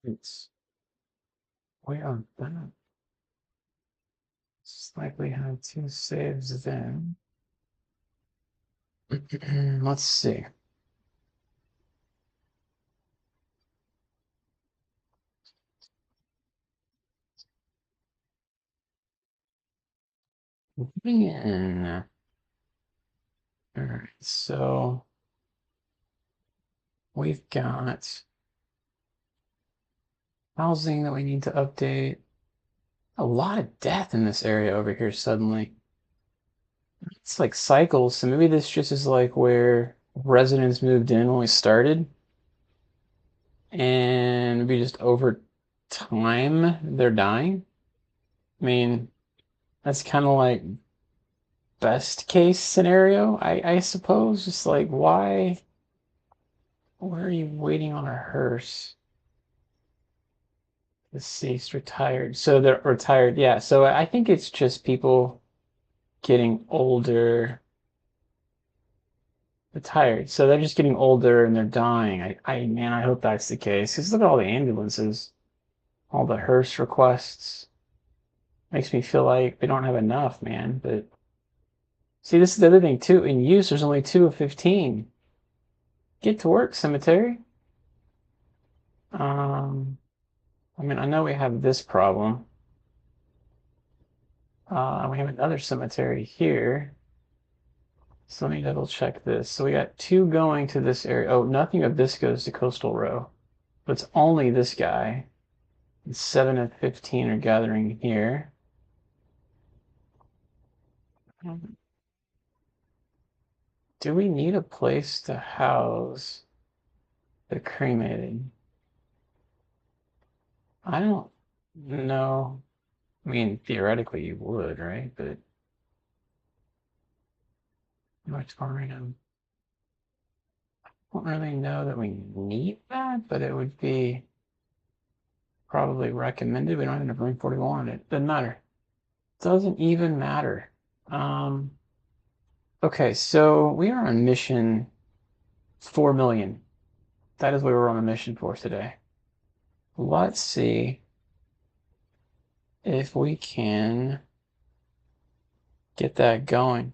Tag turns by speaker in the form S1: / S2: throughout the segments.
S1: It's way on that. It's like we have two saves then. Let's see. Moving in. All right, so we've got housing that we need to update. A lot of death in this area over here suddenly. It's like cycles, so maybe this just is like where residents moved in when we started, and maybe just over time they're dying. I mean, that's kind of like best case scenario, I suppose. Just like why are you waiting on a hearse? Deceased, retired. So they're retired, yeah. So I think it's just people getting older, retired. So they're just getting older and they're dying. Man, I hope that's the case. Because look at all the ambulances, all the hearse requests. Makes me feel like they don't have enough, man. But see, this is the other thing too. In use, there's only 2 of 15. Get to work, cemetery. Um, I mean, I know we have this problem. We have another cemetery here. So let me double check this. So we got 2 going to this area. Oh, nothing of this goes to Coastal Row. But it's only this guy. And 7 of 15 are gathering here. Do we need a place to house the cremated? I don't know. I mean, theoretically you would, right? But moratorium. I don't really know that we need that, but it would be probably recommended. We don't have enough room 41. It doesn't matter. Doesn't even matter. Um, okay, so we are on mission 4 million. That is what we're on a mission for today. Let's see if we can get that going.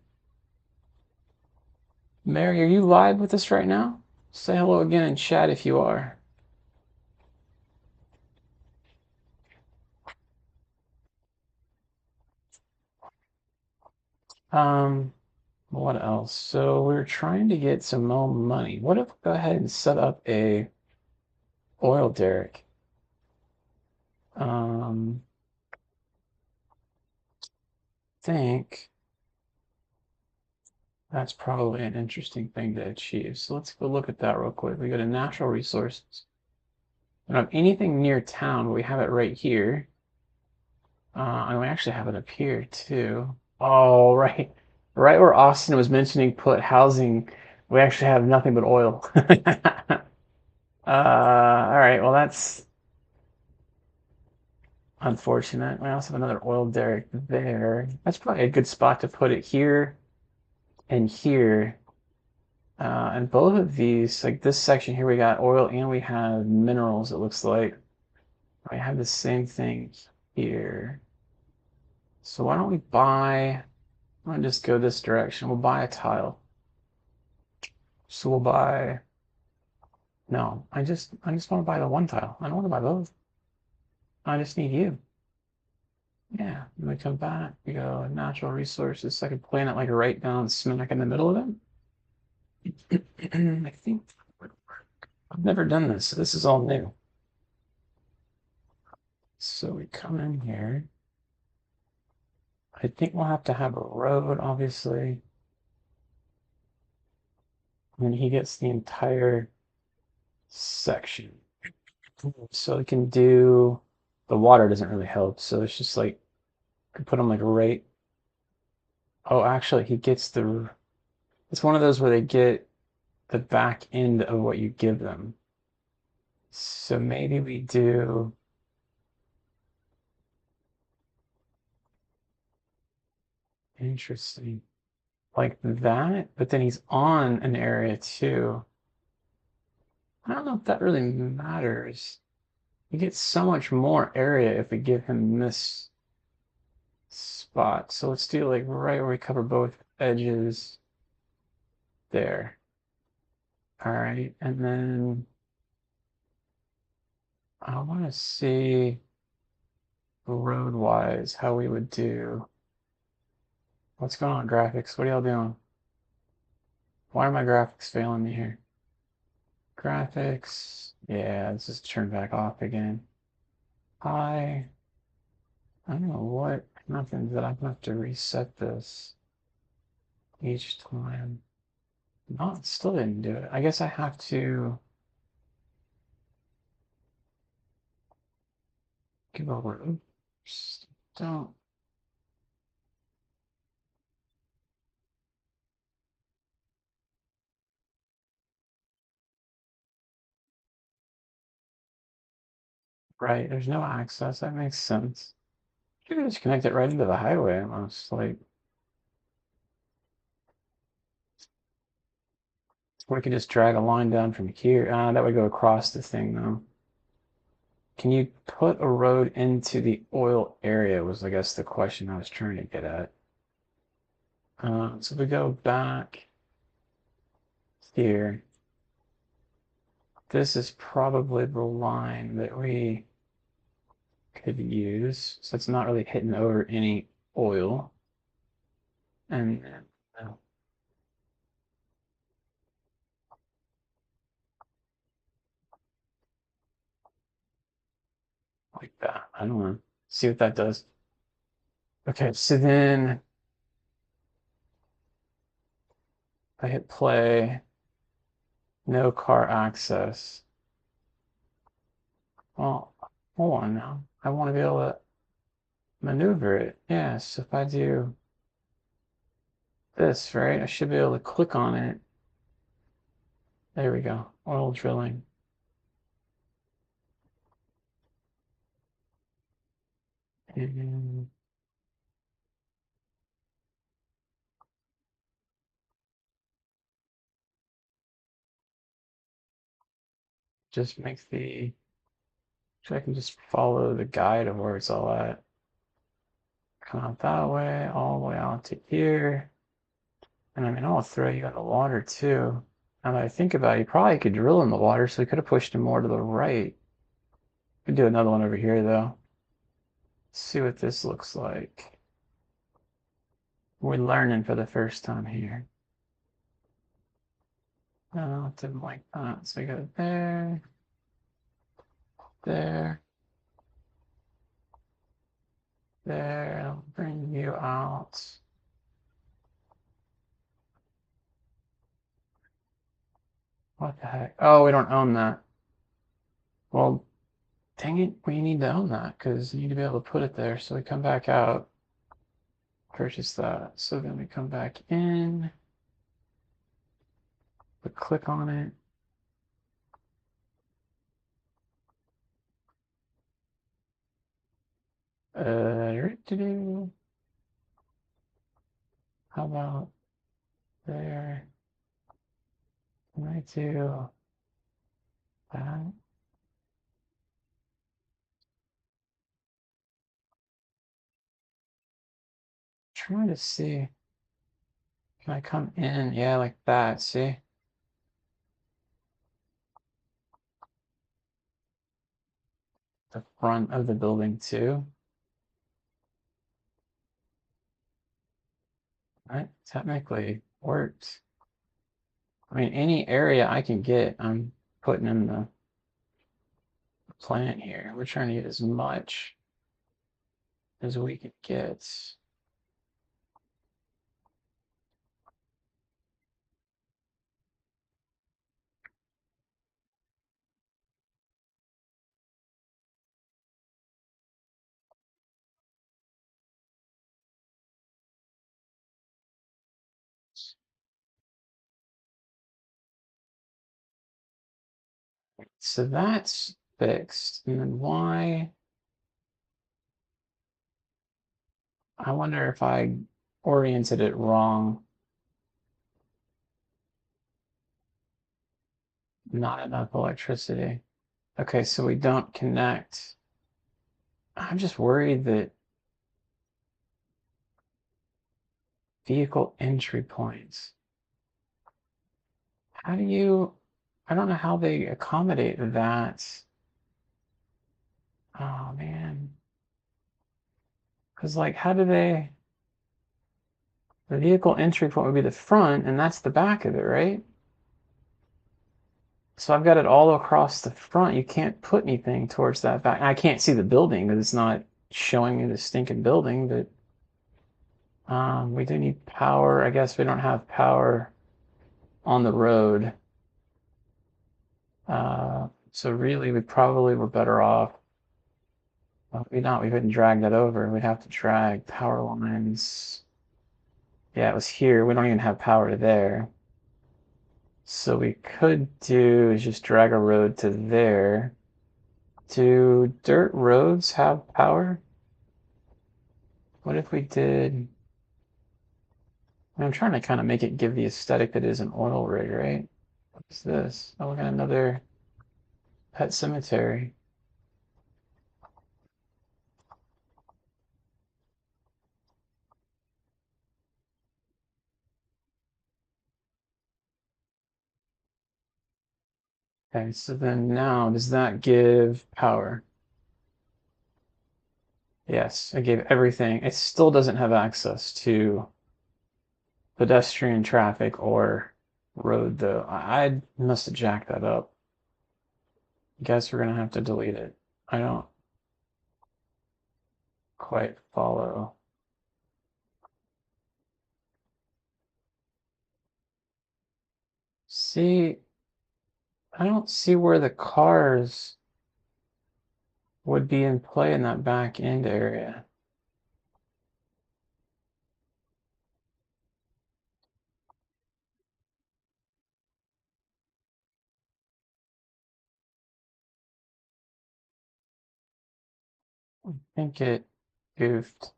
S1: Mary, are you live with us right now? Say hello again in chat if you are. Um, what else? So we're trying to get some more money. What if we go ahead and set up a oil derrick? Um, think that's probably an interesting thing to achieve. So let's go look at that real quick. We go to natural resources. We don't have anything near town, but we have it right here. And we actually have it up here too. Oh, right. Right where Austin was mentioning put housing, we actually have nothing but oil. All right. Well, that's unfortunate. We also have another oil derrick there. That's probably a good spot to put it here and here. And both of these, like this section here, we got oil and we have minerals, it looks like. I have the same thing here. So why don't we buy, I'm gonna just go this direction. We'll buy a tile. So we'll buy, no, I just want to buy the one tile. I don't want to buy both. I just need you. Yeah, and we come back, we go natural resources. So I can plant it like right down smack in the middle of it. I think I've never done this, so this is all new. So we come in here. I think we'll have to have a road, obviously. And then he gets the entire section. So we can do, the water doesn't really help. So it's just like, could put him like right. Oh, actually, he gets it's one of those where they get the back end of what you give them. So maybe we do, interesting, like that, but then he's on an area too. I don't know if that really matters. He gets so much more area if we give him this spot. So let's do like right where we cover both edges there. All right, and then I want to see road-wise how we would do. What's going on, graphics? What are y'all doing? Why are my graphics failing me here? Graphics. Yeah, let's just turn back off again. I don't know what happens that I'm gonna have to reset this each time. No, it still didn't do it. I guess I have to give over. Oops, don't. Right, there's no access. That makes sense. You can just connect it right into the highway almost. Like, we could just drag a line down from here. That would go across the thing though. Can you put a road into the oil area was, I guess, the question I was trying to get at. So if we go back here, this is probably the line that we could use. So it's not really hitting over any oil. And like that. I don't know. See what that does. Okay, so then I hit play, no car access. Well, hold on now. I want to be able to maneuver it. Yes, if I do this, right, I should be able to click on it. There we go. Oil drilling. And just make the, so I can just follow the guide of where it's all at. Come out that way, all the way out to here. And I mean, I'll throw you in the water too. Now that I think about it, you probably could drill in the water, so we could have pushed him more to the right. We could do another one over here though. Let's see what this looks like. We're learning for the first time here. No, it didn't like that. So we go there, there, there. I'll bring you out. What the heck? Oh, we don't own that. Well, dang it, we need to own that because you need to be able to put it there. So we come back out, purchase that. So then we come back in, we click on it. How about there? Can I do that? Trying to see. Can I come in? Yeah, like that. See? The front of the building too. Right? Technically works. I mean, any area I can get, I'm putting in the plant here. We're trying to get as much as we can get. So that's fixed. And then why? I wonder if I oriented it wrong. Not enough electricity. Okay, so we don't connect. I'm just worried that vehicle entry points. How do you, I don't know how they accommodate that. Oh man. Because like, how do they, the vehicle entry point would be the front and that's the back of it, right? So I've got it all across the front. You can't put anything towards that back. I can't see the building because it's not showing me the stinking building, but we do need power. I guess we don't have power on the road. So really, we probably were better off. Well, we couldn't drag that over. We'd have to drag power lines. Yeah, it was here. We don't even have power to there. So we could do is just drag a road to there. Do dirt roads have power? What if we did? I'm trying to kind of make it give the aesthetic that is an oil rig, right? What's this? Oh, we got another pet cemetery. Okay, so then now does that give power? Yes, I gave everything. It still doesn't have access to pedestrian traffic or road, though. I must have jacked that up. Guess we're gonna have to delete it. I don't quite follow. See, I don't see where the cars would be in play in that back end area. I think it goofed.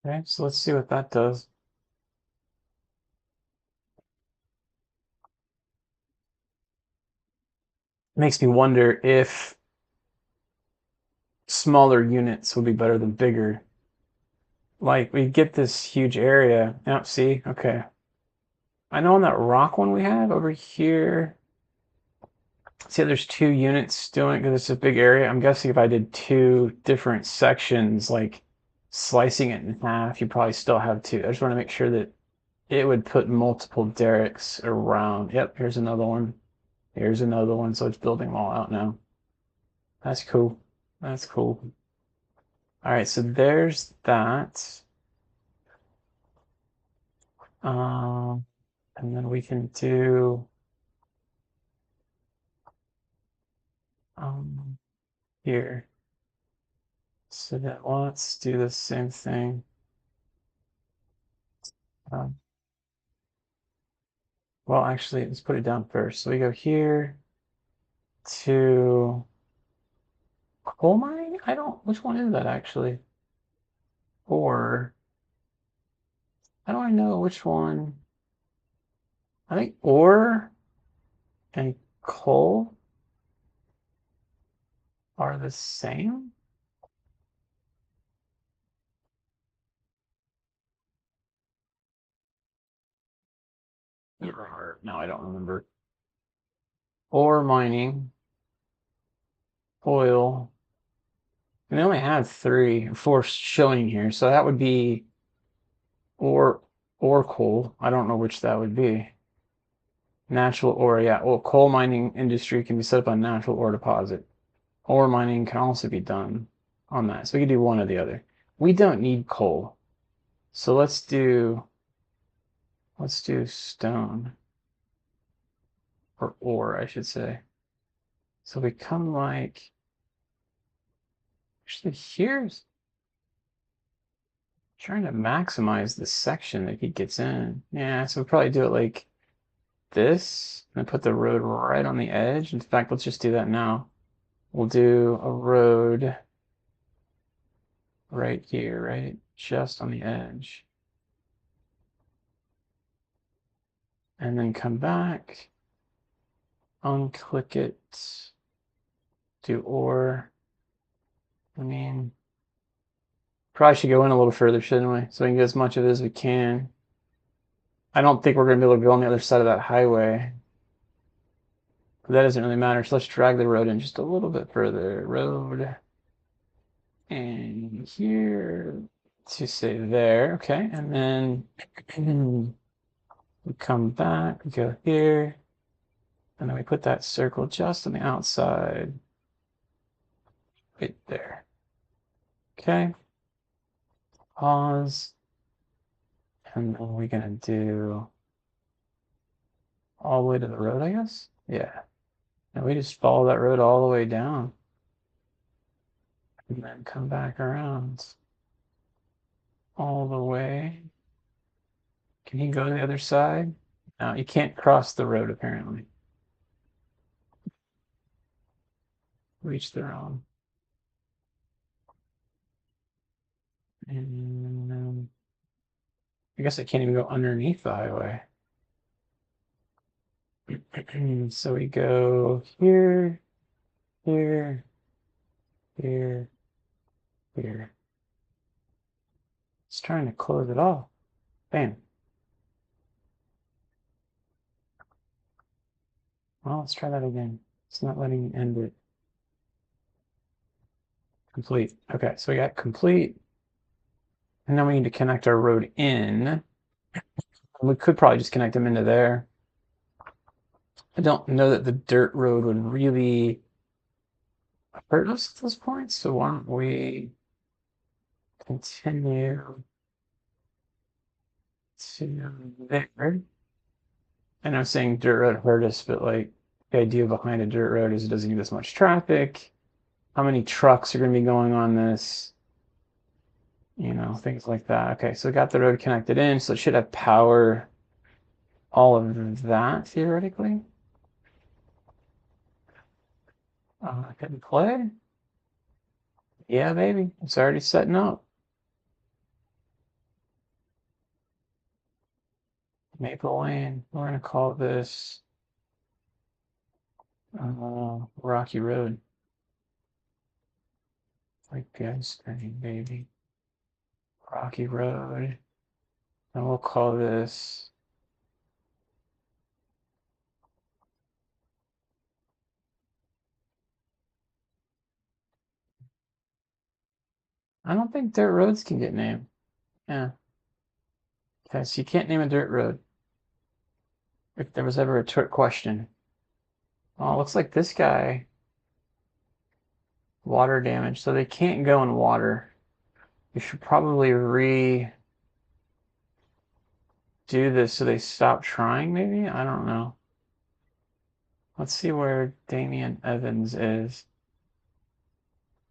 S1: Okay, so let's see what that does. Makes me wonder if smaller units would be better than bigger. Like we get this huge area. Yep, see? Okay. I know on that rock one we have over here. See, there's two units doing it because it's a big area. I'm guessing if I did two different sections, like slicing it in half, you probably still have two. I just want to make sure that it would put multiple derricks around. Yep, here's another one. Here's another one. So it's building them all out now. That's cool. That's cool. All right, so there's that. Um, and then we can do um here. So that let's do the same thing. Um, well, actually, let's put it down first. So we go here to coal mine. I don't. Which one is that actually? Or how do I know which one? I think ore and coal are the same. No, I don't remember. Ore mining, oil. And they only have 3 or 4 showing here, so that would be ore or coal. I don't know which that would be. Natural ore, yeah. Well, coal mining industry can be set up on natural ore deposit. Ore mining can also be done on that. So we can do one or the other. We don't need coal. So let's do stone. Or ore, I should say. So we come like, actually here's trying to maximize the section that he gets in. Yeah, so we'll probably do it like this and put the road right on the edge. In fact, let's just do that now. We'll do a road right here, right? Just on the edge. And then come back, unclick it, do ore. I mean, probably should go in a little further, shouldn't we? So we can get as much of it as we can. I don't think we're going to be able to go on the other side of that highway. But that doesn't really matter. So let's drag the road in just a little bit further. Road. And here to say there. Okay. And then we come back, we go here. And then we put that circle just on the outside. Right there. Okay. Pause. And then we're going to do all the way to the road, I guess? Yeah. And we just follow that road all the way down. And then come back around all the way. Can he go to the other side? No, you can't cross the road, apparently. Reach the wrong. And I guess I can't even go underneath the highway. So we go here, here, here, here. It's trying to close it off. Bam. Well, let's try that again. It's not letting me end it. Complete. Okay, so we got complete. And then we need to connect our road in. We could probably just connect them into there. I don't know that the dirt road would really hurt us at this point, so why don't we continue to there. And I'm saying dirt road hurt us, but like the idea behind a dirt road is it doesn't need as much traffic. How many trucks are going to be going on this? You know, things like that. Okay, so we got the road connected in, so it should have power, all of that theoretically. Hit play. Yeah, baby, it's already setting up. Maple Lane. We're gonna call this Rocky Road. Like guys, baby. Rocky Road. And we'll call this I don't think dirt roads can get named. Yeah. Okay, so you can't name a dirt road. If there was ever a trick question. Oh, looks like this guy. Water damage, so they can't go in water. You should probably redo this so they stop trying, maybe? I don't know. Let's see where Damian Evans is.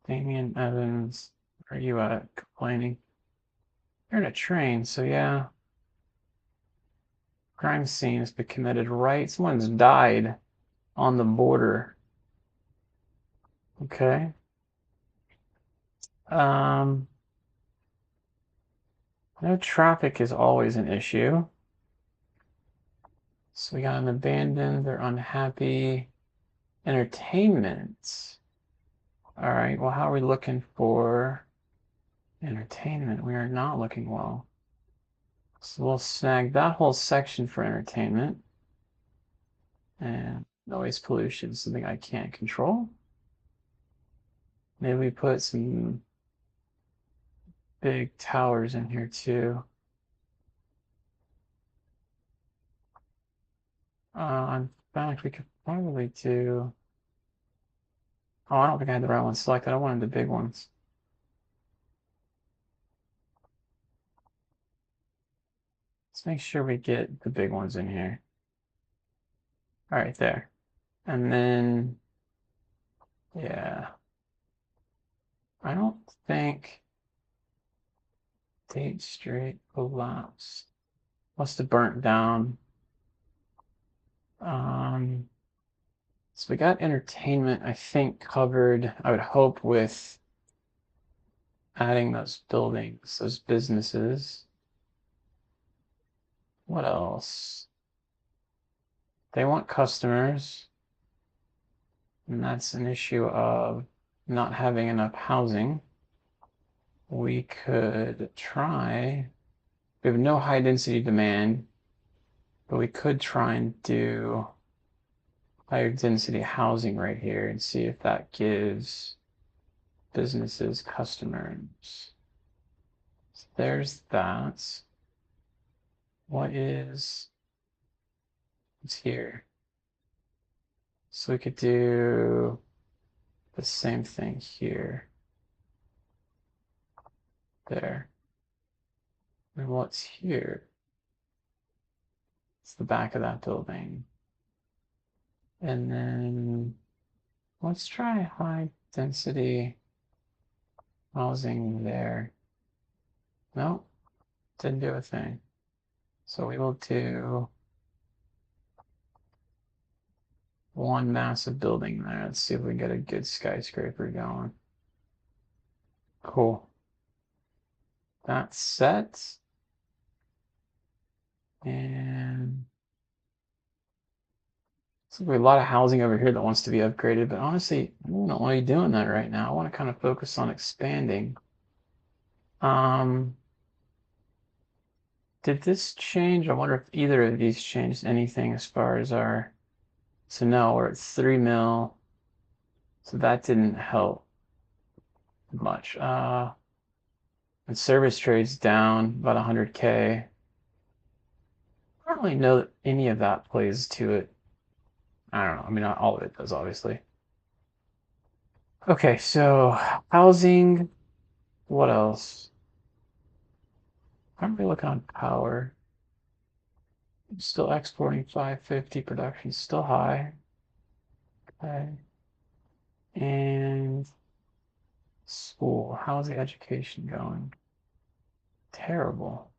S1: Damian Evans, where are you at? Complaining. You're in a train, so yeah. Crime scene has been committed, right? Someone's died on the border. Okay. No traffic is always an issue. So we got an abandoned, they're unhappy. Entertainment. All right, well, how are we looking for entertainment? We are not looking well. So we'll snag that whole section for entertainment. And noise pollution is something I can't control. Maybe we put some big towers in here too. In fact, we could probably do. Oh, I don't think I had the right one selected. I wanted the big ones. Let's make sure we get the big ones in here. All right, there. And then, yeah, I don't think Date Street collapsed. Must have burnt down. So we got entertainment, I think, covered, I would hope, with adding those buildings, those businesses. What else? They want customers, and that's an issue of not having enough housing. We could try, we have no high density demand, but we could try and do higher density housing right here and see if that gives businesses customers. So there's that. What's here? So we could do the same thing here. There. And what's here? It's the back of that building. And then let's try high density housing there. No, didn't do a thing. So we will do one massive building there. Let's see if we can get a good skyscraper going. Cool. That's set. And so we have a lot of housing over here that wants to be upgraded, but honestly, I don't want to be doing that right now. I want to kind of focus on expanding. Did this change? I wonder if either of these changed anything as far as our. So no, we're at 3 mil. So that didn't help much. And service trade's down about 100K. I don't really know that any of that plays to it. I don't know. I mean, not all of it does, obviously. Okay, so housing. What else? I'm really looking on power. Still exporting 550. Production's still high. Okay. And school. How's the education going? Terrible.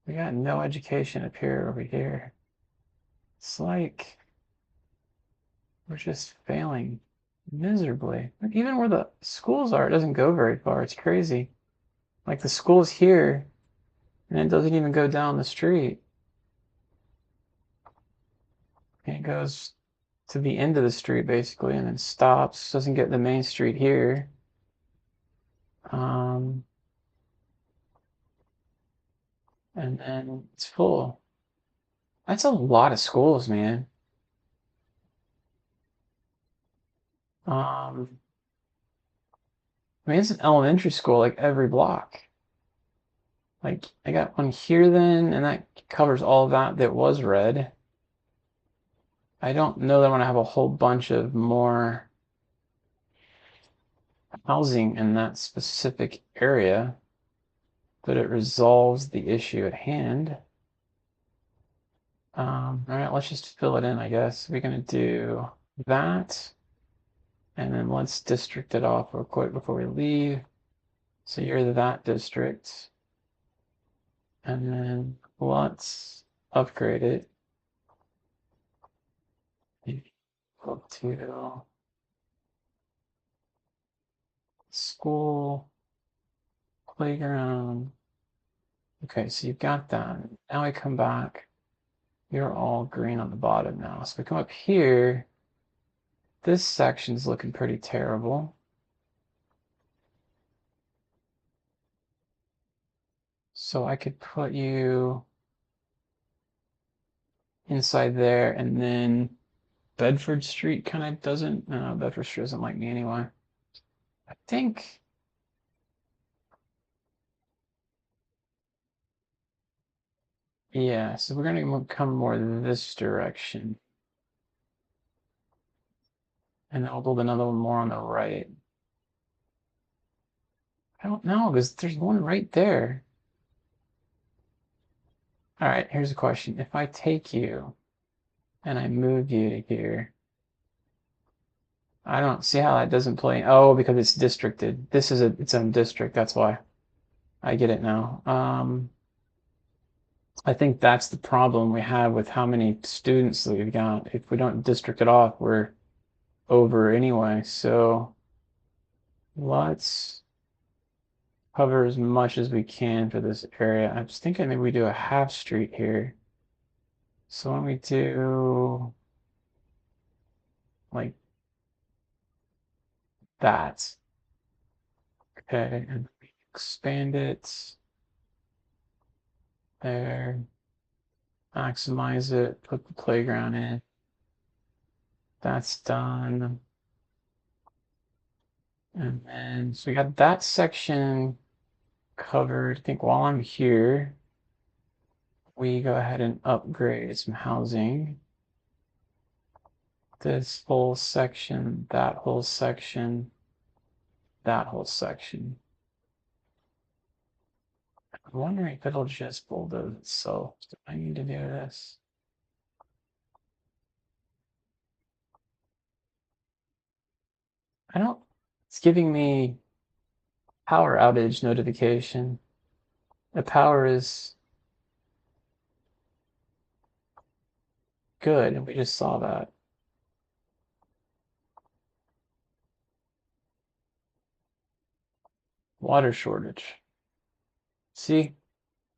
S1: We got no education up here over here. It's like we're just failing miserably. Even where the schools are, it doesn't go very far. It's crazy. Like the school's here, and it doesn't even go down the street. It goes to the end of the street basically, and then stops. Doesn't get the main street here. And then it's full. That's a lot of schools, man. I mean, it's an elementary school like every block. Like I got one here then, and that covers all of that was red. I don't know that I want to have a whole bunch of more housing in that specific area, but it resolves the issue at hand. All right, let's just fill it in, I guess. We're gonna do that, and then let's district it off real quick before we leave. So you're that district, and then let's upgrade it. Go to school, playground. Okay, so you've got that. Now I come back. You're all green on the bottom now. So we come up here. This section's looking pretty terrible. So I could put you inside there, and then Bedford Street kind of doesn't. No, Bedford Street doesn't like me anyway. I think. Yeah, so we're gonna come more this direction, and I'll build another one more on the right. I don't know, because there's one right there. All right, here's a question. If I take you and I move you to here, I don't see how that doesn't play. Oh, because it's districted. This is its own district. That's why. I get it now. I think that's the problem we have with how many students that we've got. If we don't district it off, we're over anyway. So let's cover as much as we can for this area. I was thinking maybe we do a half street here. So when we do like that, okay, and expand it there, maximize it, put the playground in. That's done. And then, so we got that section covered. I think while I'm here, we go ahead and upgrade some housing. This whole section, that whole section, that whole section. I'm wondering if it'll just bulldoze itself. Do I need to do this? I don't, it's giving me power outage notification. The power is good, and we just saw that. Water shortage. See,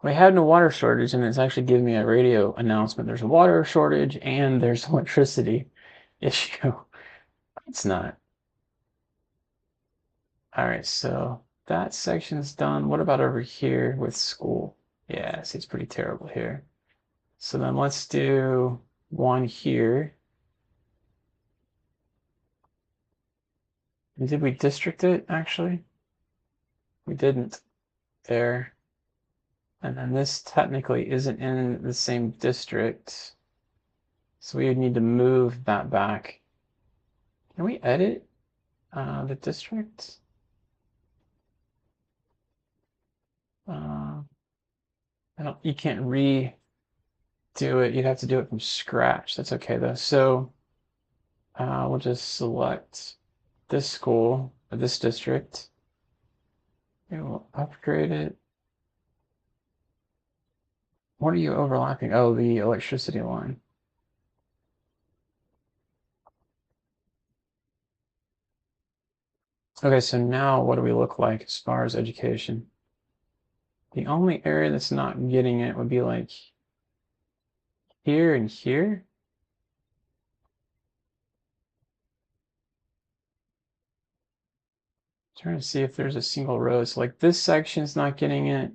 S1: we had no water shortage, and it's actually giving me a radio announcement. There's a water shortage and there's electricity issue. It's not. All right, so that section's done. What about over here with school? Yeah, see, it's pretty terrible here. So then let's do one here. And did we district it, actually? We didn't there. And then this technically isn't in the same district. So we would need to move that back. Can we edit the district? I don't, you can't redo it. You'd have to do it from scratch. That's okay though. So we'll just select this school or this district. And we'll upgrade it. What are you overlapping? Oh, the electricity line. Okay, so now what do we look like as far as education? The only area that's not getting it would be like here and here. Trying to see if there's a single row. So like this section's not getting it.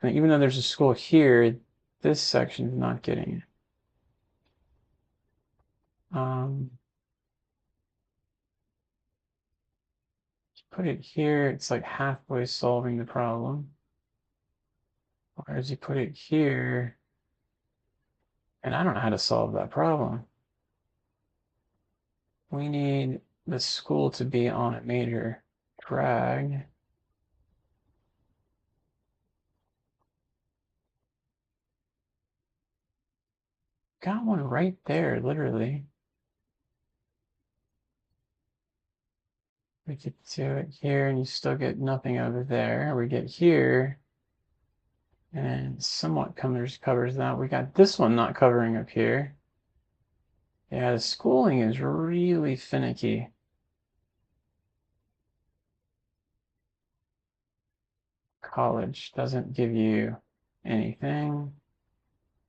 S1: And even though there's a school here, this section's not getting it. Put it here, it's like halfway solving the problem. Whereas you put it here, and I don't know how to solve that problem. We need the school to be on a major drag. Got one right there, literally. We could do it here, and you still get nothing over there. We get here, and somewhat covers that. We got this one not covering up here. Yeah, the schooling is really finicky. College doesn't give you anything.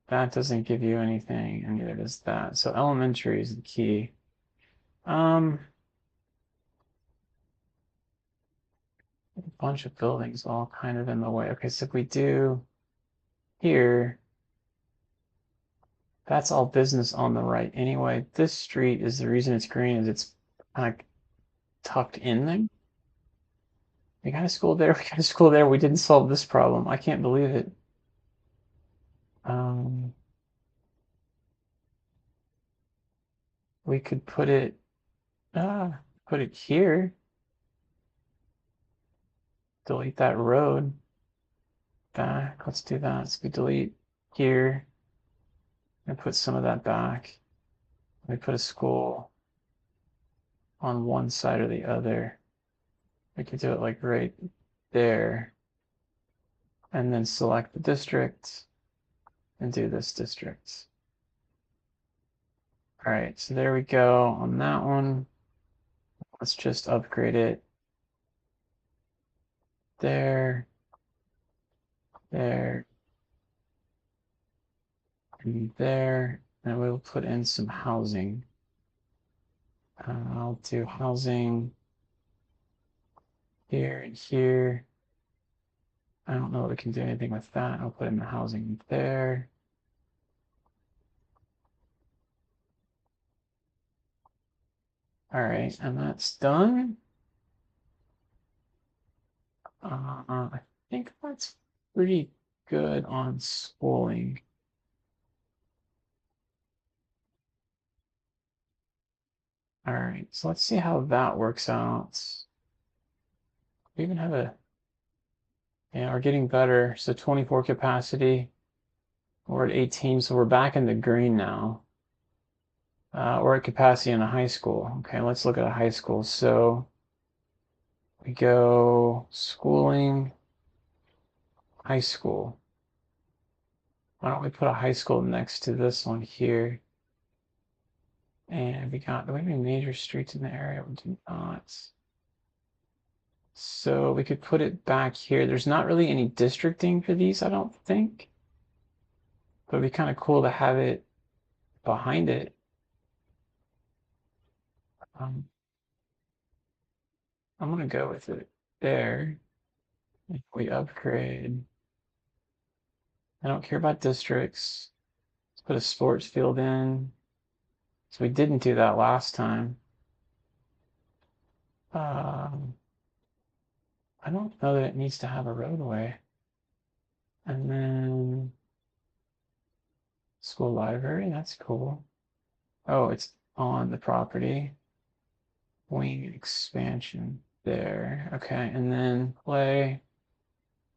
S1: That doesn't give you anything, and neither does that. So elementary is the key. A bunch of buildings all kind of in the way. Okay, so if we do here, That's all business on the right. Anyway, this street is the reason it's green is it's kind of tucked in there. We got a school there. We got a school there. We didn't solve this problem. I can't believe it. Um, we could put it here. Delete that road. Back. Let's do that. So we delete here and put some of that back. We put a school on one side or the other. We could do it like right there. And then select the district and do this district. All right, so there we go on that one. Let's just upgrade it. There, there, and there. And we'll put in some housing. I'll do housing here and here. I don't know if we can do anything with that. I'll put in the housing there. All right, and that's done. I think that's pretty good on schooling. All right, so let's see how that works out. We even have yeah, we're getting better. So 24 capacity. We're at 18, so we're back in the green now. We're at capacity in a high school. Okay, let's look at a high school. So we go schooling, high school. Why don't we put a high school next to this one here? And do we have any major streets in the area? We do not. So we could put it back here. There's not really any districting for these, I don't think. But it'd be kind of cool to have it behind it. I'm gonna go with it there. If we upgrade, I don't care about districts. Let's put a sports field in. So we didn't do that last time. I don't know that it needs to have a roadway. And then school library, that's cool. Oh, it's on the property. Wing expansion there. Okay, and then play.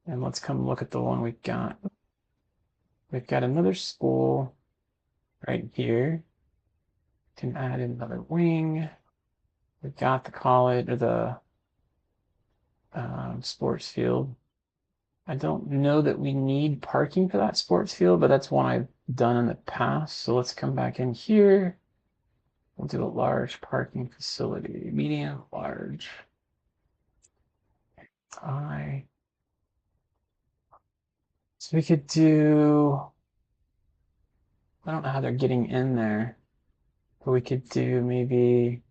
S1: And let's come look at the one we got. We've got another school right here. Can add another wing. We've got the college or the sports field. I don't know that we need parking for that sports field, but that's one I've done in the past. So let's come back in here. We'll do a large parking facility, medium, large. So we could do, I don't know how they're getting in there, but we could do maybe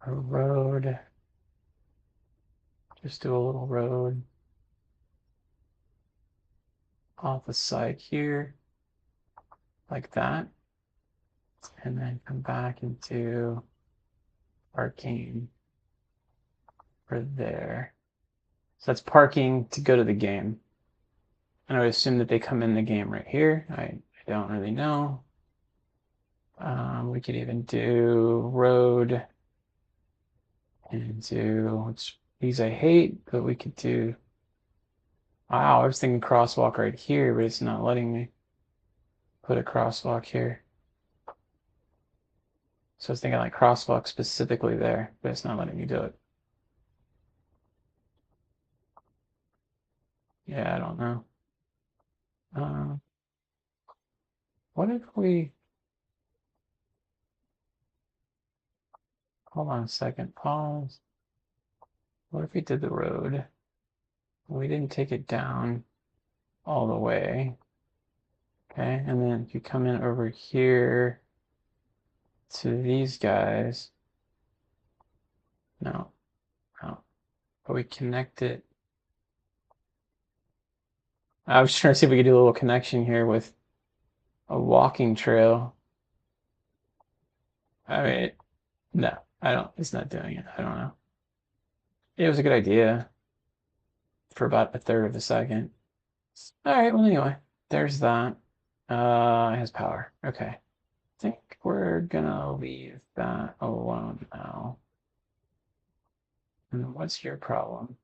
S1: a road. Just do a little road off the side here, like that. And then come back and do parking for there. So that's parking to go to the game. And I would assume that they come in the game right here. I don't really know. We could even do road and do, which these I hate, but we could do, wow, I was thinking crosswalk right here, but it's not letting me put a crosswalk here. So I was thinking like crosswalk specifically there, but it's not letting me do it. Yeah, I don't know. What if we, hold on a second, pause. What if we did the road? We didn't take it down all the way. Okay, and then if you come in over here to these guys, no, no, but we connect it. I was trying to see if we could do a little connection here with a walking trail. I mean, no, I don't. It's not doing it. I don't know. It was a good idea for about a third of a second. All right. Well, anyway, there's that. It has power. Okay. I think we're gonna leave that alone now. And what's your problem?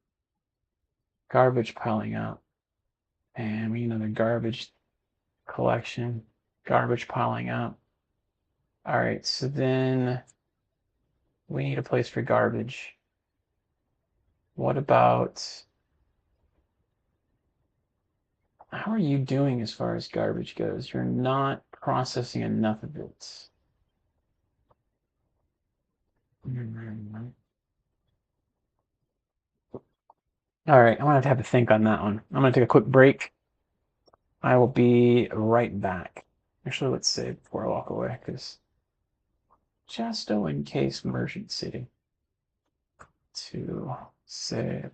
S1: Garbage piling up. And we need another garbage collection. Garbage piling up. All right, so then we need a place for garbage. What about, how are you doing as far as garbage goes? You're not processing enough of it. All right, I'm gonna have to think on that one. I'm gonna take a quick break. I will be right back. Actually, let's save before I walk away, because just in case emergency to save.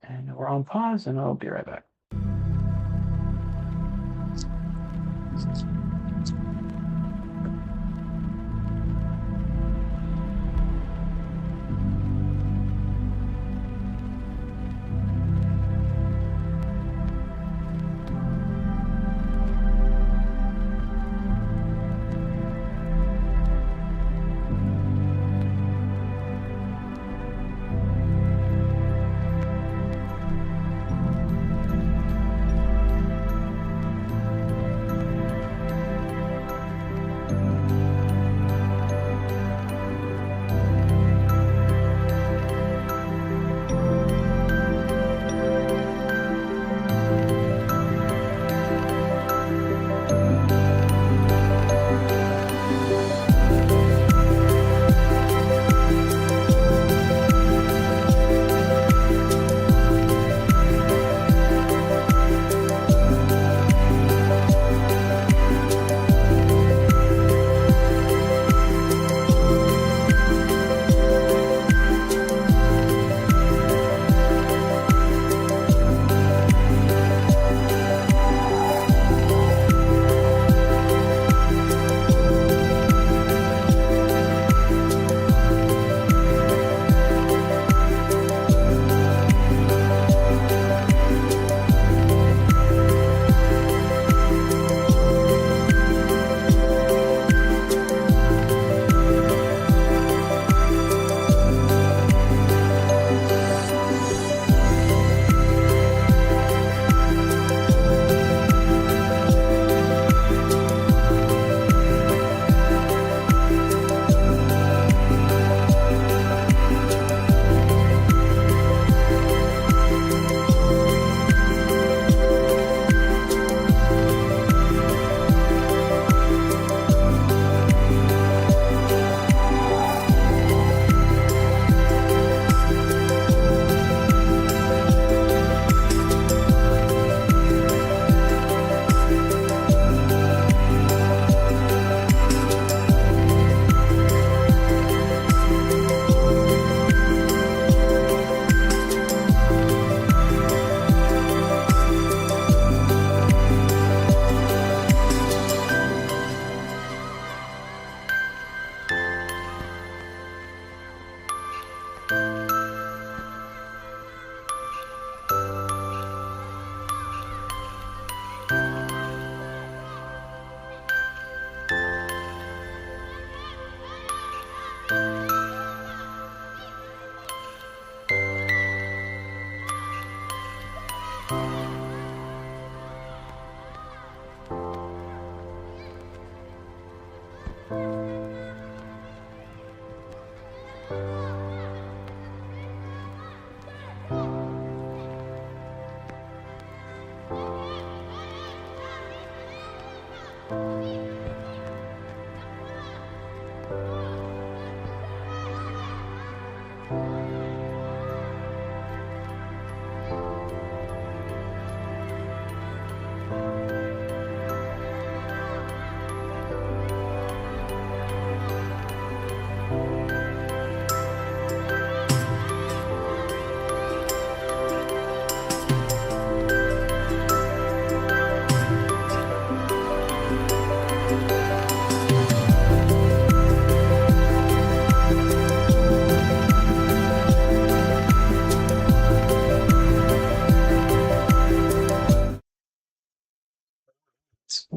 S1: And we're on pause, and I'll be right back.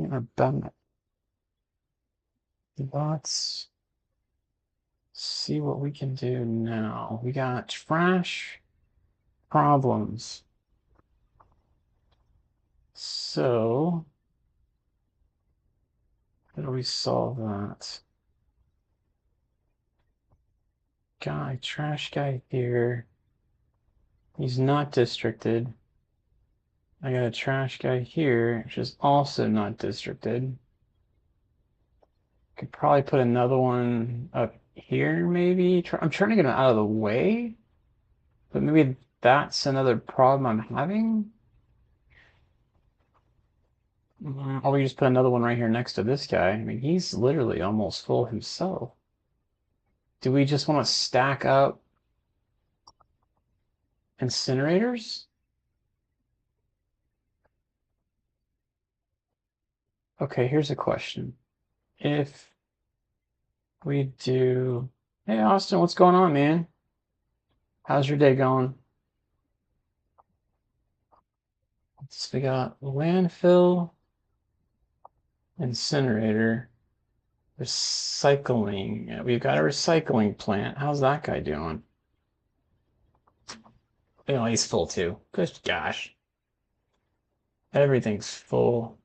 S1: in our back. Let's see what we can do now. We got trash problems. So, how do we solve that? Trash guy here. He's not districted. I got a trash guy here, which is also not districted. Could probably put another one up here, maybe. I'm trying to get him out of the way, but maybe that's another problem I'm having. Or we just put another one right here next to this guy. I mean, he's literally almost full himself. Do we just want to stack up incinerators? Okay, here's a question. If we do... Hey, Austin, what's going on, man? How's your day going? So we got landfill, incinerator, recycling. We've got a recycling plant. How's that guy doing? Oh, he's full too. Good gosh. Everything's full.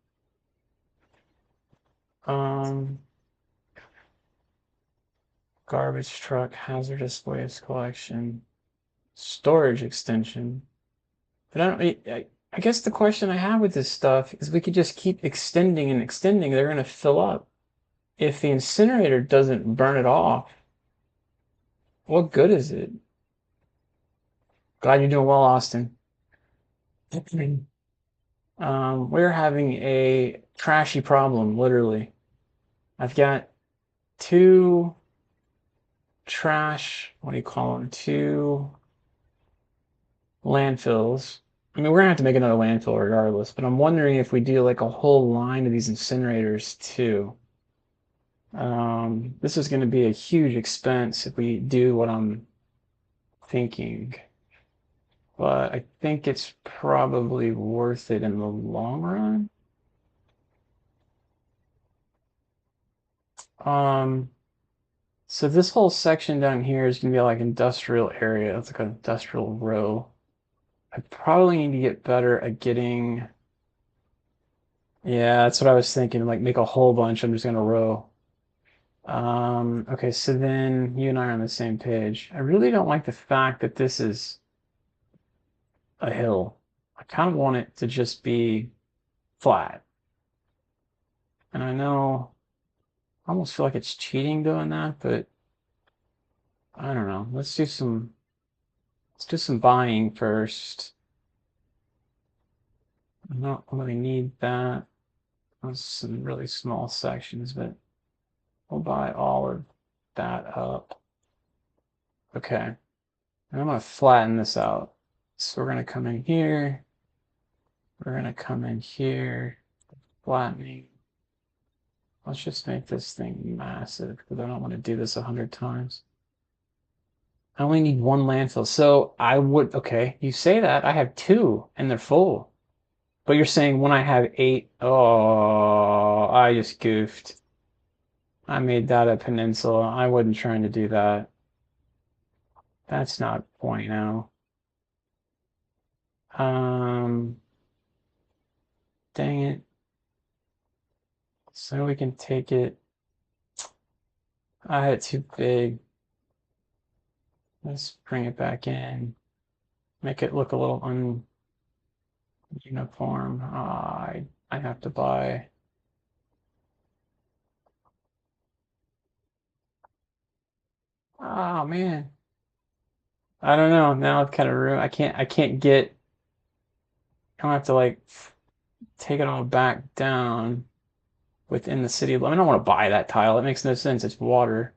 S1: Garbage truck, hazardous waste collection, storage extension. But I guess the question I have with this stuff is we could just keep extending and extending. They're going to fill up. If the incinerator doesn't burn it off, what good is it? Glad you're doing well, Austin. We're having a trashy problem, literally. I've got two what do you call them? Two landfills. I mean, we're gonna have to make another landfill regardless, but I'm wondering if we do like a whole line of these incinerators too. This is going to be a huge expense if we do what I'm thinking, but I think it's probably worth it in the long run. So this whole section down here is going to be like industrial area. It's like an industrial row. I probably need to get better at getting... Yeah, that's what I was thinking, like make a whole bunch. I'm just going to row. Okay, so then you and I are on the same page. I really don't like the fact that this is a hill. I kind of want it to just be flat. And I know I almost feel like it's cheating doing that, but I don't know. Let's do some buying first. I don't really need that. Those some really small sections, but we'll buy all of that up. Okay. And I'm going to flatten this out. So we're going to come in here. We're going to come in here. Flattening. Let's just make this thing massive because I don't want to do this 100 times. I only need one landfill. So I would, okay, you say that. I have two and they're full. But you're saying when I have 8, oh, I just goofed. I made that a peninsula. I wasn't trying to do that. That's not point now. Dang it. So we can take it. I had it too big. Let's bring it back in. Make it look a little ununiform. I have to buy. Oh man. I don't know. Now it's kind of ruined. I can't get. I don't have to like take it all back down within the city. I mean, I don't want to buy that tile. It makes no sense. It's water.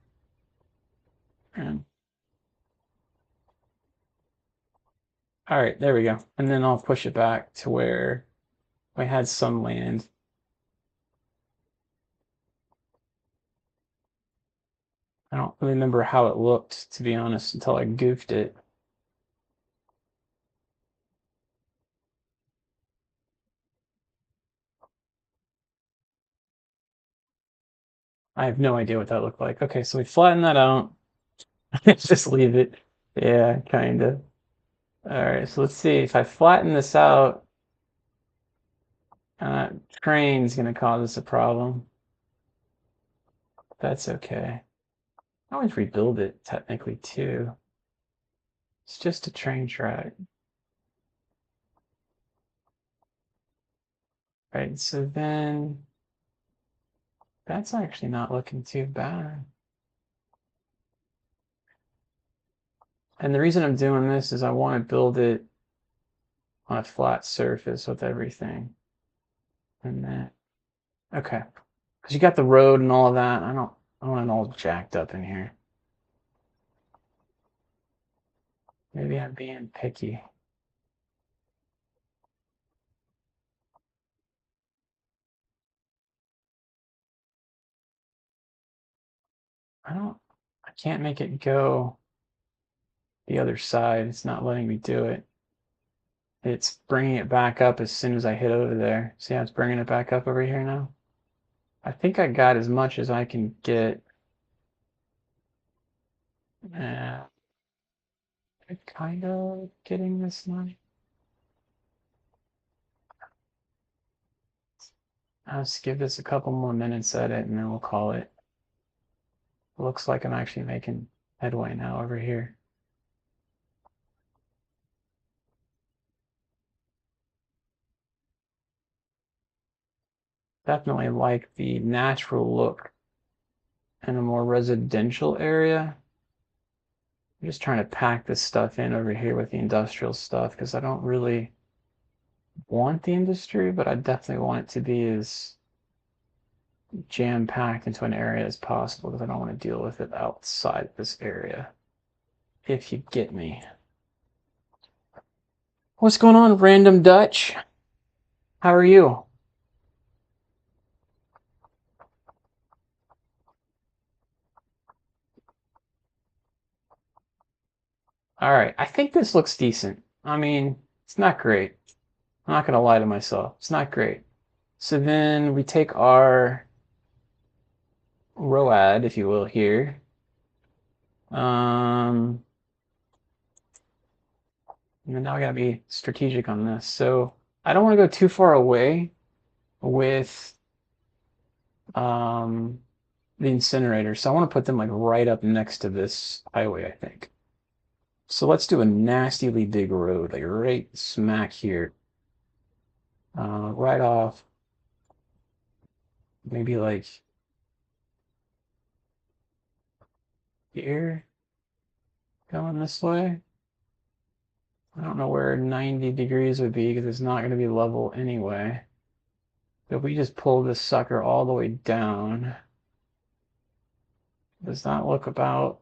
S1: And, all right, there we go. And then I'll push it back to where I had some land. I don't really remember how it looked, to be honest, until I goofed it. I have no idea what that looked like. Okay, so we flatten that out. Just leave it. Yeah, kind of. All right, so let's see. If I flatten this out, train's going to cause us a problem. That's okay. I always rebuild it, technically, too. It's just a train track. Right, so then that's actually not looking too bad. And the reason I'm doing this is I want to build it on a flat surface with everything. And then, okay. Because you got the road and all of that. I don't want it all jacked up in here. Maybe I'm being picky. I can't make it go the other side. It's not letting me do it. It's bringing it back up as soon as I hit over there. See how it's bringing it back up over here now? I think I got as much as I can get. I'm kind of getting this money. I'll just give this a couple more minutes at it and then we'll call it. Looks like I'm actually making headway now over here. Definitely like the natural look in a more residential area. I'm just trying to pack this stuff in over here with the industrial stuff because I don't really want the industry, but I definitely want it to be as jam-packed into an area as possible because I don't want to deal with it outside this area, if you get me. What's going on, Random Dutch? How are you? All right, I think this looks decent. I mean, it's not great. I'm not gonna lie to myself. It's not great. So then we take our ROAD, if you will, here. And now I gotta be strategic on this. So I don't want to go too far away with the incinerator. So I want to put them like right up next to this highway, I think. So let's do a nastily big road, like right smack here. Right off, maybe like here, going this way. I don't know where 90 degrees would be because it's not going to be level anyway. If we just pull this sucker all the way down, does that look about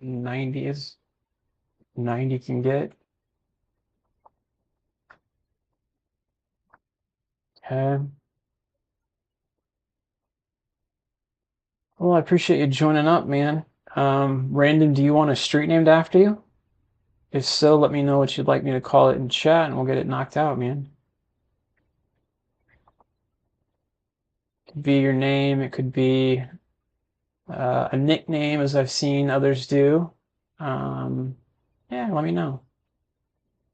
S1: 90 as 90 can get? Okay. Well, I appreciate you joining up, man. Random, do you want a street named after you? If so, let me know what you'd like me to call it in chat and we'll get it knocked out, man. It could be your name, it could be a nickname, as I've seen others do. Yeah, let me know.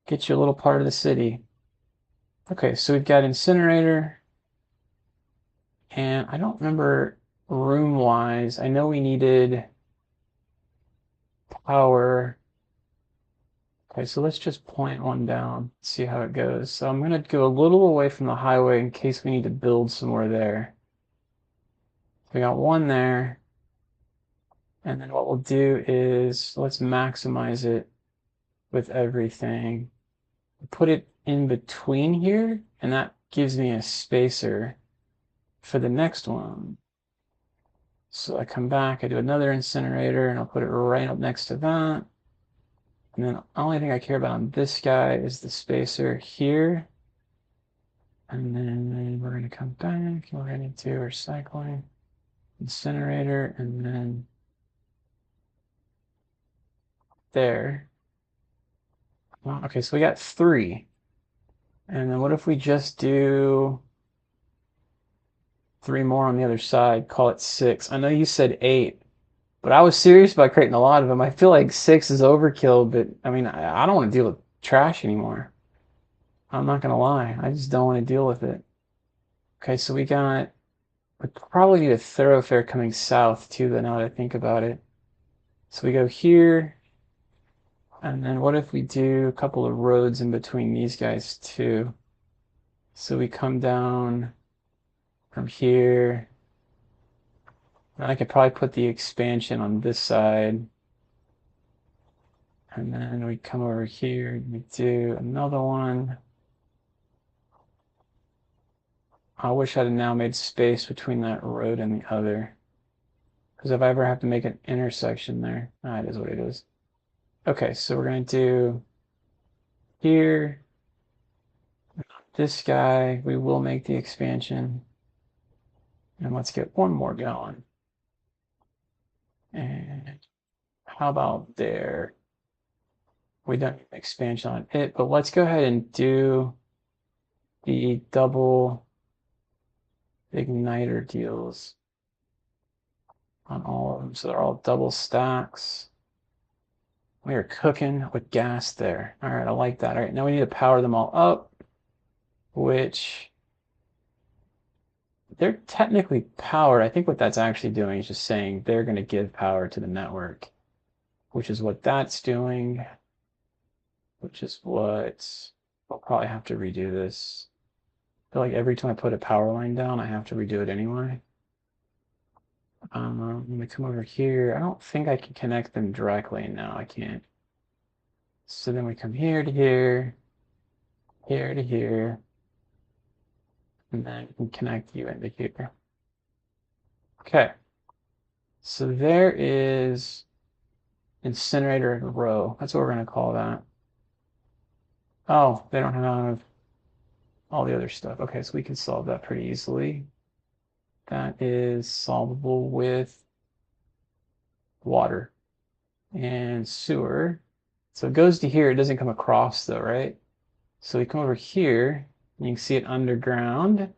S1: Get you a little part of the city. Okay, so we've got incinerator, and I don't remember room-wise. I know we needed power. Okay, so let's just point one down, see how it goes. So I'm going to go a little away from the highway in case we need to build somewhere there. We got one there. And then what we'll do is let's maximize it with everything. Put it in between here, and that gives me a spacer for the next one. So I come back, I do another incinerator, and I'll put it right up next to that. And then the only thing I care about on this guy is the spacer here. And then we're going to come back, and we're going to do recycling, incinerator, and then there. Well, okay, so we got 3. And then what if we just do 3 more on the other side, call it 6. I know you said 8, but I was serious about creating a lot of them. I feel like 6 is overkill, but I mean, I don't want to deal with trash anymore. I'm not gonna lie, I just don't want to deal with it. Okay, so we probably need a thoroughfare coming south too, then now that I think about it. So we go here, and then what if we do a couple of roads in between these guys too? So we come down from here. And I could probably put the expansion on this side. And then we come over here and we do another one. I wish I'd have now made space between that road and the other. Because if I ever have to make an intersection there, it is what it is. Okay, so we're going to do here. This guy, we will make the expansion. And let's get one more going. And how about there? We don't need an expansion on it, but let's go ahead and do the double igniter deals on all of them. So they're all double stacks. We are cooking with gas there. All right, I like that. All right, now we need to power them all up, which they're technically powered. I think what that's actually doing is just saying they're going to give power to the network, which is what that's doing, which is what I'll probably have to redo this. I feel like every time I put a power line down, I have to redo it anyway. Let me come over here. I don't think I can connect them directly. No, I can't. So then we come here to here, here to here, and then we can connect you into here. Okay. So there is incinerator row. That's what we're going to call that. Oh, they don't have all the other stuff. Okay, so we can solve that pretty easily. That is solvable with water and sewer. So it goes to here. It doesn't come across though, right? So we come over here, and you can see it underground.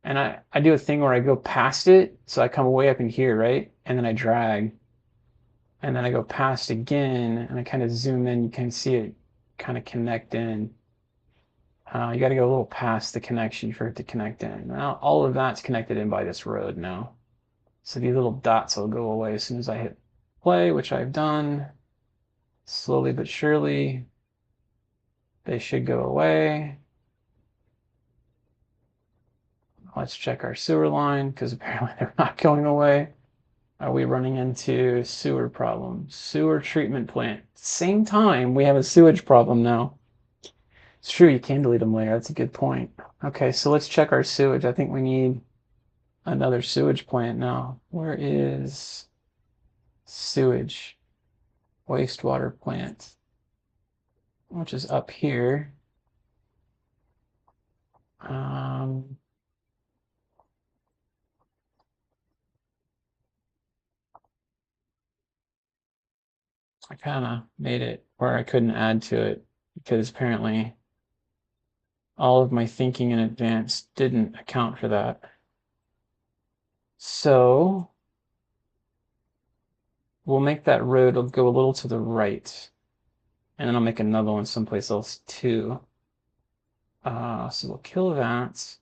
S1: And I do a thing where I go past it. So I come way up in here, right? And then I drag. And then I go past again, and I kind of zoom in. You can see it kind of connect in. You got to go a little past the connection for it to connect in. Now all of that's connected in by this road now. So these little dots will go away as soon as I hit play, which I've done. Slowly but surely, they should go away. Let's check our sewer line, because apparently they're not going away. Are we running into sewer problems? Sewer treatment plant. Same time, we have a sewage problem now. It's true, you can delete them later. That's a good point. Okay, so let's check our sewage. I think we need another sewage plant now. Where is sewage? Wastewater plant, which is up here. I kind of made it where I couldn't add to it because apparently all of my thinking in advance didn't account for that. So we'll make that road go a little to the right, and then I'll make another one someplace else too. So we'll kill that,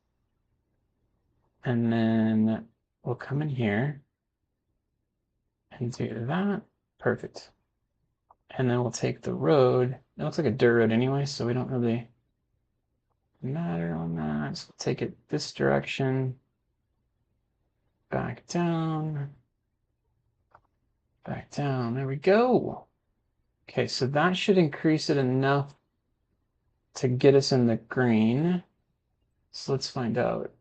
S1: and then we'll come in here and do that. Perfect. And then we'll take the road. It looks like a dirt road anyway, so we don't really matter on that. So we'll take it this direction, back down, back down. There we go. Okay, so that should increase it enough to get us in the green. So let's find out.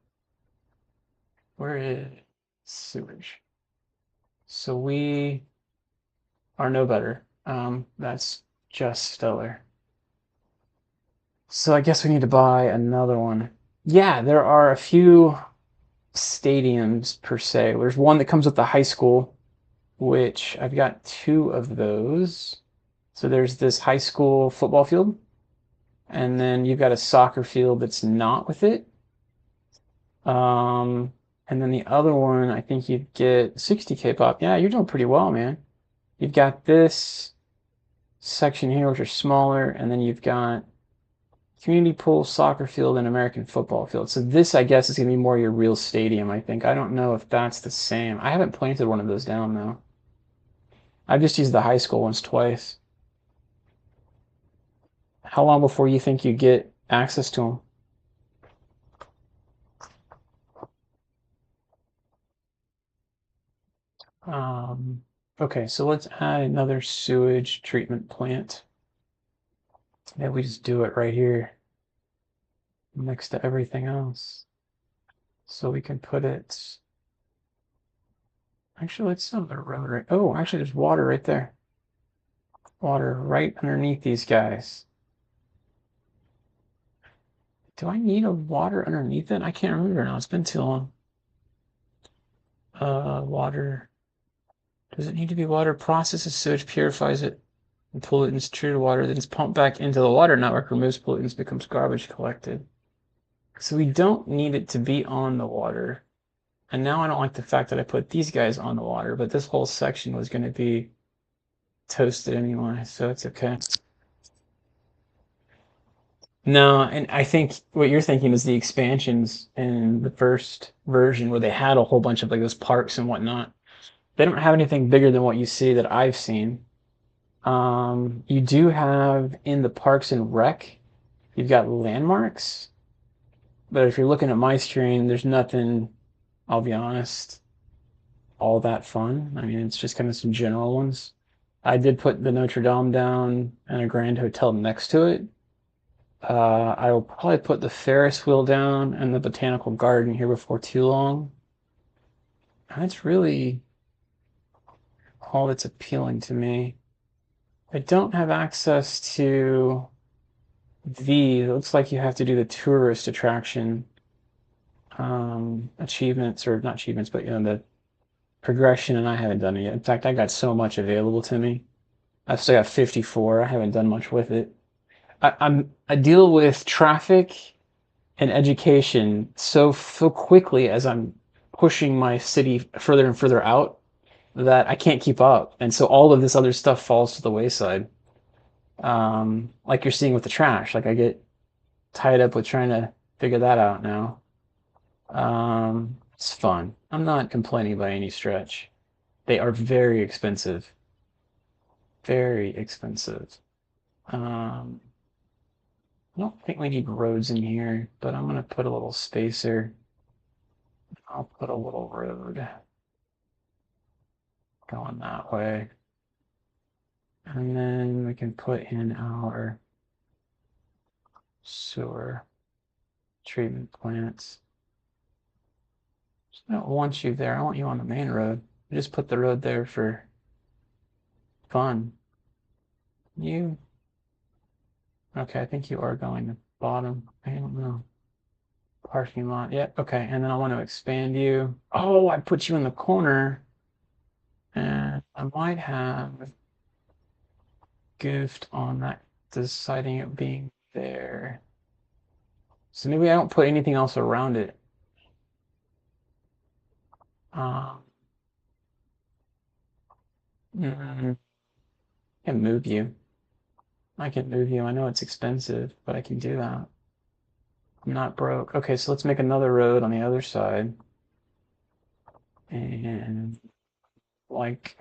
S1: Where is sewage? So we are no better. That's just stellar. So I guess we need to buy another one. Yeah, there are a few stadiums per se. There's one that comes with the high school, which I've got 2 of those. So there's this high school football field, and then you've got a soccer field that's not with it. And then the other one, I think you'd get 60K pop. Yeah, you're doing pretty well, man. You've got this section here, which are smaller, and then you've got community pool, soccer field, and American football field. So this, I guess, is going to be more your real stadium, I think. I don't know if that's the same. I haven't planted one of those down, though. I've just used the high school ones twice. How long before you think you get access to them? Okay, so let's add another sewage treatment plant. Maybe we just do it right here next to everything else. So we can put it. Actually, let's on the road right. Oh, actually, there's water right there. Water right underneath these guys. Do I need a water underneath it? I can't remember now. It's been too long. Water. Does it need to be water? Processes sewage, purifies it, and pollutants treated water. Then it's pumped back into the water network, removes pollutants, becomes garbage collected. So we don't need it to be on the water. And now I don't like the fact that I put these guys on the water, but this whole section was going to be toasted anyway, so it's okay. No, and I think what you're thinking is the expansions in the first version where they had a whole bunch of like those parks and whatnot. They don't have anything bigger than what you see that I've seen. You do have in the Parks and Rec, you've got landmarks, but if you're looking at my screen, there's nothing, I'll be honest, all that fun. I mean, it's just kind of some general ones. I did put the Notre Dame down and a Grand Hotel next to it. I will probably put the Ferris wheel down and the Botanical Garden here before too long. And that's really all that's appealing to me. I don't have access to the, it looks like you have to do the tourist attraction achievements, or not achievements, but the progression, and I haven't done it yet. In fact, I got so much available to me. I've still got 54. I haven't done much with it. I deal with traffic and education so quickly as I'm pushing my city further and further out that I can't keep up, and so all of this other stuff falls to the wayside. Like you're seeing with the trash, like I get tied up with trying to figure that out now. It's fun. I'm not complaining by any stretch. They are very expensive, very expensive. Um, I don't think we need roads in here, but I'm gonna put a little spacer. I'll put a little road going that way. And then we can put in our sewer treatment plants. I don't want you there. I want you on the main road. I just put the road there for fun. You, okay, I think you are going to bottom. I don't know. Parking lot. Yep, okay. And then I want to expand you. Oh, I put you in the corner. And I might have goofed on that, deciding it being there. So maybe I don't put anything else around it. Um, I can move you. I can move you. I know it's expensive, but I can do that. I'm not broke. Okay, so let's make another road on the other side. And like,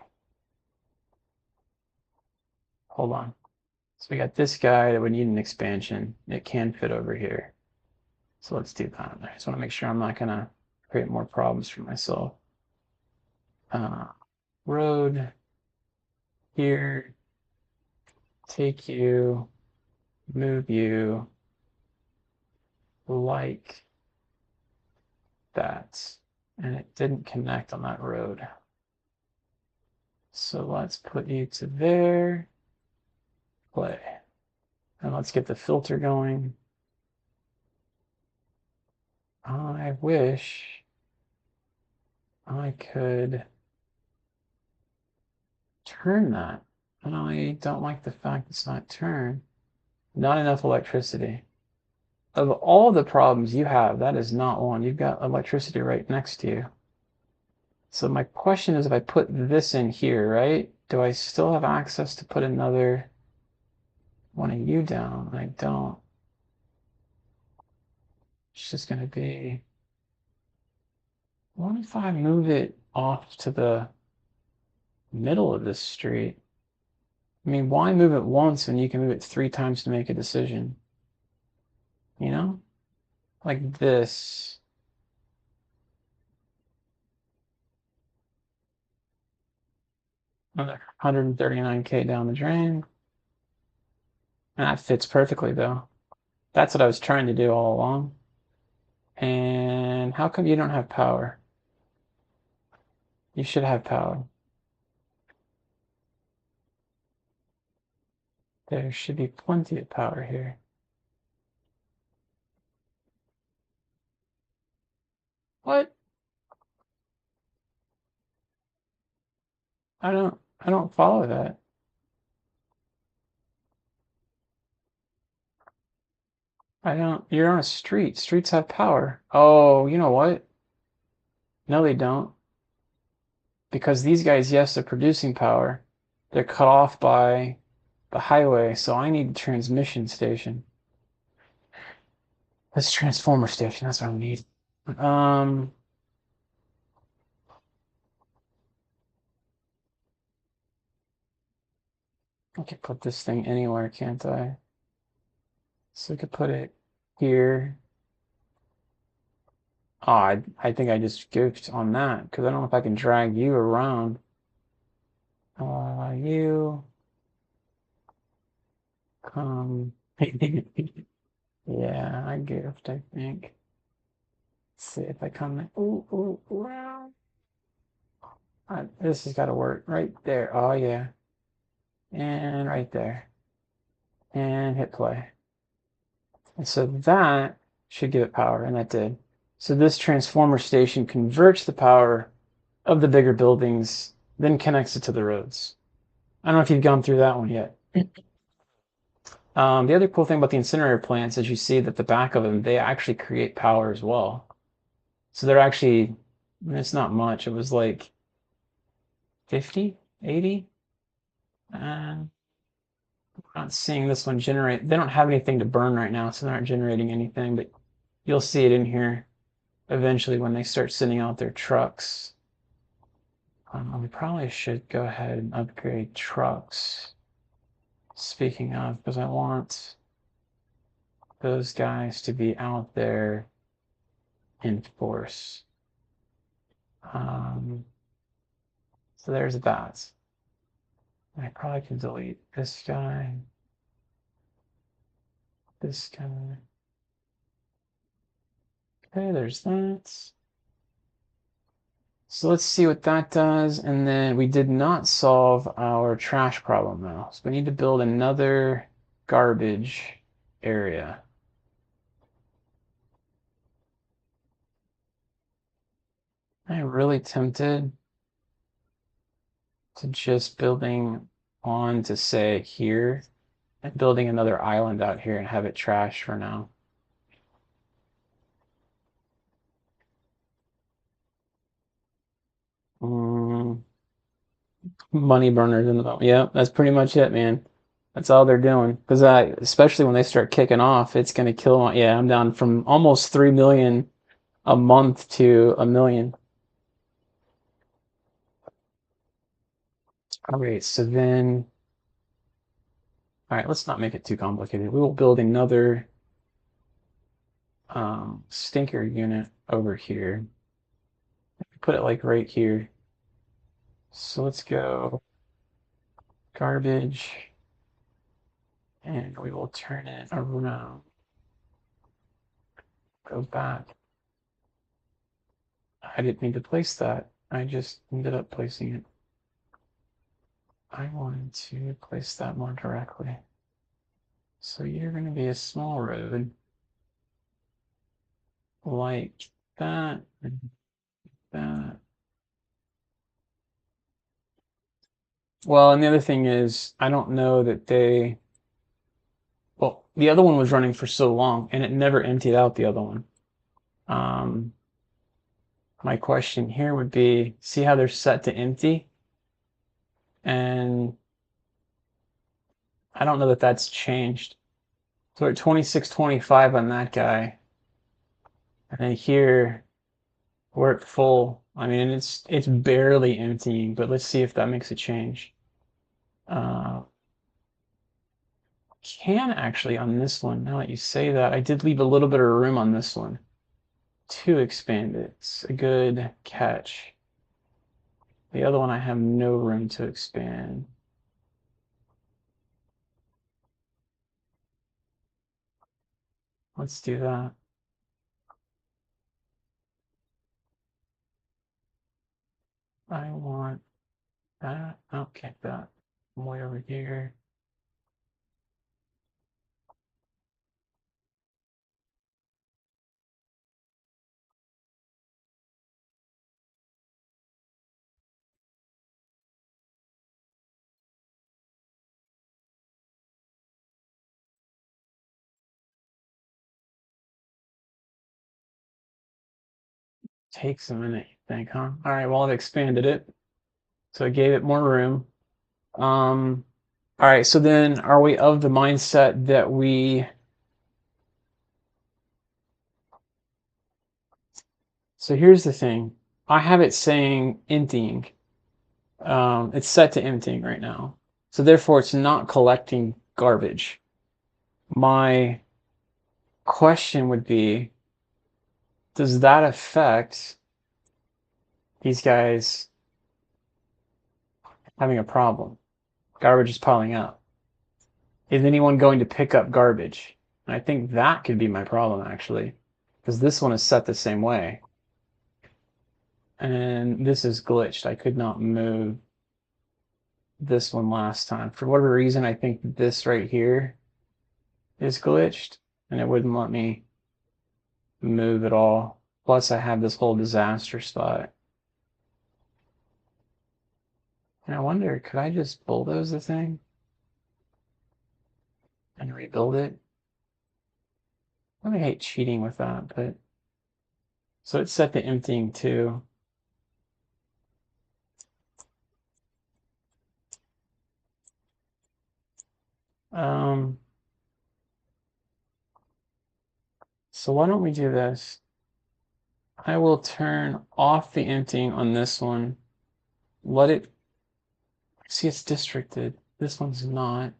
S1: hold on. So we got this guy that would need an expansion. It can fit over here. So let's do that. I just want to make sure I'm not gonna create more problems for myself. Uh, road here, take you, move you like that. And it didn't connect on that road. So let's put you to there, play. And let's get the filter going. I wish I could turn that. And I don't like the fact it's not turned. Not enough electricity. of all the problems you have, that is not one. You've got electricity right next to you. So my question is, if I put this in here, right, do I still have access to put another one of you down? I don't. It's just going to be, what if I move it off to the middle of this street? I mean, why move it once when you can move it 3 times to make a decision? You know? Like this. Another 139K down the drain. And that fits perfectly, though. That's what I was trying to do all along. And how come you don't have power? You should have power. There should be plenty of power here. What? I don't follow that. I don't, you're on a street. Streets have power. Oh, you know what? No, they don't. Because these guys, yes, they're producing power. They're cut off by the highway, so I need a transmission station. This transformer station, that's what I need. Um, I could put this thing anywhere, can't I? So I could put it here. Oh, I think I just goofed on that because I don't know if I can drag you around. You come. Yeah, I goofed, I think. Let's see if I come. Ooh, ooh, ooh. This has got to work right there. Oh, yeah. And right there. And hit play. And so that should give it power, and that did. So this transformer station converts the power of the bigger buildings, then connects it to the roads. I don't know if you've gone through that one yet. The other cool thing about the incinerator plants is you see that the back of them, they actually create power as well. So they're actually, it's not much. It was like 50, 80. I'm not seeing this one generate. They don't have anything to burn right now, so they're not generating anything, but you'll see it in here eventually when they start sending out their trucks. We probably should go ahead and upgrade trucks. Speaking of, because I want those guys to be out there in force. So there's that. I probably can delete this guy, this guy. Okay, there's that. So let's see what that does. And then we did not solve our trash problem though. So we need to build another garbage area. I'm really tempted to just building on to say here and building another island out here and have it trash for now. Money burners in the moment. Yeah, that's pretty much it, man. That's all they're doing. Because especially when they start kicking off, it's gonna kill. Yeah, I'm down from almost 3 million a month to 1 million. All right, so then, all right, let's not make it too complicated. We will build another stinker unit over here. Put it like right here. So let's go garbage, and we will turn it around. Go back. I didn't need to place that. I just ended up placing it. I wanted to place that more directly. So you're going to be a small road like that and that. Well, and the other thing is, I don't know that they, well, the other one was running for so long and it never emptied out the other one. My question here would be, see how they're set to empty? And I don't know that that's changed. So we're at 2625 on that guy. And then here we're at full. I mean, it's barely emptying, but let's see if that makes a change. Can actually on this one, now that you say that, I did leave a little bit of room on this one to expand it. It's a good catch. The other one I have no room to expand. Let's do that. I want that. Okay, that. Way over here. Takes a minute, you think, huh? All right, well, I've expanded it. So I gave it more room. All right, so then are we of the mindset that so here's the thing. I have it saying emptying. It's set to emptying right now. So therefore it's not collecting garbage. My question would be, does that affect these guys having a problem? Garbage is piling up. Is anyone going to pick up garbage? And I think that could be my problem actually, because this one is set the same way. And this is glitched. I could not move this one last time. For whatever reason, I think this right here is glitched and it wouldn't let me move at all. Plus I have this whole disaster spot. And I wonder, could I just bulldoze the thing and rebuild it? I really hate cheating with that, but so it's set to emptying too. So why don't we do this? I will turn off the emptying on this one. Let it, see it's districted. This one's not.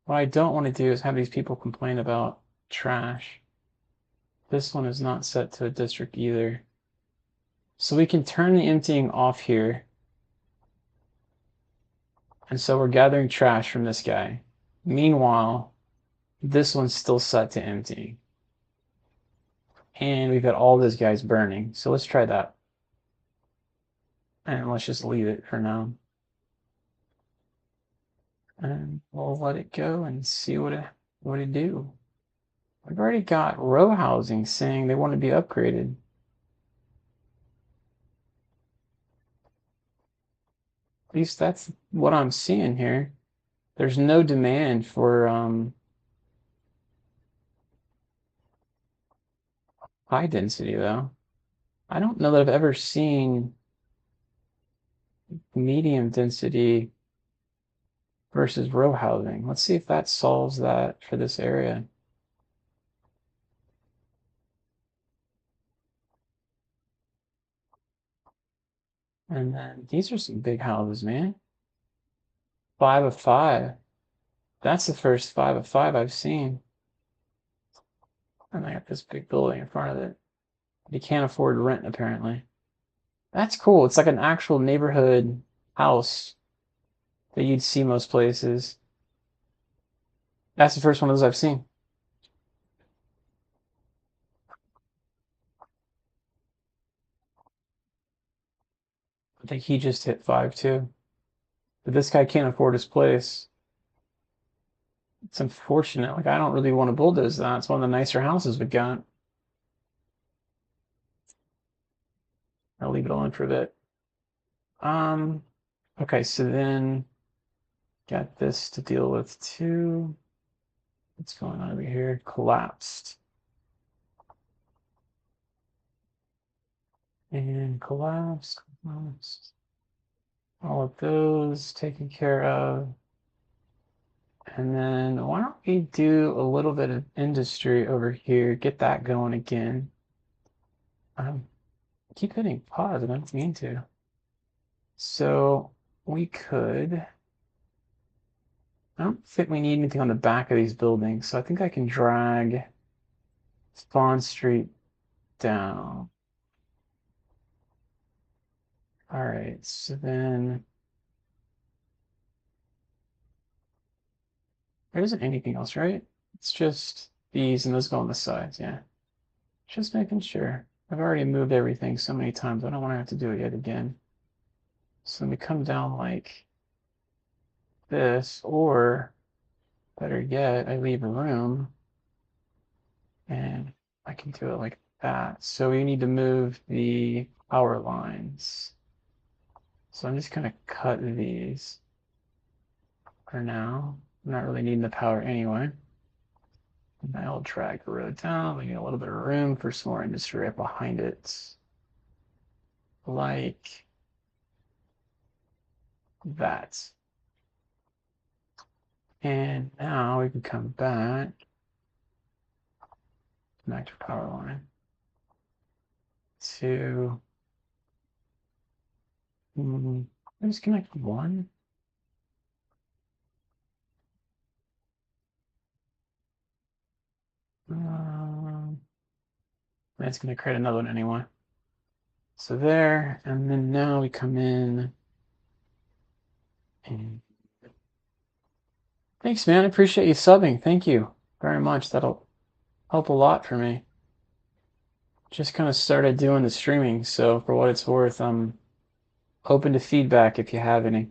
S1: What I don't want to do is have these people complain about trash. This one is not set to a district either. So we can turn the emptying off here. And so we're gathering trash from this guy. Meanwhile, this one's still set to empty. And we've got all these guys burning. So let's try that. And let's just leave it for now. And we'll let it go and see what it do. We've already got row housing saying they want to be upgraded. At least that's what I'm seeing here. There's no demand for high density though. I don't know that I've ever seen medium density versus row housing. Let's see if that solves that for this area. And then these are some big houses, man. 5 of 5. That's the first 5 of 5 I've seen. And I got this big building in front of it. You can't afford rent, apparently. That's cool. It's like an actual neighborhood house that you'd see most places. That's the first one of those I've seen. I think he just hit 5 too. But this guy can't afford his place. It's unfortunate. Like, I don't really want to bulldoze that. It's one of the nicer houses we got. I'll leave it alone for a bit. Okay, so then got this to deal with too. What's going on over here? Collapsed. And collapsed. All of those taken care of. And then why don't we do a little bit of industry over here, get that going again. Keep hitting pause, I don't mean to. So we could, I don't think we need anything on the back of these buildings, so I think I can drag Spawn Street down. All right, so then there isn't anything else, right? It's just these and those go on the sides, yeah. Just making sure. I've already moved everything so many times, I don't want to have to do it yet again. So let me come down like this, or better yet, I leave a room and I can do it like that. So we need to move the power lines. So I'm just going to cut these for now. I'm not really needing the power anyway. And I'll drag the road down. We need a little bit of room for some more industry right behind it. Like that. And now we can come back to power line to disconnect one. That's going to create another one anyway. So there, and then now we come in. And thanks, man. I appreciate you subbing. Thank you very much. That'll help a lot for me. Just kind of started doing the streaming, so for what it's worth, I'm open to feedback if you have any.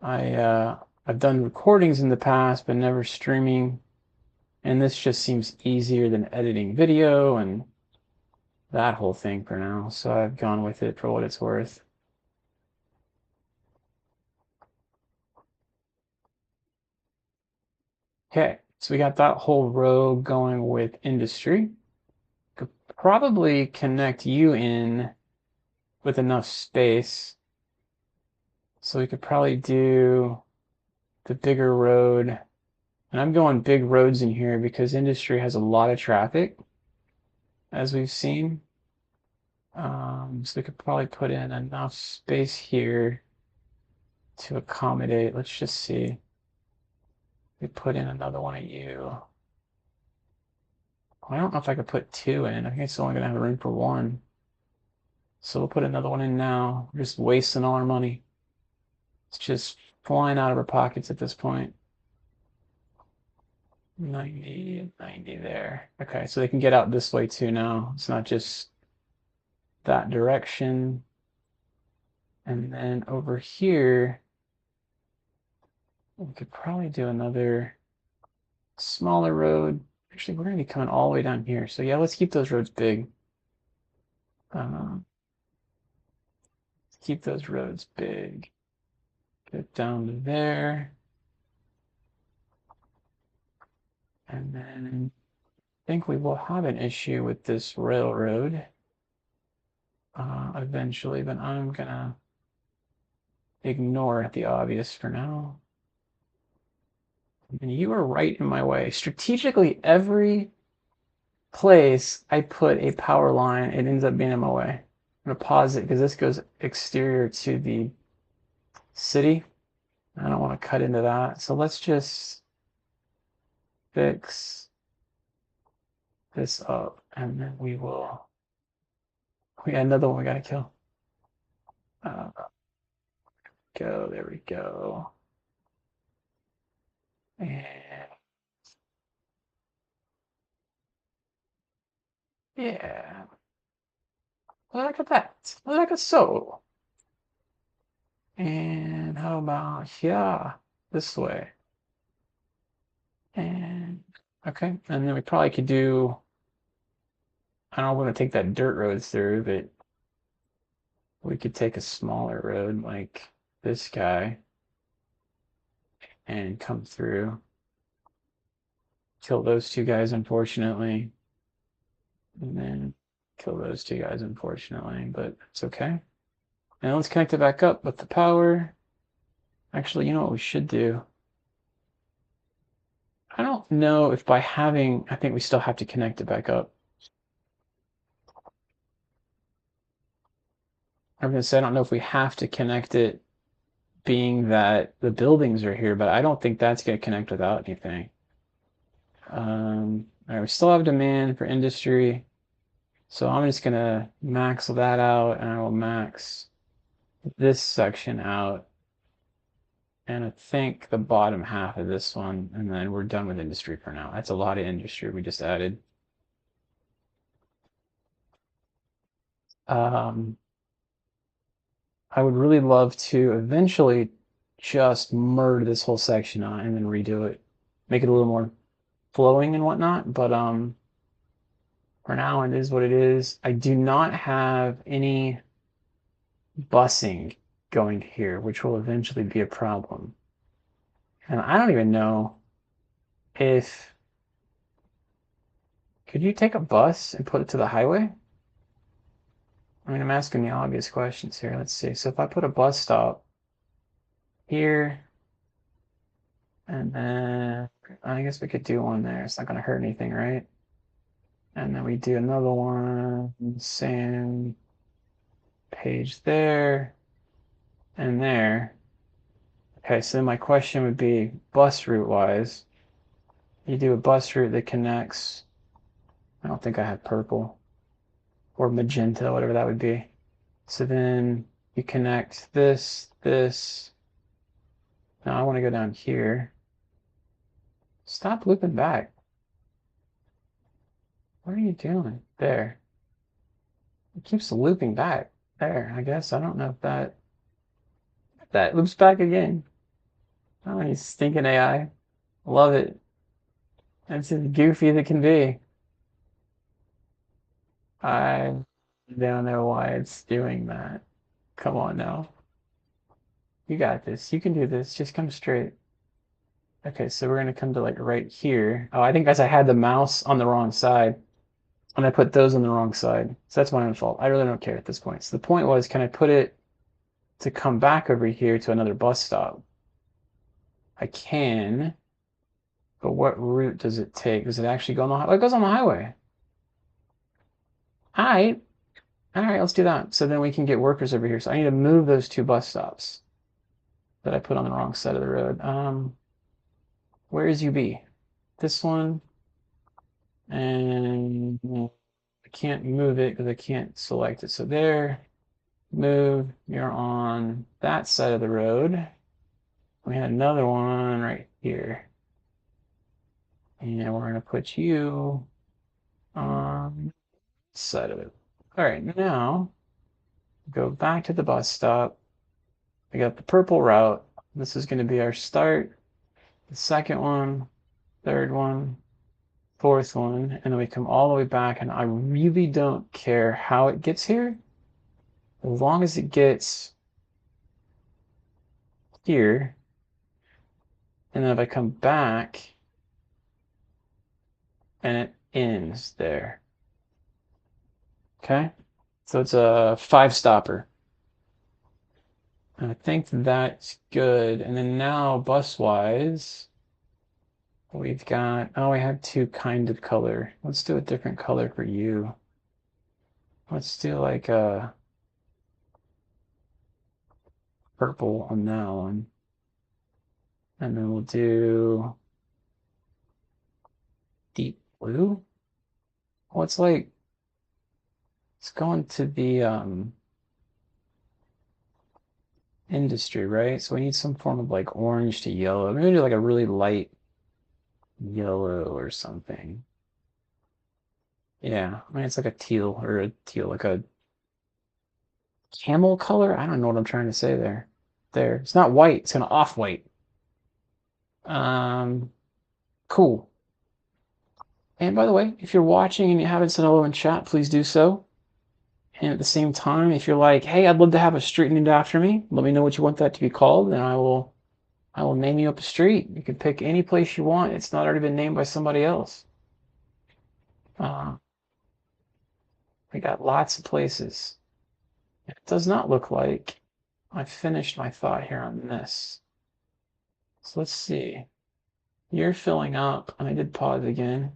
S1: I've done recordings in the past, but never streaming, and this just seems easier than editing video and that whole thing for now, so I've gone with it for what it's worth. Okay, so we got that whole row going with industry. Could probably connect you in with enough space. So we could probably do the bigger road. And I'm going big roads in here because industry has a lot of traffic, as we've seen. So we could probably put in enough space here to accommodate. Let's just see. We put in another one of you. I don't know if I could put two in. I think it's only going to have room for one. So we'll put another one in now. We're just wasting all our money. It's just flying out of our pockets at this point. 90, 90 there. Okay, so they can get out this way too now. It's not just that direction. And then over here, we could probably do another smaller road. Actually, we're going to be coming all the way down here. So yeah, let's keep those roads big. Keep those roads big. Get down to there. And then I think we will have an issue with this railroad eventually, but I'm going to ignore the obvious for now. And you are right in my way. Strategically, every place I put a power line, it ends up being in my way. I'm going to pause it because this goes exterior to the city. I don't want to cut into that. So let's just fix this up and then we got another one we got to kill. There we go. And yeah. Look at that. Look at so. And how about here? This way. And okay. And then we probably could do, I don't want to take that dirt road through, but we could take a smaller road like this guy and come through. kill those two guys, unfortunately. And then kill those two guys, unfortunately, but it's okay. And let's connect it back up with the power. Actually, you know what we should do? I don't know if by having, I think we still have to connect it back up. I'm going to say I don't know if we have to connect it, being that the buildings are here, but I don't think that's going to connect without anything. All right, we still have demand for industry. So I'm just going to max that out, and I will max this section out. And I think the bottom half of this one, and then we're done with industry for now. That's a lot of industry we just added. I would really love to eventually just murder this whole section on and then redo it, make it a little more flowing and whatnot. But for now, it is what it is. I do not have any busing going here, which will eventually be a problem. And I don't even know if, could you take a bus and put it to the highway? I mean, I'm asking the obvious questions here. Let's see. So if I put a bus stop here, and then I guess we could do one there. It's not going to hurt anything, right? And then we do another one, same page there and there. Okay, so my question would be bus route wise. You do a bus route that connects, I don't think I have purple or magenta, whatever that would be. So then you connect this. Now I want to go down here. Stop looping back. What are you doing? There. It keeps looping back. There, I guess. I don't know if that loops back again. Oh, you stinking AI. Love it. It's as goofy as it can be. I don't know why it's doing that. Come on now. You got this. You can do this. Just come straight. Okay, so we're gonna come to like right here. Oh, I think as I had the mouse on the wrong side, and I put those on the wrong side. So that's my own fault. I really don't care at this point. So the point was, can I put it to come back over here to another bus stop? I can, but what route does it take? Does it actually go on the highway? Oh, it goes on the highway. All right, let's do that. So then we can get workers over here. So I need to move those two bus stops that I put on the wrong side of the road. Where is UB? This one. And I can't move it because I can't select it. So there, move, you're on that side of the road. We had another one right here. And we're going to put you on this side of it. All right, now go back to the bus stop. We got the purple route. This is going to be our start. The second one, third one, fourth one, and then we come all the way back, and I really don't care how it gets here, as long as it gets here, and then if I come back, and it ends there. Okay, so it's a 5-stopper. I think that's good. And then now bus-wise, we've got, oh, we have two kind of color. Let's do a different color for you. Let's do like a purple on that one. And then we'll do deep blue. Well, it's like, it's going to the industry, right? So we need some form of like orange to yellow. Maybe do like a really light yellow or something. Yeah, I mean, it's like a teal, like a camel color. I don't know what I'm trying to say there. There, it's not white. It's kind of off-white. Cool. And by the way, if you're watching and you haven't said hello in chat, please do so. And at the same time, if you're like, hey, I'd love to have a street named after me, let me know what you want that to be called, and I will I will name you up a street. You can pick any place you want. It's not already been named by somebody else. We got lots of places. It does not look like I finished my thought here on this. So let's see. You're filling up, and I did pause again.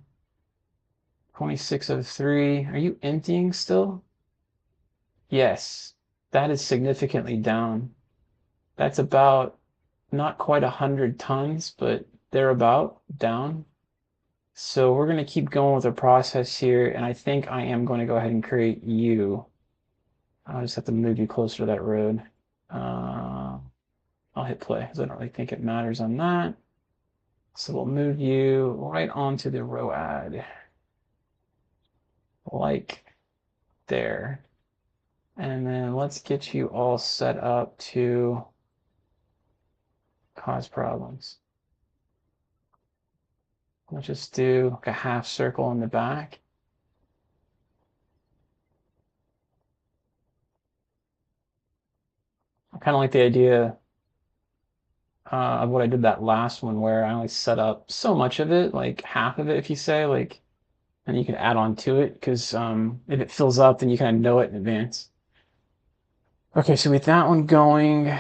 S1: 2603. Are you emptying still? Yes. That is significantly down. That's about not quite 100 tons, but they're about down. So we're going to keep going with the process here, and I think I am going to go ahead and create you. I'll just have to move you closer to that road. I'll hit play because I don't really think it matters on that. So we'll move you right onto the row ad, like there. And then let's get you all set up to cause problems. We'll just do like a half circle in the back. I kind of like the idea of what I did that last one where I only set up so much of it, like half of it, if you say, like, and you can add on to it because if it fills up, then you kind of know it in advance. Okay, so with that one going,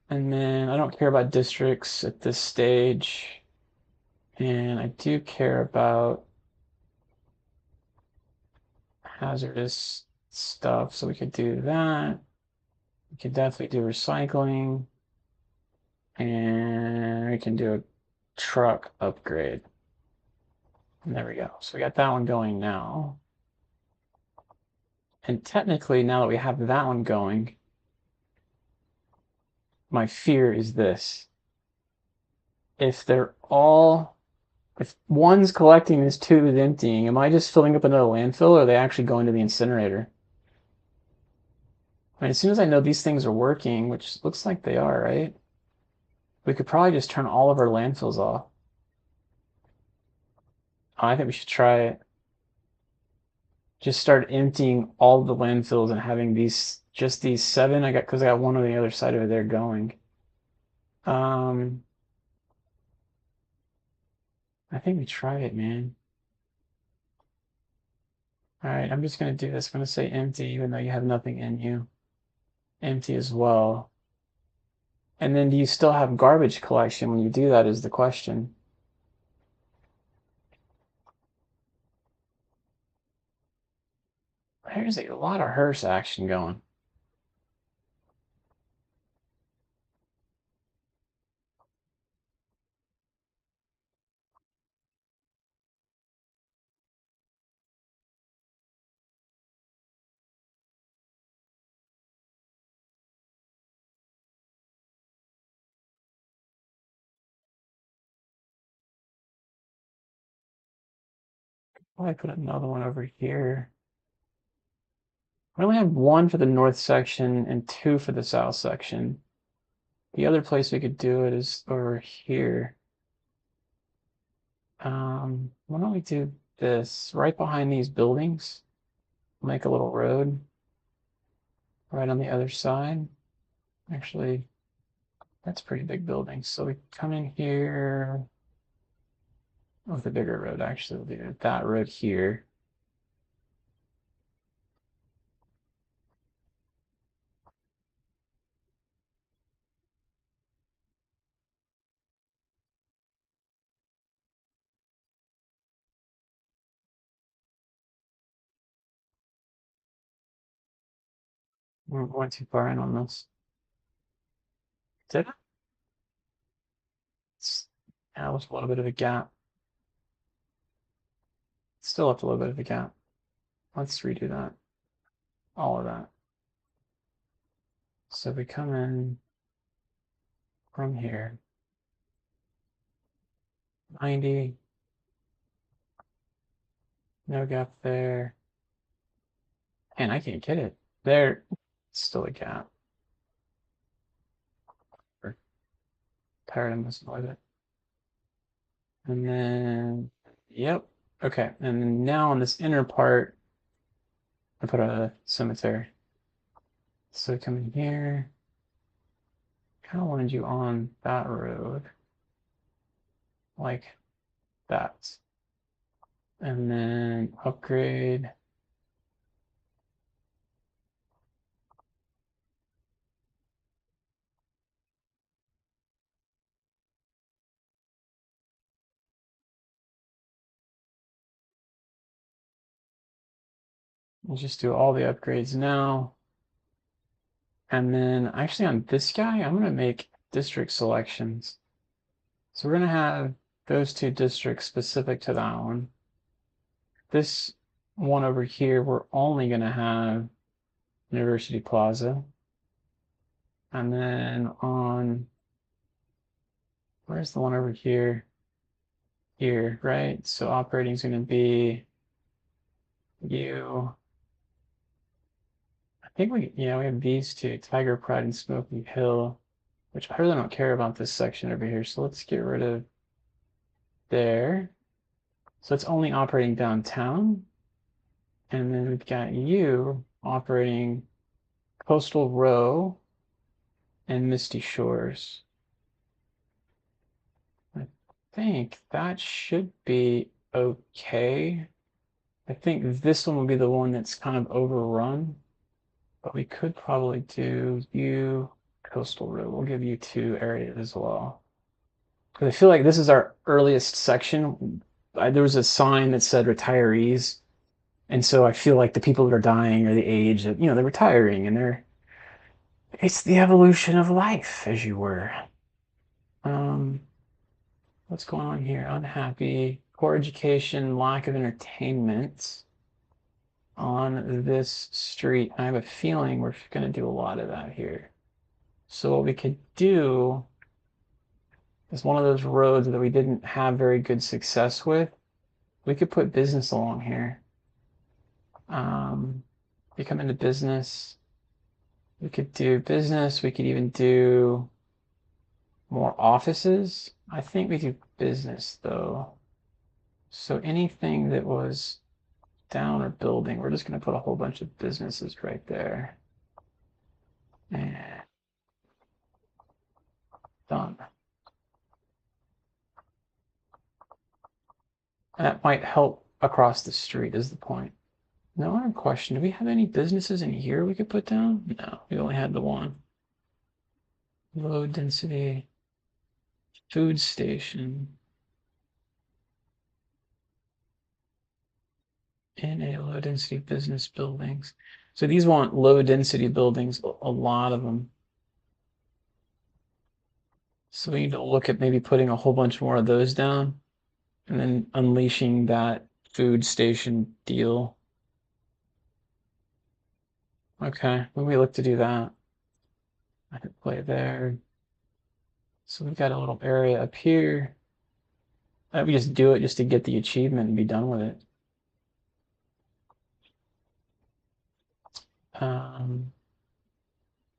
S1: and then I don't care about districts at this stage, and I do care about hazardous stuff, so we could do that. We could definitely do recycling, and we can do a truck upgrade. And there we go. So we got that one going now. And technically, now that we have that one going, my fear is this. If one's collecting this, two is emptying, am I just filling up another landfill, or are they actually going to the incinerator? I mean, as soon as I know these things are working, which looks like they are, right? We could probably just turn all of our landfills off. I think we should try it. Just start emptying all the landfills and having just these 7. Because I got one on the other side over there going. I think we try it, man. All right, I'm just gonna do this. I'm gonna say empty, even though you have nothing in you. Empty as well. And then do you still have garbage collection when you do that is the question. There's a lot of hearse action going. I put another one over here. We only have 1 for the north section and 2 for the south section. The other place we could do it is over here. Why don't we do this right behind these buildings? Make a little road right on the other side. Actually, that's a pretty big building. So we come in here with a bigger road, actually. We'll do that road here. We're going too far in on this. Did I? Yeah, it was a little bit of a gap. Still left a little bit of a gap. Let's redo that. All of that. So we come in from here. 90. No gap there. And I can't get it. There. Still a gap. Tired of messing with it. And then, yep. Okay. And then now on this inner part, I put a cemetery. So come in here, kind of wanted you on that road, like that. And then upgrade. We'll just do all the upgrades now. And then actually on this guy, I'm going to make district selections. So we're going to have those two districts specific to that one. This one over here, we're only going to have University Plaza. And then on, where's the one over here? Here, right? So operating is going to be you. I think we have these two, Tiger Pride and Smoky Hill, which I really don't care about this section over here. So let's get rid of there. So it's only operating downtown. And then we've got you operating Coastal Row and Misty Shores. I think that should be okay. I think this one will be the one that's kind of overrun, but we could probably do you Coastal Row. We'll give you two areas as well. Because I feel like this is our earliest section. There was a sign that said retirees. And so I feel like the people that are dying are the age that, they're retiring and it's the evolution of life, as you were. What's going on here? Unhappy, poor education, lack of entertainment on this street. I have a feeling we're going to do a lot of that here. So what we could do is one of those roads that we didn't have very good success with. We could put business along here. We come into business. We could do business. We could even do more offices. I think we do business though. So anything that was down or building, we're just going to put a whole bunch of businesses right there. And done. And that might help across the street is the point. Now I have a question. Do we have any businesses in here we could put down? No, we only had the one. Low density food station in a low density business buildings. So these want low density buildings, a lot of them. So we need to look at maybe putting a whole bunch more of those down and then unleashing that food station deal. Okay, when we look to do that, I can play there. So we've got a little area up here. We just do it just to get the achievement and be done with it.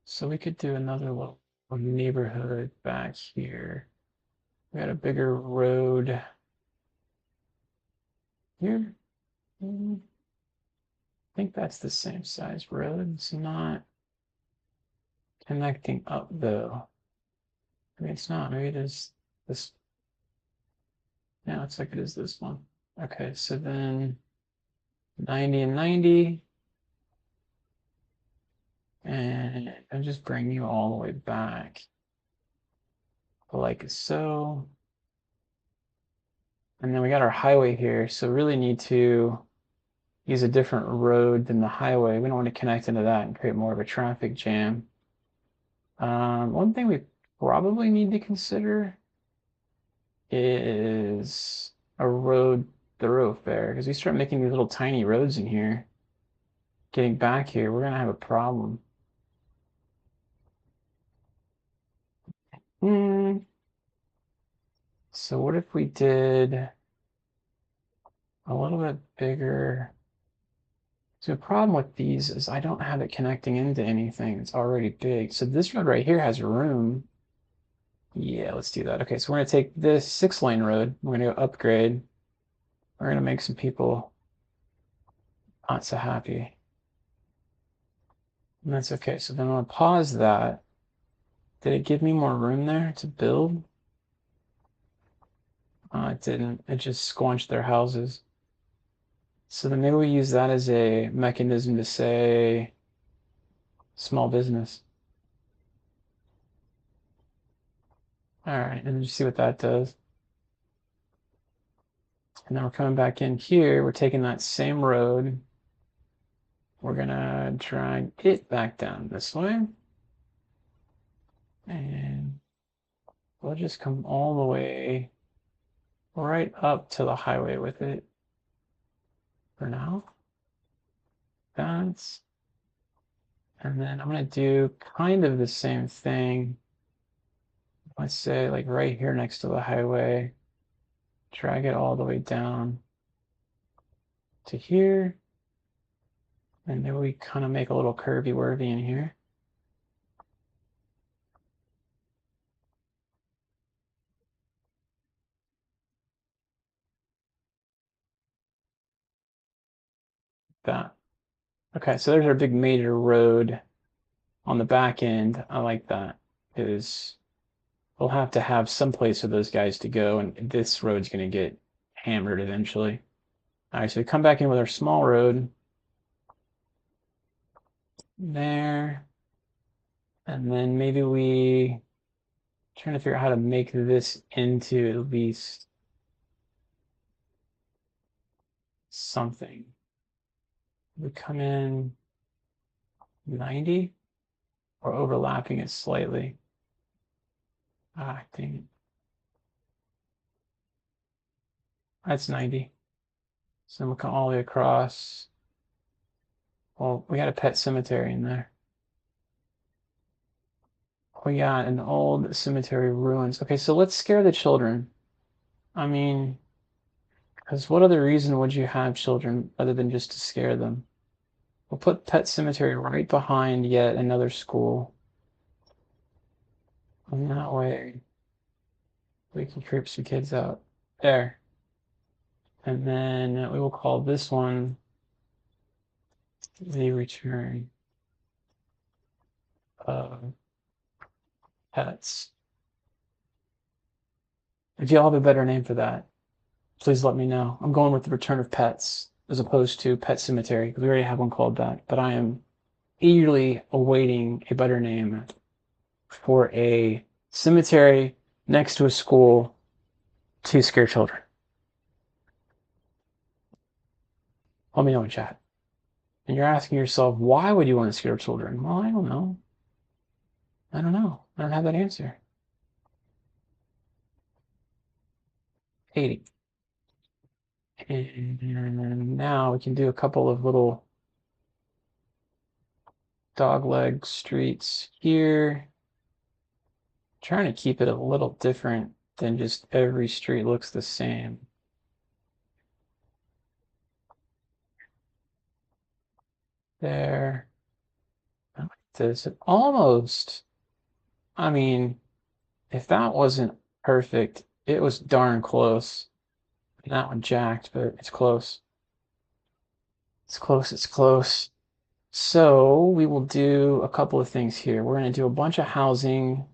S1: So we could do another little neighborhood back here. We got a bigger road here. I think that's the same size road. It's not connecting up though. I mean, it's not. Maybe it is this. Yeah, it's like it is this one. Okay, so then 90 and 90. And I'll just bring you all the way back. Like so. And then we got our highway here. So really need to use a different road than the highway. We don't want to connect into that and create more of a traffic jam. One thing we probably need to consider is a road thoroughfare, because we start making these little tiny roads in here. Getting back here, we're gonna have a problem. So what if we did a little bit bigger? So the problem with these is I don't have it connecting into anything. It's already big. So this road right here has room. Yeah, let's do that. Okay, so we're gonna take this 6-lane road. We're gonna go upgrade. We're gonna make some people not so happy. And that's okay. So then I'm gonna pause that. Did it give me more room there to build? It didn't. It just squanched their houses. So then maybe we use that as a mechanism to say small business. All right, and then just see what that does. And then we're coming back in here. We're taking that same road. We're gonna drag it back down this way. And we'll just come all the way right up to the highway with it for now. That's, and then I'm gonna do kind of the same thing. Let's say like right here next to the highway, drag it all the way down to here. And maybe we kind of make a little curvy-wurvy in here. That. Okay, so there's our big major road on the back end. I like that because we'll have to have some place for those guys to go, and this road's going to get hammered eventually. All right, so we come back in with our small road there, and then maybe we trying to figure out how to make this into at least something. We come in 90 or overlapping it slightly. Ah, dang it. That's 90. So we'll come all the way across. Well, we got a pet cemetery in there. We got an old cemetery ruins. Okay, so let's scare the children. I mean, because what other reason would you have children other than just to scare them? We'll put pet cemetery right behind yet another school. And that way we can creep some kids out. There. And then we will call this one the return of pets. If you all have a better name for that, please let me know. I'm going with the return of pets as opposed to Pet Cemetery because we already have one called that. But I am eagerly awaiting a better name for a cemetery next to a school to scare children. Let me know in chat. And you're asking yourself, why would you want to scare children? Well, I don't know. I don't know. I don't have that answer. 80. And now we can do a couple of little dogleg streets here. Trying to keep it a little different than just every street looks the same. There. I like this. It almost, I mean, if that wasn't perfect, it was darn close. That one jacked, but it's close. It's close, it's close. So we will do a couple of things here. We're going to do a bunch of housing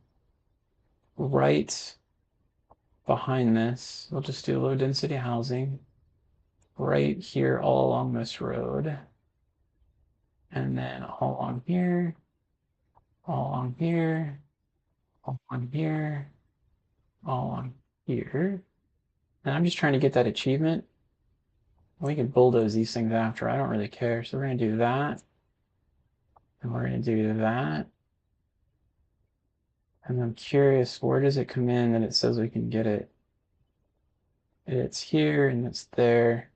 S1: right behind this. We'll just do low density housing right here all along this road. And then all along here, all along here, all along here, all along here. And I'm just trying to get that achievement. We can bulldoze these things after. I don't really care. So we're going to do that. And we're going to do that. And I'm curious, where does it come in that it says we can get it? It's here and it's there.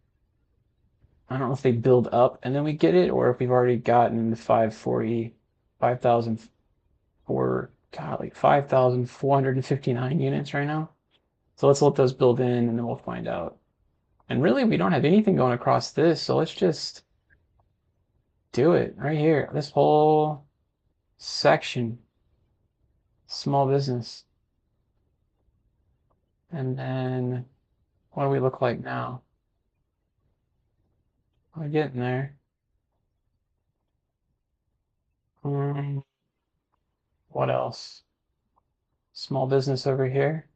S1: I don't know if they build up and then we get it, or if we've already gotten the 540, 5,004, God, like 5,459 units right now. So let's let those build in and then we'll find out. And really, we don't have anything going across this, so let's just do it right here. This whole section, small business. And then what do we look like now? We're getting there. What else? Small business over here.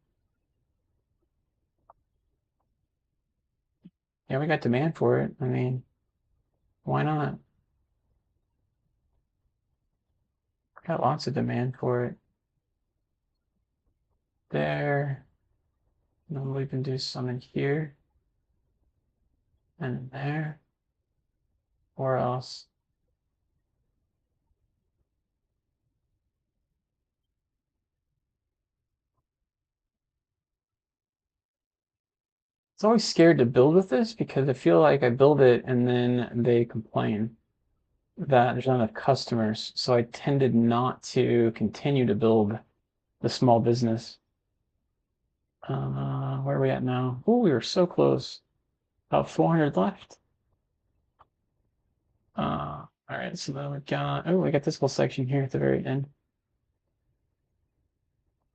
S1: Yeah, we got demand for it. I mean, why not? Got lots of demand for it. There. And then we can do some in here. And there. Or else. It's always scared to build with this because I feel like I build it and then they complain that there's not enough customers. So I tended not to continue to build the small business. Where are we at now? Oh, we were so close. About 400 left. All right, so then we got this whole section here at the very end.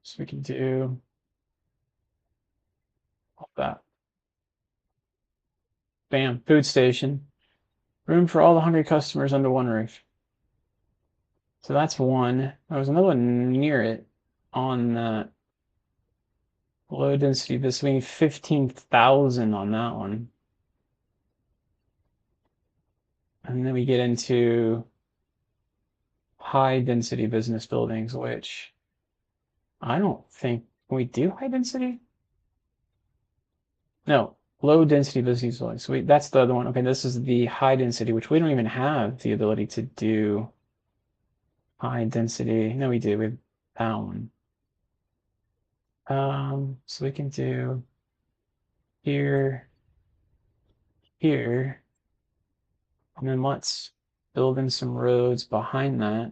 S1: So we can do all that. Bam, food station. Room for all the hungry customers under one roof. So that's one. There was another one near it on that low density between 15,000 on that one. And then we get into high density business buildings, which I don't think we do high density. No, low density business buildings. So that's the other one. Okay, this is the high density, which we don't even have the ability to do high density. No, we do. We have that one. So we can do here, here, and then let's build in some roads behind that.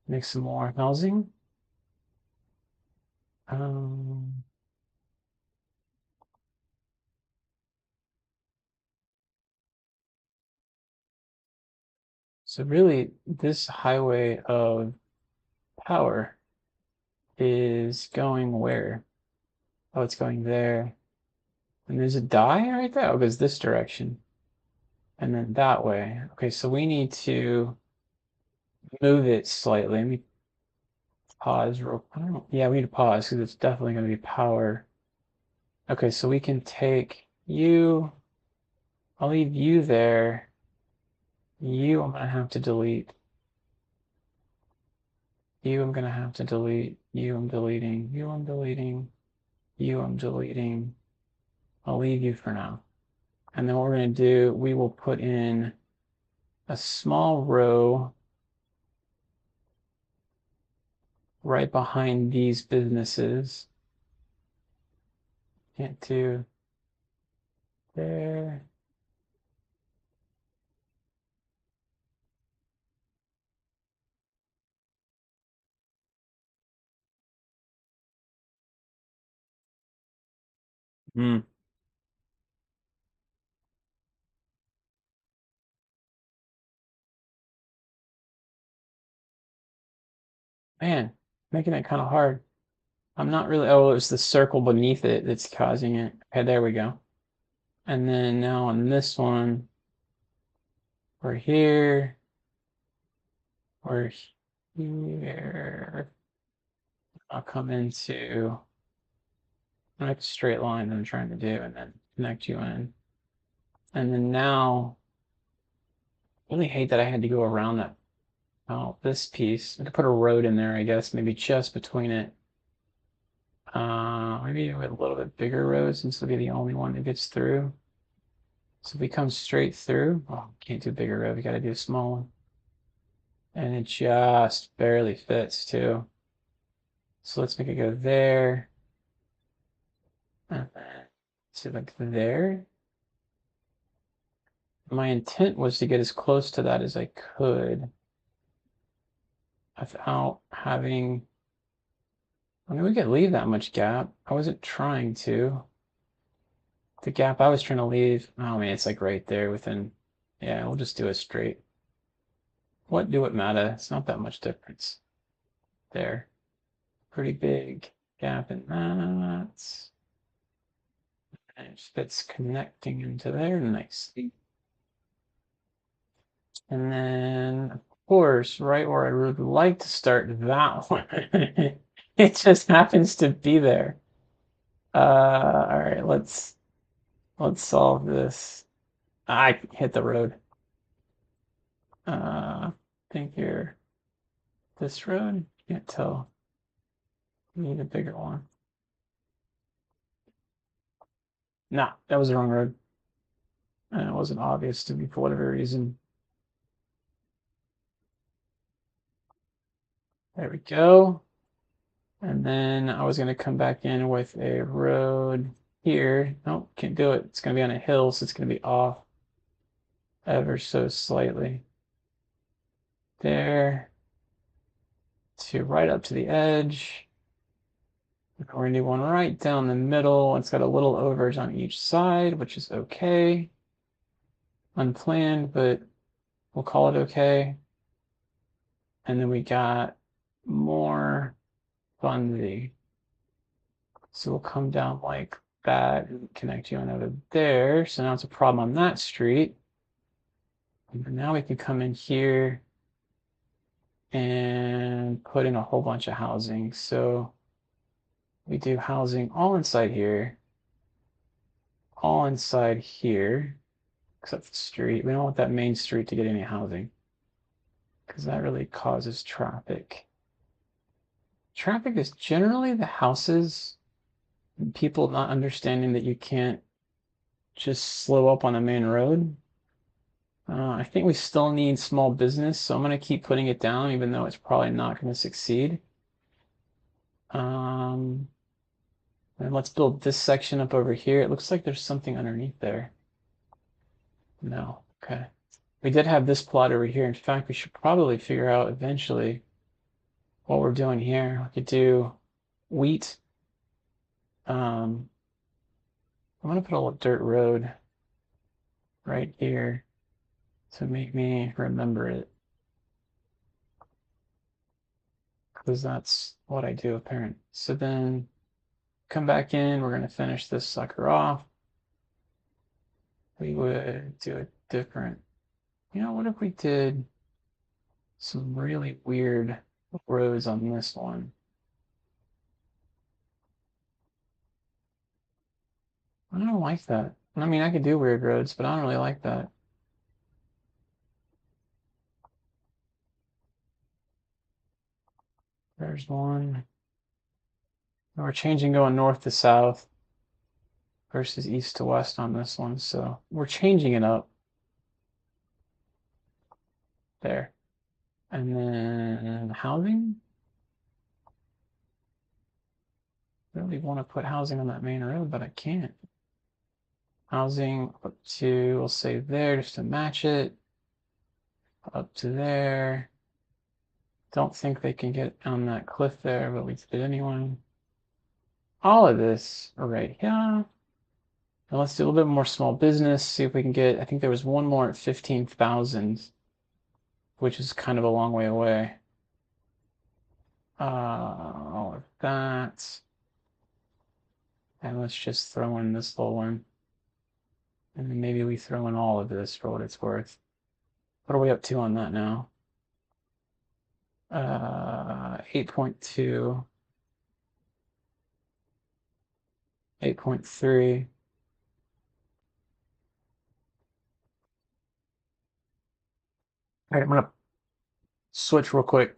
S1: Make some more housing. So really, this highway of power is going where? Oh, it's going there. And there's a die right there. Oh, it goes this direction. And then that way. Okay, so we need to move it slightly. Let me pause real quick. Yeah, we need to pause because it's definitely going to be power. Okay, so we can take you. I'll leave you there. You, I'm going to have to delete. You, I'm going to have to delete. You, I'm deleting. You, I'm deleting. You, I'm deleting. I'll leave you for now. And then what we're going to do, we will put in a small row right behind these businesses. Can't do there. Mm. Man, making it kind of hard. I'm not really, oh, it's the circle beneath it that's causing it. Okay, there we go. And then now on this one, we're here, we're here. I'll come into the next straight line that I'm trying to do and then connect you in. And then now, I really hate that I had to go around that. Oh, this piece. I could put a road in there, I guess, maybe just between it. Maybe a little bit bigger road since it'll be the only one that gets through. So if we come straight through, oh, can't do bigger road. We got to do a small one. And it just barely fits too. So let's make it go there. And then to like there. My intent was to get as close to that as I could without having, I mean, we could leave that much gap. I wasn't trying to. The gap I was trying to leave, oh man, it's like right there within, yeah, we'll just do it straight. What do it matter? It's not that much difference. There. Pretty big gap in that. And it fits connecting into there nicely. And then, of course, right where I would like to start that one It just happens to be there. All right, let's solve this. I hit the road. I think you're this road. Can't tell. Need a bigger one. Nah, that was the wrong road. And it wasn't obvious to me for whatever reason. There we go. And then I was going to come back in with a road here. Nope, can't do it. It's going to be on a hill, so it's going to be off ever so slightly. There. To right up to the edge. We're going to do one right down the middle. It's got a little overage on each side, which is okay. Unplanned, but we'll call it okay. And then we got more Bundy. So we'll come down like that and connect you on over there. So now it's a problem on that street. And now we can come in here and put in a whole bunch of housing. So we do housing all inside here, all inside here, except the street. We don't want that main street to get any housing because that really causes traffic. Traffic is generally the houses, and people not understanding that you can't just slow up on the main road. I think we still need small business, so I'm going to keep putting it down, even though it's probably not going to succeed. And let's build this section up over here. It looks like there's something underneath there. No, okay. We did have this plot over here. In fact, we should probably figure out eventually what we're doing here. We could do wheat. I'm going to put a little dirt road right here to make me remember it. Because that's what I do, apparently. So then come back in. We're going to finish this sucker off. We would do a different, what if we did some really weird roads on this one? I don't like that. I mean, I could do weird roads, but I don't really like that. There's one. We're changing going north to south versus east to west on this one, so we're changing it up. There. And then housing. Really want to put housing on that main road, but I can't. Housing up to, we'll say there just to match it. Up to there. Don't think they can get on that cliff there, but we did anyway. All of this right here. Now let's do a little bit more small business, see if we can get, I think there was one more at 15,000, which is kind of a long way away. All of that. And let's just throw in this little one. And then maybe we throw in all of this for what it's worth. What are we up to on that now? 8.2. 8.3. All right, I'm gonna switch real quick.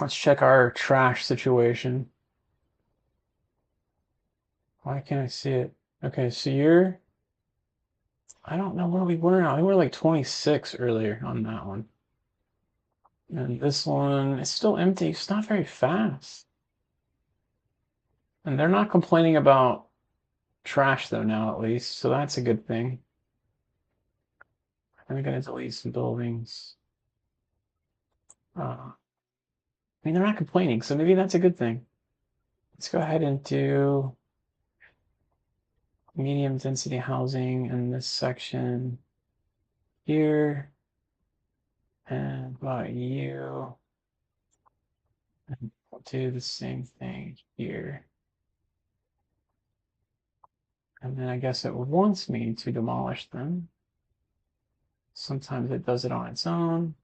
S1: Let's check our trash situation. Why can't I see it? Okay, so you're, I don't know where we were now. I think we were like 26 earlier on that one. And this one is still empty. It's not very fast. And they're not complaining about trash though now, at least. So that's a good thing. I'm gonna delete some buildings. I mean, they're not complaining, so maybe that's a good thing. Let's go ahead and do medium density housing in this section here. And about you. And we'll do the same thing here. And then I guess it wants me to demolish them. Sometimes it does it on its own.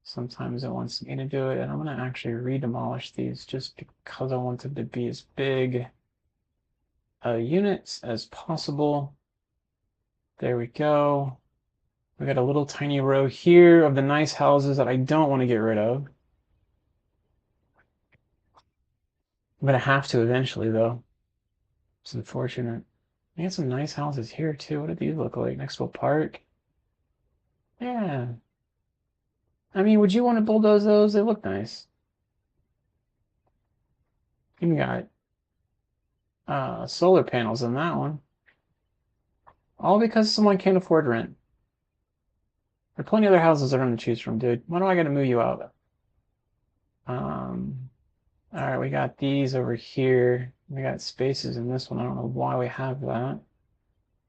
S1: Sometimes it wants me to do it, and I'm going to actually re-demolish these just because I want them to be as big units as possible. There we go. We got a little tiny row here of the nice houses that I don't want to get rid of. I'm going to have to eventually, though. It's unfortunate. We got some nice houses here, too. What do these look like? Next to a park? Yeah. I mean, would you want to bulldoze those? They look nice. You got solar panels on that one. All because someone can't afford rent. There are plenty of other houses that are going to choose from, dude. Why do I got to move you out? All right, we got these over here. We got spaces in this one. I don't know why we have that.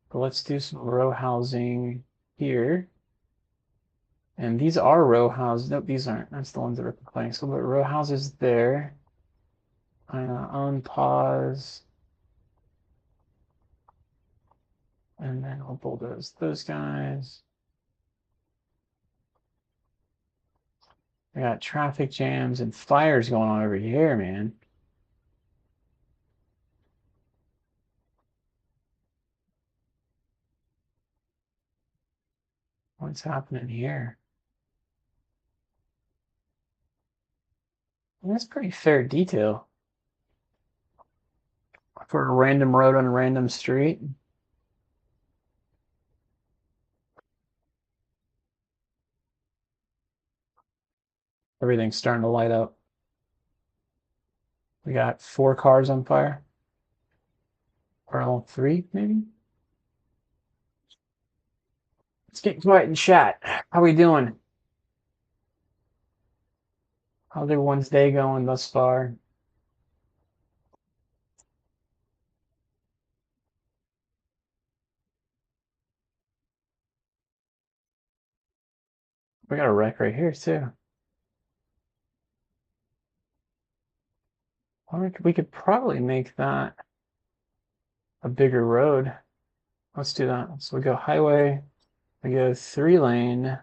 S1: But let's do some row housing here. And these are row houses. Nope, these aren't. That's the ones that are complaining. So we'll put row houses there. Unpause. And then we'll bulldoze those guys. We got traffic jams and fires going on over here, man. What's happening here? That's pretty fair detail for a random road on a random street. Everything's starting to light up. We got 4 cars on fire. Or all 3, maybe? Let's get quiet and chat. How we doing? How's everyone's day going thus far? We got a wreck right here, too. We could probably make that a bigger road. Let's do that. So we go highway. We go 3-lane.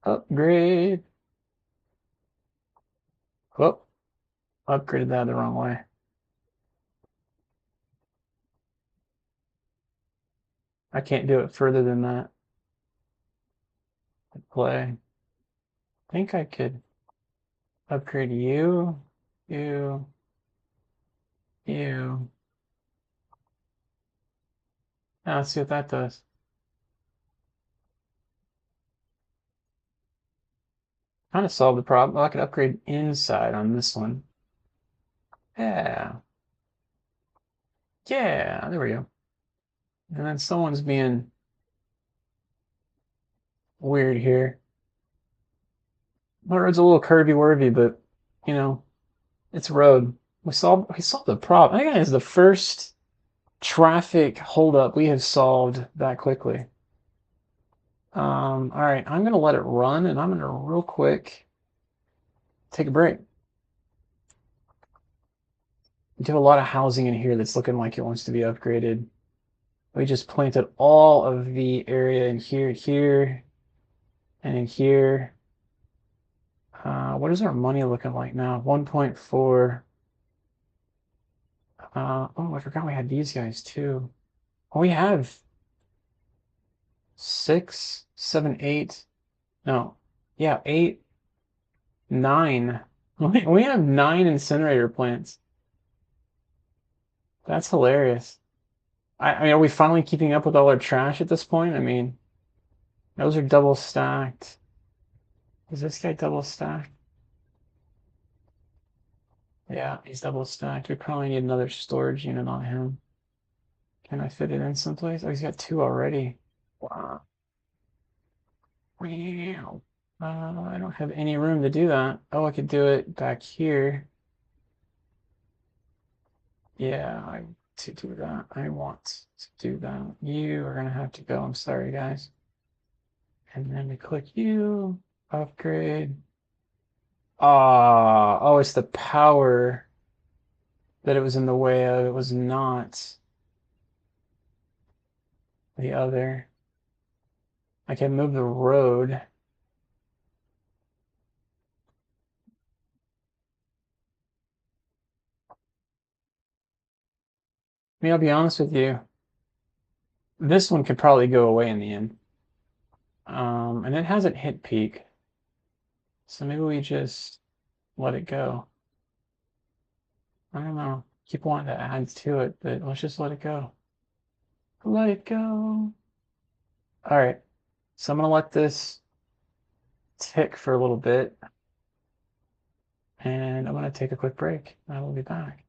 S1: Upgrade. Oh, upgraded that the wrong way. I can't do it further than that. Play. I think I could upgrade you, you, you. Now let's see what that does. Kind of solved the problem. I could upgrade inside on this one. Yeah. Yeah, there we go. And then someone's being weird here. My road's a little curvy-wurvy, but you know, it's a road. We solved the problem. I think that is the first traffic holdup we have solved that quickly. All right, I'm gonna let it run, and I'm gonna real quick take a break. We have a lot of housing in here that's looking like it wants to be upgraded. We just planted all of the area in here, and in here. What is our money looking like now? 1.4. Oh, I forgot we had these guys too. Oh, we have 6, 7, 8. No, yeah, 8, 9. We have 9 incinerator plants. That's hilarious. I mean, are we finally keeping up with all our trash at this point? I mean, those are double stacked. Is this guy double stacked? Yeah, he's double stacked. We probably need another storage unit on him. Can I fit it in someplace? Oh, he's got 2 already. Wow. Wow. I don't have any room to do that. Oh, I could do it back here. Yeah, to do that. I want to do that. You are gonna have to go. I'm sorry, guys. And then we click you, upgrade. Oh, it's the power that it was in the way of. It was not the other. I can move the road. mean, I'll be honest with you. This one could probably go away in the end. And it hasn't hit peak. So maybe we just let it go. I don't know. Keep wanting to add to it, but let's just let it go. Let it go. All right. So I'm going to let this tick for a little bit. And I'm going to take a quick break. I will be back.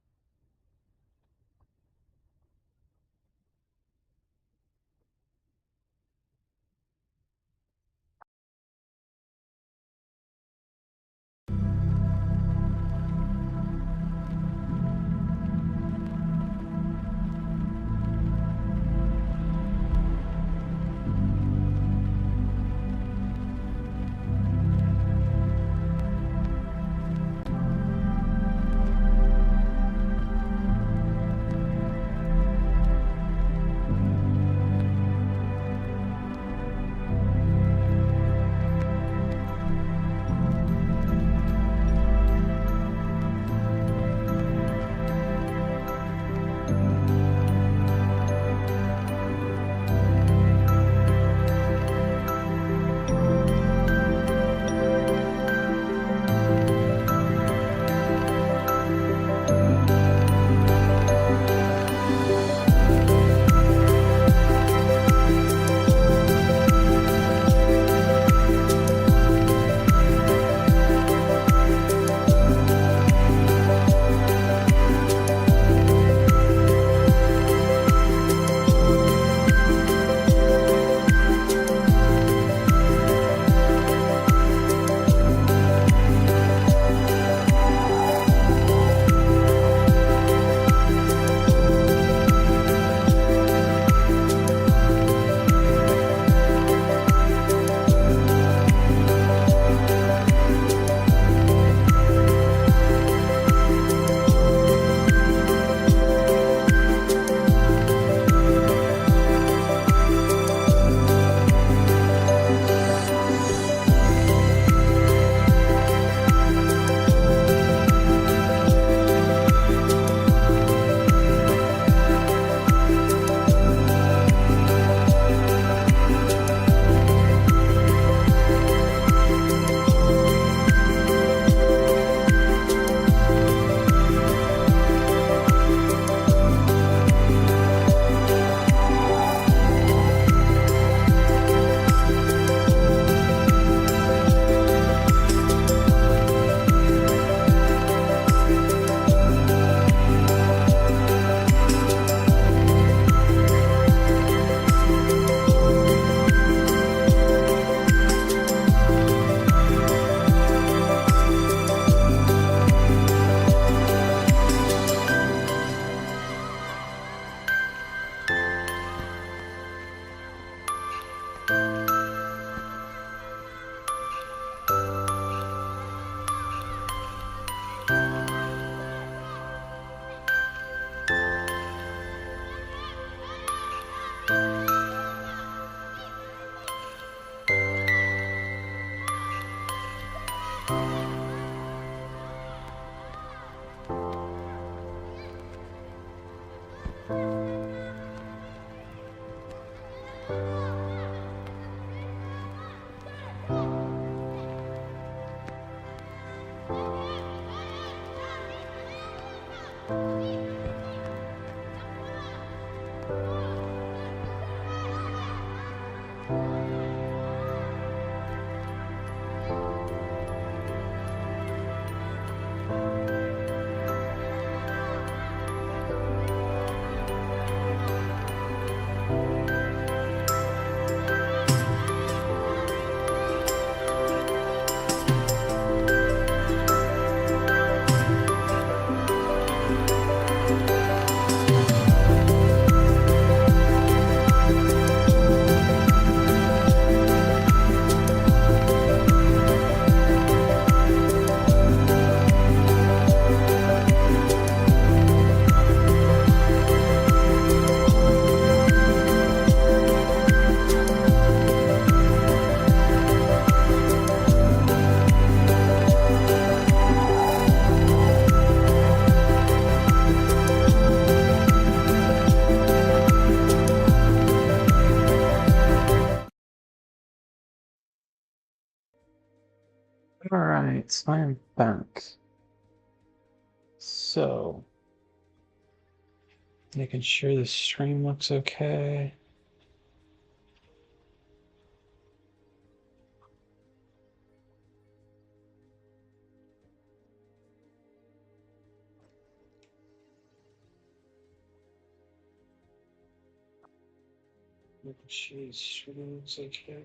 S1: Alright, so I am back. So, making sure the stream looks okay. Making sure the stream looks okay.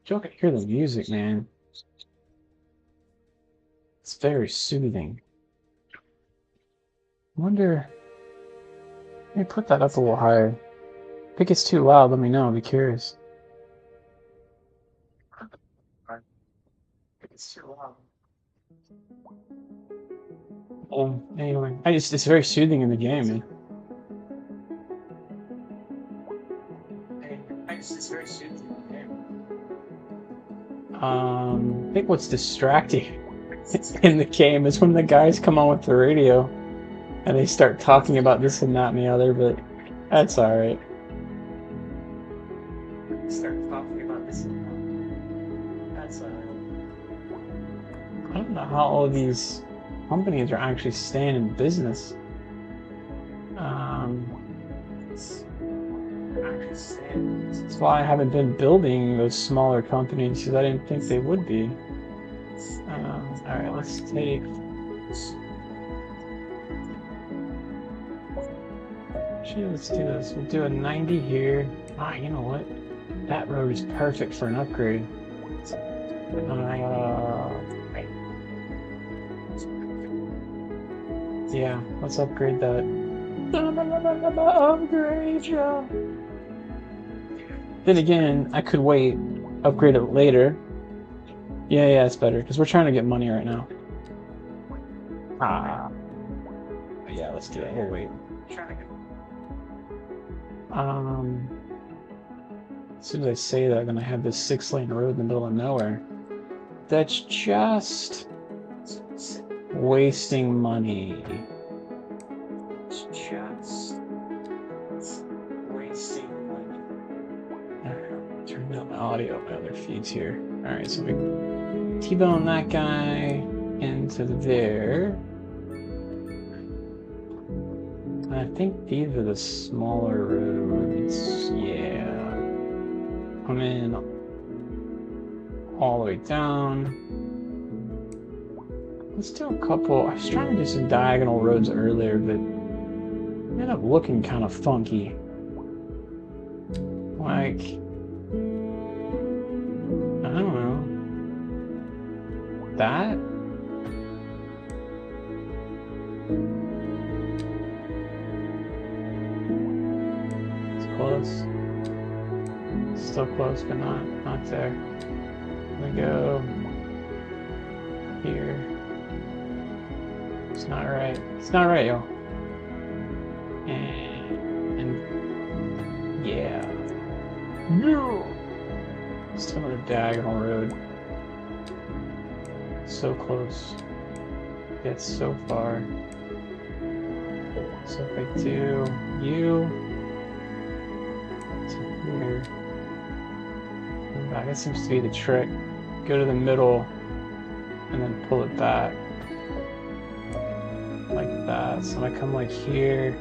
S1: You can hear the music, man. It's very soothing. I wonder. Let me put that up a little higher. If it gets too loud, let me know. I'll be curious. It's too loud. Anyway, it's very soothing in the game, man. It's very soothing in the game. I think what's distracting in the game is when the guys come on with the radio and they start talking about this and that and the other, but that's alright. Start talking about this and that. That's alright. I don't know how all of these companies are actually staying in business. That's why I haven't been building those smaller companies, because I didn't think they would be. Alright, let's take... Actually, let's do this. We'll do a 90 here. Ah, you know what? That road is perfect for an upgrade. Yeah, let's upgrade that. Upgrade, yeah. Then again, I could wait, upgrade it later. Yeah, it's better, because we're trying to get money right now. Yeah, let's do it. We'll wait. As soon as I say that, I'm gonna have this 6-lane road in the middle of nowhere. That's just wasting money. It's just wasting money. Alright, turn down the audio of my other feeds here. Alright, so we T-bone that guy into there. I think these are the smaller roads. Yeah. Come in all the way down. Let's do a couple. I was trying to do some diagonal roads earlier, but they ended up looking kind of funky. Like, I don't know. That? It's close. Still close, but not there. We go here. It's not right. It's not right, y'all. And yeah. No. Just another diagonal road. So close. Yet so far. So if I do you to here. That seems to be the trick. Go to the middle and then pull it back. Like that. So I come like here,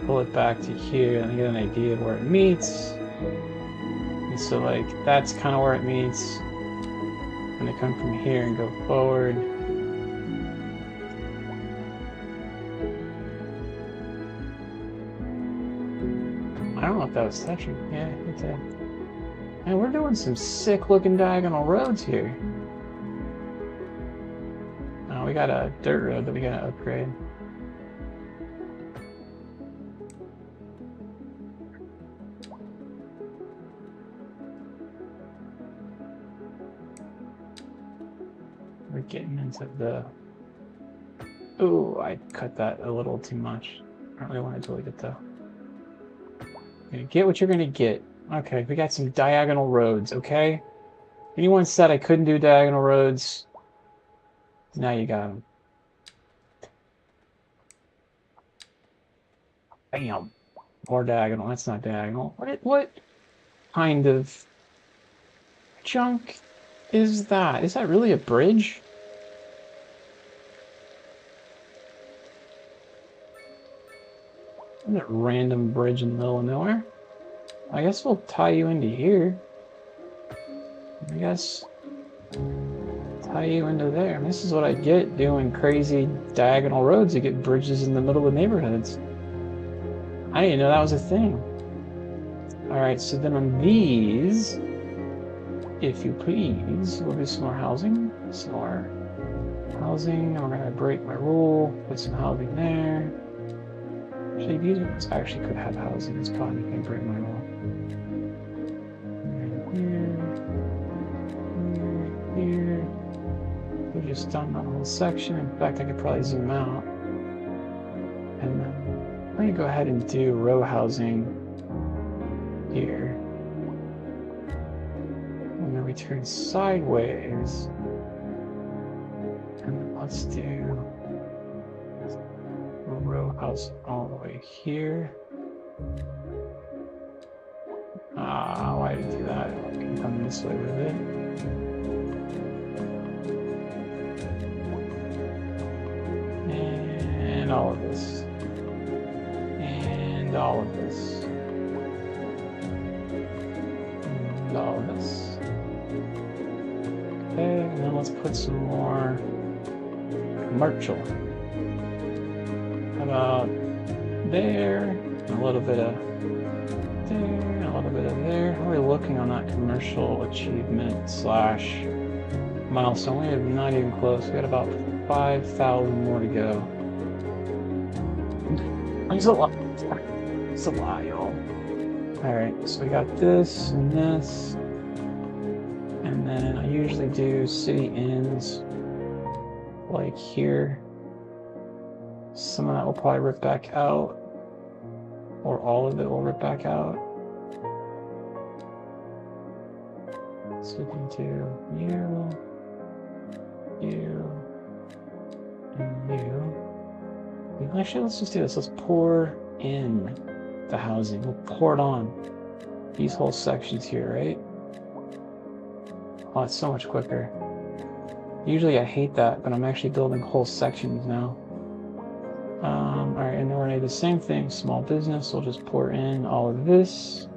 S1: pull it back to here, and I get an idea of where it meets. And so like that's kind of where it meets. And I come from here and go forward. I don't know if that was touching. Yeah, it did. Man, we're doing some sick looking diagonal roads here. Oh, we got a dirt road that we gotta upgrade. We're getting into the... Ooh, I cut that a little too much. I don't really want to delete it though. You're gonna get what you're gonna get. Okay, we got some diagonal roads, okay? Anyone said I couldn't do diagonal roads? Now you got them. Bam. More diagonal. That's not diagonal. What kind of junk is that? Is that really a bridge? That random bridge in the middle of nowhere. I guess we'll tie you into here. I guess tie you into there. And this is what I get doing crazy diagonal roads. You get bridges in the middle of neighborhoods. I didn't know that was a thing. All right, so then on these, if you please, we'll do some more housing. Some more housing. And we're gonna break my rule. Put some housing there. Actually, these ones actually could have housing. It's probably gonna break my rule. Here. We've just done that whole section. In fact, I could probably zoom out. And then I'm going to go ahead and do row housing here. And then we turn sideways. And then let's do row house all the way here. Why did I do that? I can come this way with it. And all of this. And all of this. And all of this. Okay, and then let's put some more commercial. How about there? And a little bit of there, and a little bit of there. How are we looking on that commercial achievement slash milestone? We are not even close. We got about 5,000 more to go. It's a lot. It's a lot, y'all. Alright, so we got this and this. And then I usually do city ends like here. Some of that will probably rip back out. Or all of it will rip back out. So we can do you, and you. Actually, let's just do this. Let's pour in the housing. We'll pour it on these whole sections here, right? Oh, it's so much quicker. Usually I hate that, but I'm actually building whole sections now. Alright, and then we're going to do the same thing. Small business, we'll just pour in all of this.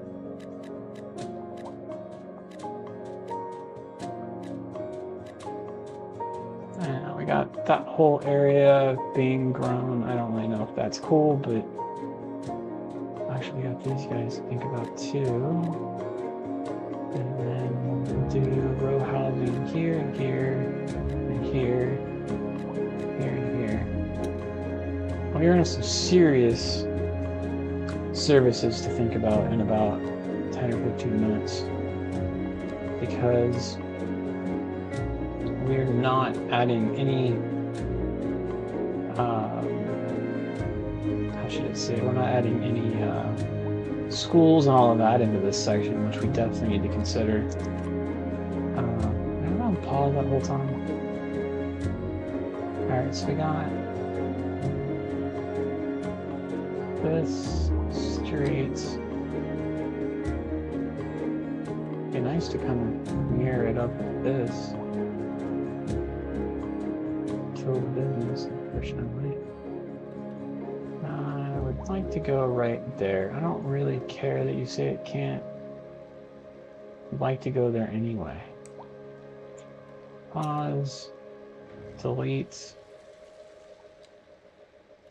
S1: And we got that whole area being grown. I don't really know if that's cool, but actually we got these guys to think about too. And then we'll do row housing here, and here, and here, here, and here. Well, you're in some serious services to think about in about 10 or 15 minutes. Because we're not adding any, how should I say, we're not adding any schools and all of that into this section, which we definitely need to consider. I'm on pause that whole time. Alright, so we got this street. It'd be nice to kind of mirror it up like this. Kill the business, unfortunately. I would like to go right there. I don't really care that you say it can't. I'd like to go there anyway. Pause. Delete.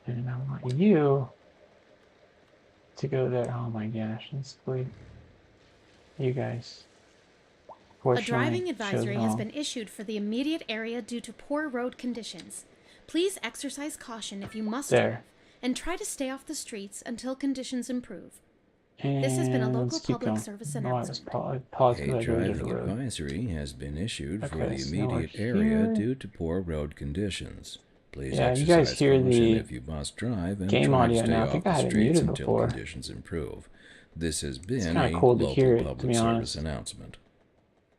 S1: And I want you to go there. Oh my gosh, let's delete you guys.
S2: A driving advisory has been issued for the immediate area due to poor road conditions. Please exercise caution if you must drive, and try to stay off the streets until conditions improve.
S1: And
S2: this has been a local public service announcement.
S3: A driving advisory has been issued for the immediate area due to poor road conditions. Please exercise caution if you must drive and try to stay off the streets until conditions improve. This has been a local public service announcement.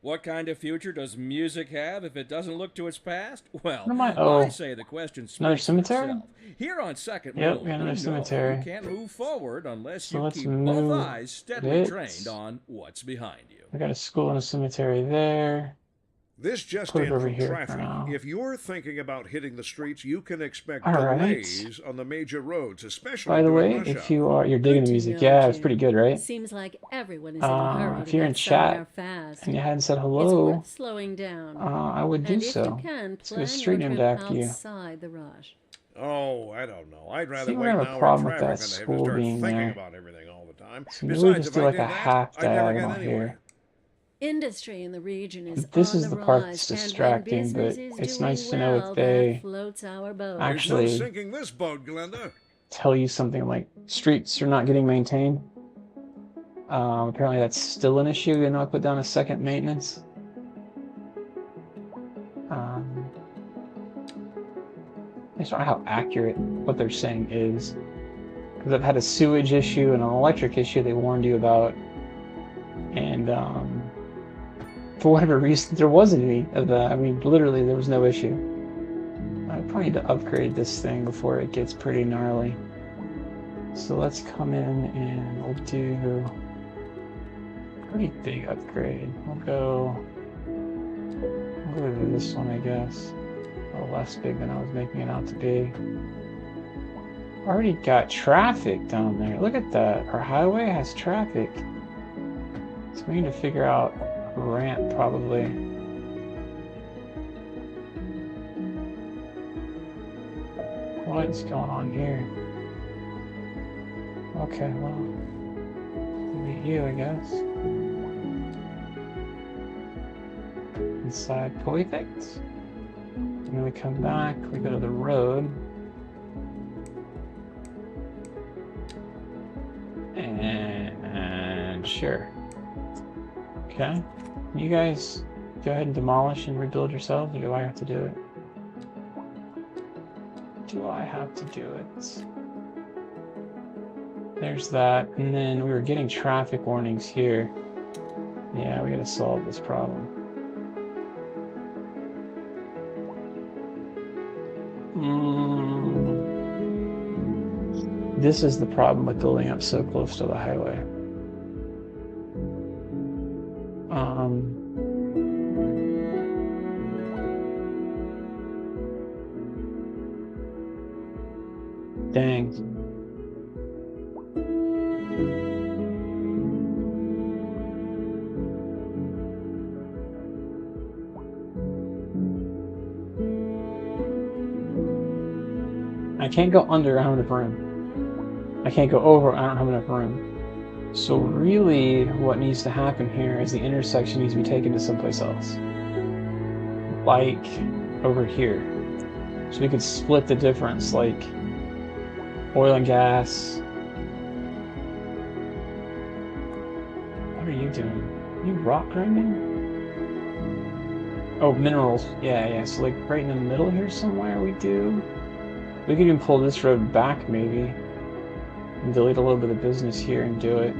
S3: What kind of future does music have if it doesn't look to its past? Well,
S1: I
S3: I say the question
S1: another
S3: speaks for
S1: cemetery?
S3: itself. Here on Second
S1: Yep,
S3: Moon,
S1: we got another
S3: we
S1: cemetery.
S3: know you can't move forward unless
S1: So
S3: you
S1: let's
S3: keep both
S1: move
S3: eyes steadily trained on what's behind you.
S1: We got a school and a cemetery there.
S4: This just
S1: Put it
S4: in
S1: over
S4: from
S1: here
S4: traffic.
S1: for now.
S4: If you're thinking about hitting the streets, you can expect
S1: All
S4: delays
S1: right.
S4: on the major roads, especially
S1: By the
S4: during
S1: way,
S4: rush
S1: if
S4: hour.
S1: you're digging the music, yeah, it's pretty good, right?
S5: Seems like everyone is in a hurry
S1: If
S5: to
S1: you're
S5: get
S1: in chat
S5: fast.
S1: and you hadn't said
S5: It's
S1: hello,
S5: worth slowing down.
S1: I would do
S5: And
S1: so.
S5: if you can,
S1: Let's get a
S5: plan
S1: street
S5: your
S1: named
S5: trip
S1: after you.
S5: outside the rush.
S4: Oh, I don't know. I'd rather
S1: See, we
S4: wait
S1: have
S4: an
S1: a
S4: hour in
S1: problem with
S4: traffic
S1: that
S4: than to have to
S1: school
S4: start
S1: being
S4: thinking
S1: there.
S4: about everything all the time.
S1: So maybe we
S4: Besides,
S1: just
S4: if
S1: do
S4: I
S1: like
S4: did
S1: a
S4: that,
S1: half
S4: I'd never get
S1: diagonal
S4: anywhere.
S1: here.
S5: Industry in the region is
S1: This
S5: on
S1: is
S5: the
S1: the part
S5: rise,
S1: that's
S5: and when
S1: distracting, but
S5: business is
S1: it's
S5: doing
S1: nice to know
S5: well,
S1: if they
S5: that floats our boat.
S4: There's no
S1: actually
S4: sinking this boat, Glenda.
S1: tell you something like streets are not getting maintained. Apparently that's still an issue, even though I put down a second maintenance. I just don't know how accurate what they're saying is. Because I've had a sewage issue and an electric issue they warned you about. And for whatever reason, there wasn't any of that. I mean, literally, there was no issue. I probably need to upgrade this thing before it gets pretty gnarly. So let's come in and we'll do a pretty big upgrade. We'll go to this one, I guess. A little less big than I was making it out to be. Already got traffic down there. Look at that. Our highway has traffic. So we need to figure out a ramp, probably. What's going on here? Okay, well, meet you, I guess. Inside Polyfix. And then we come back, we go to the road. And sure. Okay. You guys go ahead and demolish and rebuild yourselves, or do I have to do it? Do I have to do it? There's that. And then we were getting traffic warnings here. Yeah, we gotta solve this problem. This is the problem with building up so close to the highway. Dang. I can't go under, I don't have enough room. I can't go over, I don't have enough room. So really, what needs to happen here is the intersection needs to be taken to someplace else. Like, over here. So we could split the difference, like, oil and gas. What are you doing? You rock grinding? Oh, minerals. Yeah, so like right in the middle here somewhere we do. We could even pull this road back, maybe. And delete a little bit of business here and do it.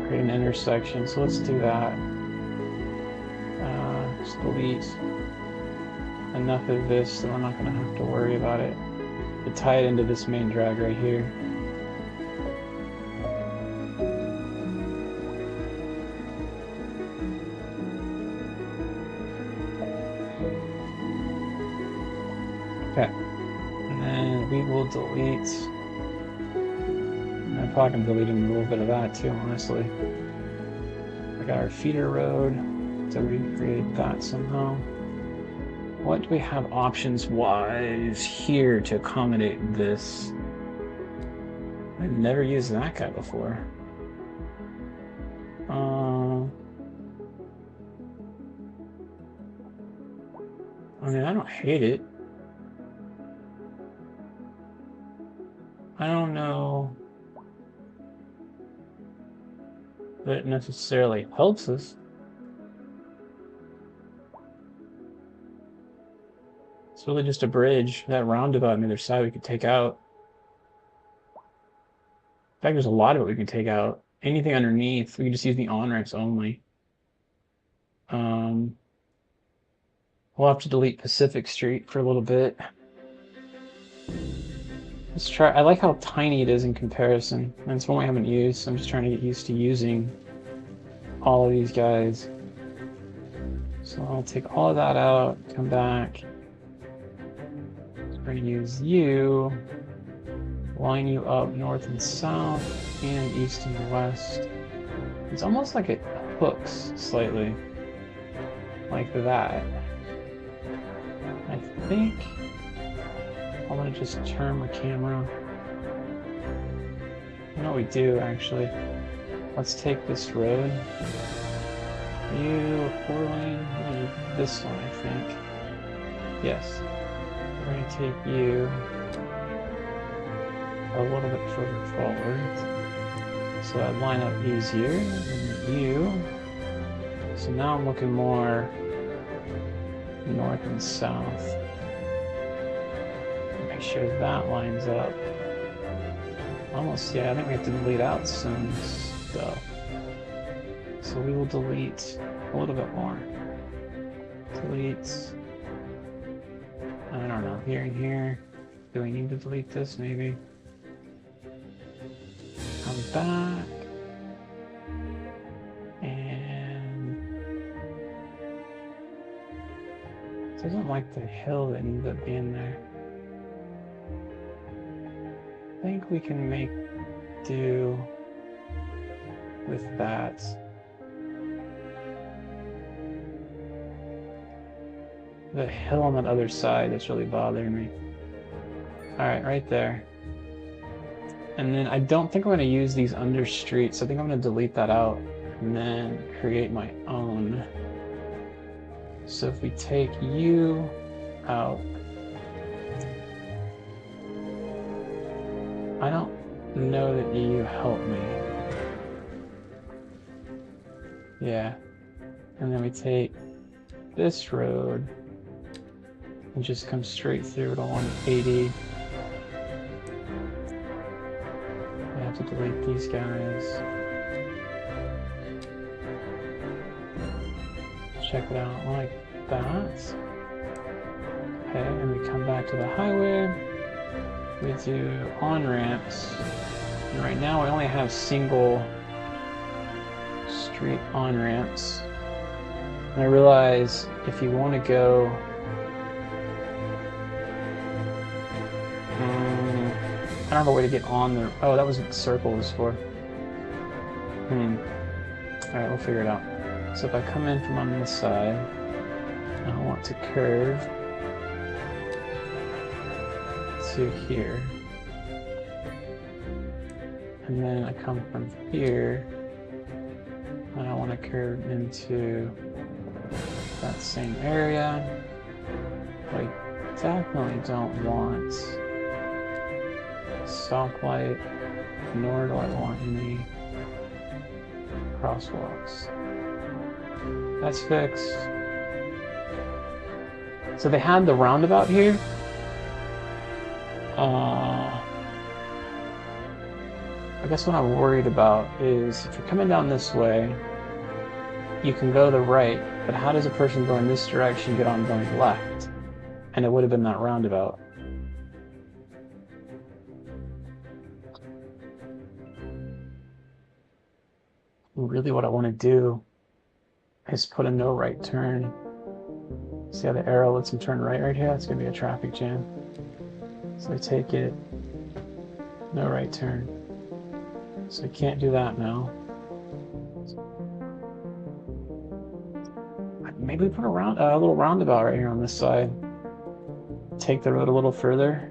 S1: Create an intersection, so let's do that. Just delete enough of this that we're not going to have to worry about it. To tie it into this main drag right here. Okay. And then we will delete. I'm probably going to delete a little bit of that too, honestly. I got our feeder road to recreate that somehow. What do we have options-wise here to accommodate this? I've never used that guy before. I mean, I don't hate it. I don't know that it necessarily helps us. It's really just a bridge. That roundabout on the other side we could take out. In fact, there's a lot of it we can take out. Anything underneath, we can just use the on-ramps only. We'll have to delete Pacific Street for a little bit. Let's try. I like how tiny it is in comparison. And it's one we haven't used, so I'm just trying to get used to using all of these guys. So I'll take all of that out, come back. We're going to use you, line you up north and south, and east and west. It's almost like it hooks slightly, like that. I think I'm going to just turn my camera. You know what we do, actually? Let's take this road. You, 4-lane, this one, I think. Yes. We're going to take you a little bit further forward. So that line up easier. And you. So now I'm looking more north and south. Make sure that lines up. Almost, yeah, I think we have to delete out some stuff. So we will delete a little bit more. Delete. I don't know, here and here. Do we need to delete this, maybe? Come back. And it doesn't like the hill that ends up being there. I think we can make do with that. The hill on that other side that's really bothering me. Alright, right there. And then I don't think I'm going to use these under streets. I think I'm going to delete that out and then create my own. So if we take you out, I don't know that you help me. Yeah. And then we take this road and just come straight through to 180. I have to delete these guys. Check it out like that. Okay, and we come back to the highway. We do on-ramps. And right now we only have single street on-ramps. And I realize if you want to go I don't have a way to get on there. Oh, that was what the circle was for. Alright, we'll figure it out. So if I come in from on this side, I want to curve to here. And then I come from here, and I want to curve into that same area. But I definitely don't want stoplight, nor do I want any crosswalks. That's fixed. So they had the roundabout here. I guess what I'm worried about is if you're coming down this way, you can go to the right, but how does a person going this direction get on going left? And it would have been that roundabout. Really what I want to do is put a no right turn. See how the arrow lets him turn right here? That's going to be a traffic jam. So I take it, no right turn. So I can't do that now. Maybe put a little roundabout right here on this side. Take the road a little further.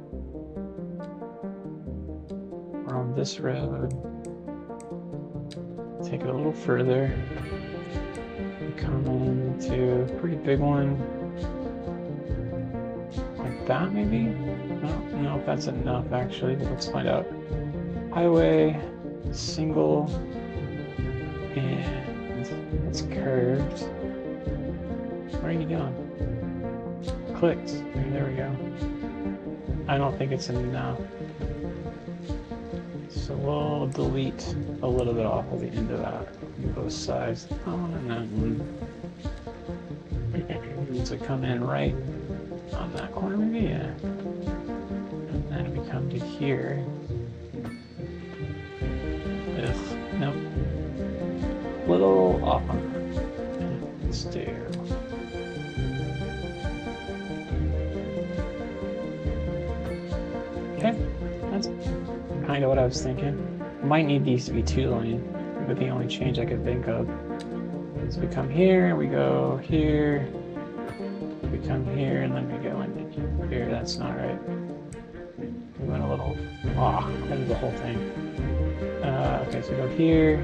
S1: We're on this road. Take it a little further. Come into a pretty big one. Like that, maybe? I don't know if that's enough, actually, but let's find out. Highway, single, and it's curved. What are you doing? Clicked. There we go. I don't think it's enough. So we'll delete a little bit off of the end of that on both sides. Oh, and that one. So we come in right on that corner, maybe, yeah. And then we come to here. Ugh, nope. Little off on that. Let's do. Okay, that's kind of what I was thinking. Might need these to be 2-lane, but the only change I could think of is we come here, we go here, we come here, and then we go into here. That's not right. We went a little off. That is the whole thing. Okay, so go here.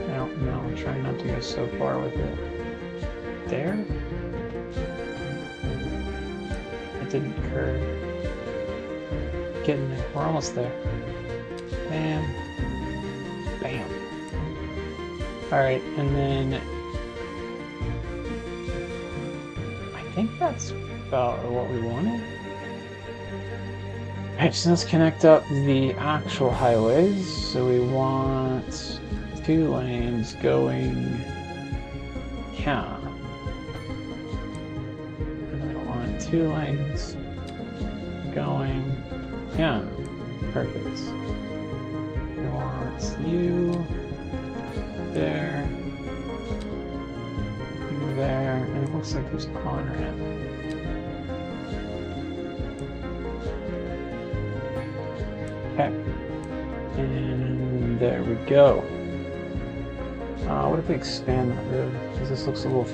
S1: No, I'm trying not to go so far with it. There? It didn't curve. Getting there. We're almost there. Bam. Bam. Alright, and then I think that's about what we wanted. Alright, so let's connect up the actual highways. So we want 2 lanes going here. And we want 2 lanes going here. Perfect. We want you there, you there, and it looks like there's a on-ramp. Okay. And there we go. What if we expand that road? Because this looks a little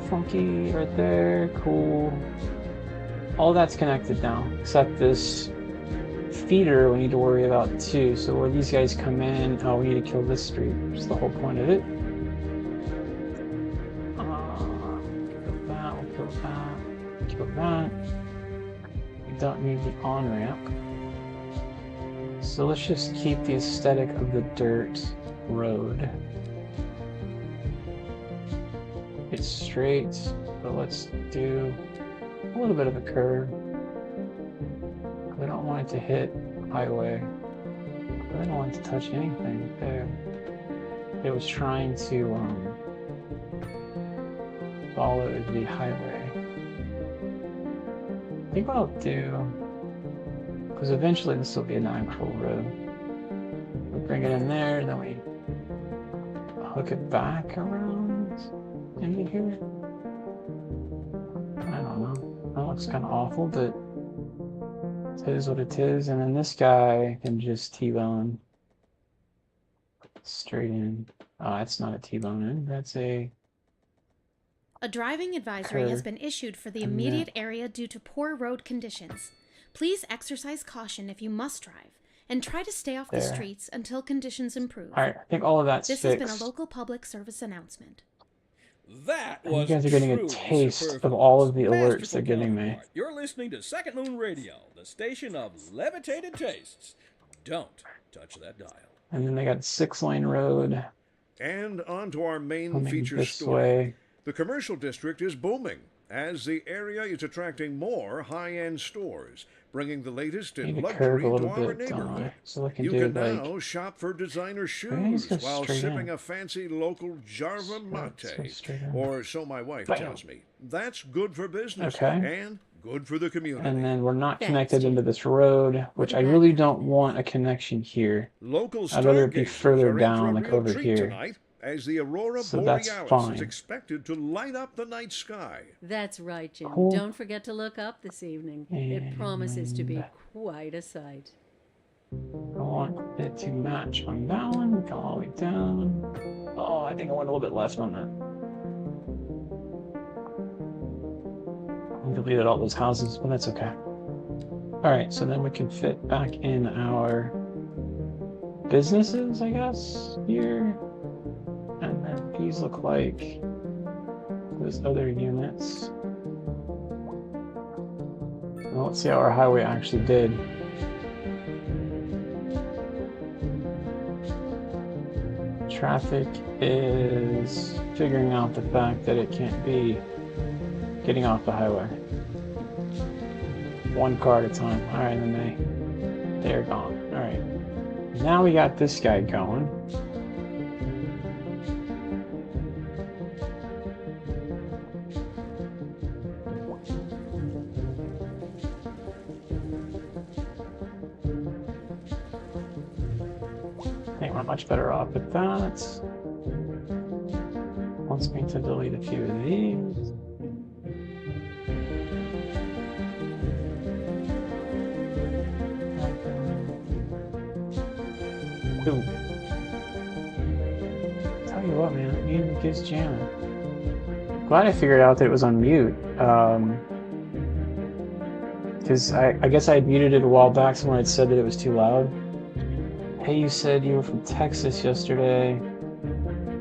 S1: funky right there. Cool. All that's connected now, except this feeder we need to worry about too. So where these guys come in, we need to kill this street, which is the whole point of it. Kill that. We don't need the on-ramp. So let's just keep the aesthetic of the dirt road. It's straight, but let's do a little bit of a curve. We don't want it to hit highway. I don't want it to touch anything there. It was trying to follow the highway. I think what I'll do, because eventually this will be an actual road. We bring it in there, then we hook it back around into here. I don't know. That looks kind of awful, but it is what it is. And then this guy can just T-bone straight in. It's not a T-bone in. That's a
S2: driving advisory
S1: curve.
S2: Has been issued for the immediate area due to poor road conditions. Please exercise caution if you must drive, and try to stay off the streets until conditions improve.
S1: Alright, I think all of that's
S2: This
S1: fixed.
S2: has been a local public service announcement.
S4: That
S1: And
S4: was
S1: you guys are getting a taste of all of the alerts they're giving me.
S6: You're listening to Second Moon Radio, the station of levitated tastes. Don't touch that dial.
S1: And then they got a 6-lane road.
S4: And on to our main
S1: Coming
S4: feature
S1: this
S4: story.
S1: way.
S4: The commercial district is booming, as the area is attracting more high-end stores, bringing the latest in
S1: Need to curve
S4: luxury
S1: a
S4: to
S1: little
S4: our
S1: bit,
S4: neighborhood.
S1: so I can
S4: You
S1: do
S4: can
S1: like
S4: now shop for designer
S1: let's
S4: shoes
S1: go
S4: while
S1: straight
S4: sipping
S1: in.
S4: a fancy local Jarva
S1: Let's go
S4: mate,
S1: straight in.
S4: or so my wife
S1: Bam.
S4: tells me. That's good for business
S1: Okay.
S4: and good for the community.
S1: And then we're not
S5: Thanks,
S1: connected
S5: Jim.
S1: into this road, which I really don't want a connection here.
S4: Local
S1: I'd rather it be
S4: stargazers
S1: further
S4: are in
S1: down,
S4: for a
S1: like
S4: real
S1: over
S4: treat
S1: here.
S4: tonight, as the aurora
S1: So that's
S4: borealis
S1: fine.
S4: is expected to light up the night sky.
S5: That's right, Jim.
S1: Cool.
S5: Don't forget to look up this evening. It promises to be
S1: And-
S5: quite a sight.
S1: I want it to match on that one. Go all the way down. Oh, I think I went a little bit left on that. I deleted all those houses, but that's okay. Alright, so then we can fit back in our businesses, I guess, here. And then these look like those other units. Well, let's see how our highway actually did. Traffic is figuring out the fact that it can't be getting off the highway. One car at a time. Alright, then they're gone. Alright. Now we got this guy going. we're much better off with that. Wants me to delete a few of these. Ooh. Tell you what, man, music is jamming. Glad I figured out that it was on mute. Because I guess I had muted it a while back, someone had said that it was too loud. Hey, you said you were from Texas yesterday.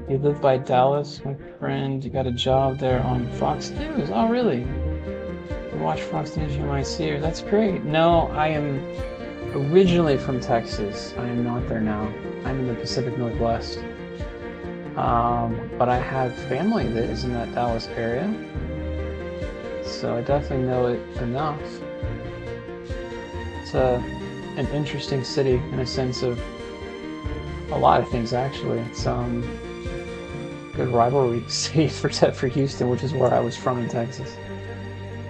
S1: You live by Dallas, my friend. You got a job there on Fox News. Oh, really? You watch Fox News, you might see her. That's great. No, I am originally from Texas. I am not there now. I'm in the Pacific Northwest. But I have family that is in that Dallas area. So I definitely know it enough. It's an interesting city in a sense of a lot of things, actually. It's good rivalry city for Houston, which is where I was from in Texas,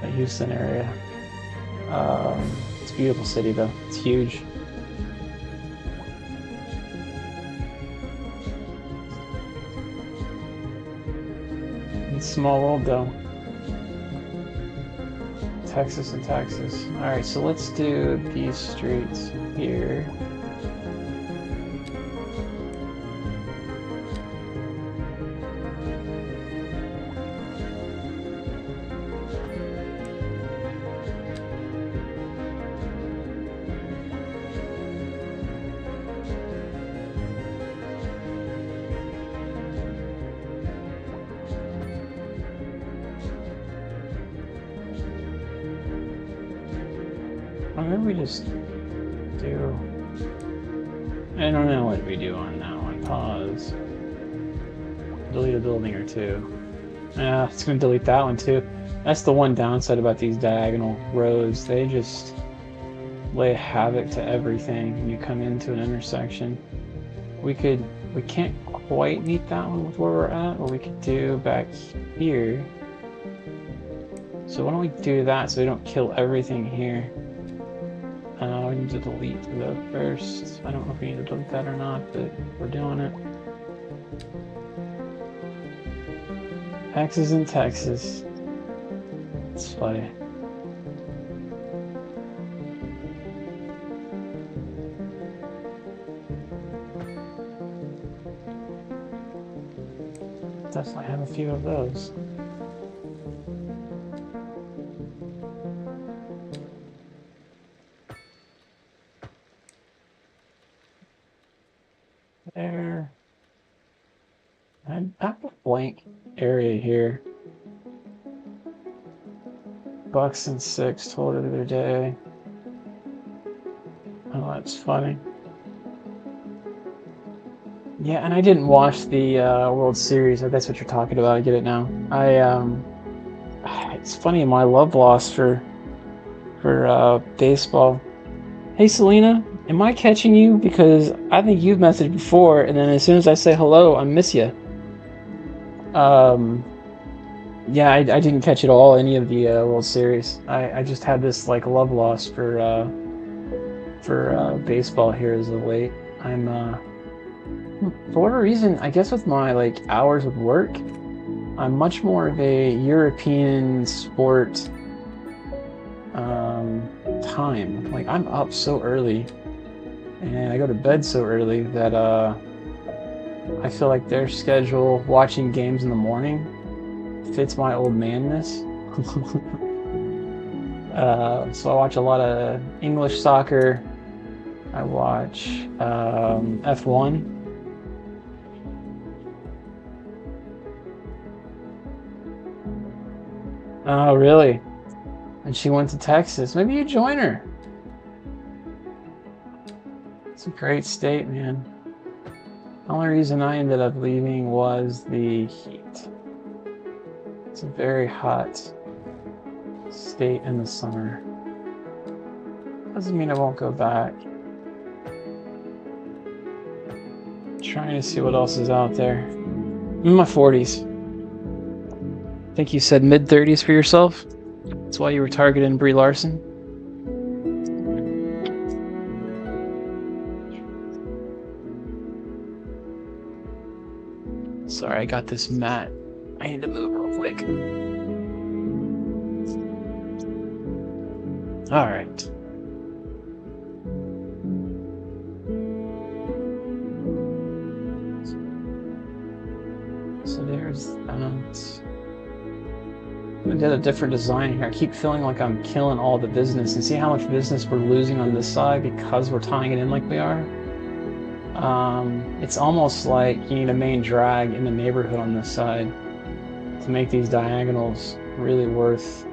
S1: the Houston area. It's a beautiful city, though. It's huge. It's a small world, though. Texas and Texas. Alright, so let's do these streets here. Maybe we just do... I don't know what we do on that one. Pause. Delete a building or two. Yeah, it's going to delete that one too. That's the one downside about these diagonal roads. They just lay havoc to everything when you come into an intersection. We can't quite meet that one with where we're at. What we could do back here. So why don't we do that so we don't kill everything here. We need to delete the first. I don't know if we need to delete that or not, but we're doing it. Texas and Texas. It's funny. Definitely have a few of those. There. I have a blank area here. Bucks and 6 told her the other day. Oh, that's funny. Yeah, and I didn't watch the World Series. That's what you're talking about. I get it now. It's funny, my love lost for baseball. Hey, Selena. Am I catching you? Because I think you've messaged before, and then as soon as I say hello, I miss you. Yeah, I didn't catch it all, any of the World Series. I just had this like love lost for baseball here as of late. I'm for whatever reason, I guess with my like hours of work, I'm much more of a European sport time. Like I'm up so early. And I go to bed so early that I feel like their schedule, watching games in the morning, fits my old manness. So I watch a lot of English soccer. I watch F1. Oh, really? And she went to Texas. Maybe you join her. It's a great state, man. The only reason I ended up leaving was the heat. It's a very hot state in the summer. Doesn't mean I won't go back. Trying to see what else is out there. I'm in my 40s. I think you said mid-30s for yourself? That's why you were targeting Brie Larson? Sorry, I got this mat. I need to move real quick. Alright. So there's that. I did a different design here. I keep feeling like I'm killing all the business. And see how much business we're losing on this side because we're tying it in like we are? It's almost like you need a main drag in the neighborhood on this side to make these diagonals really worth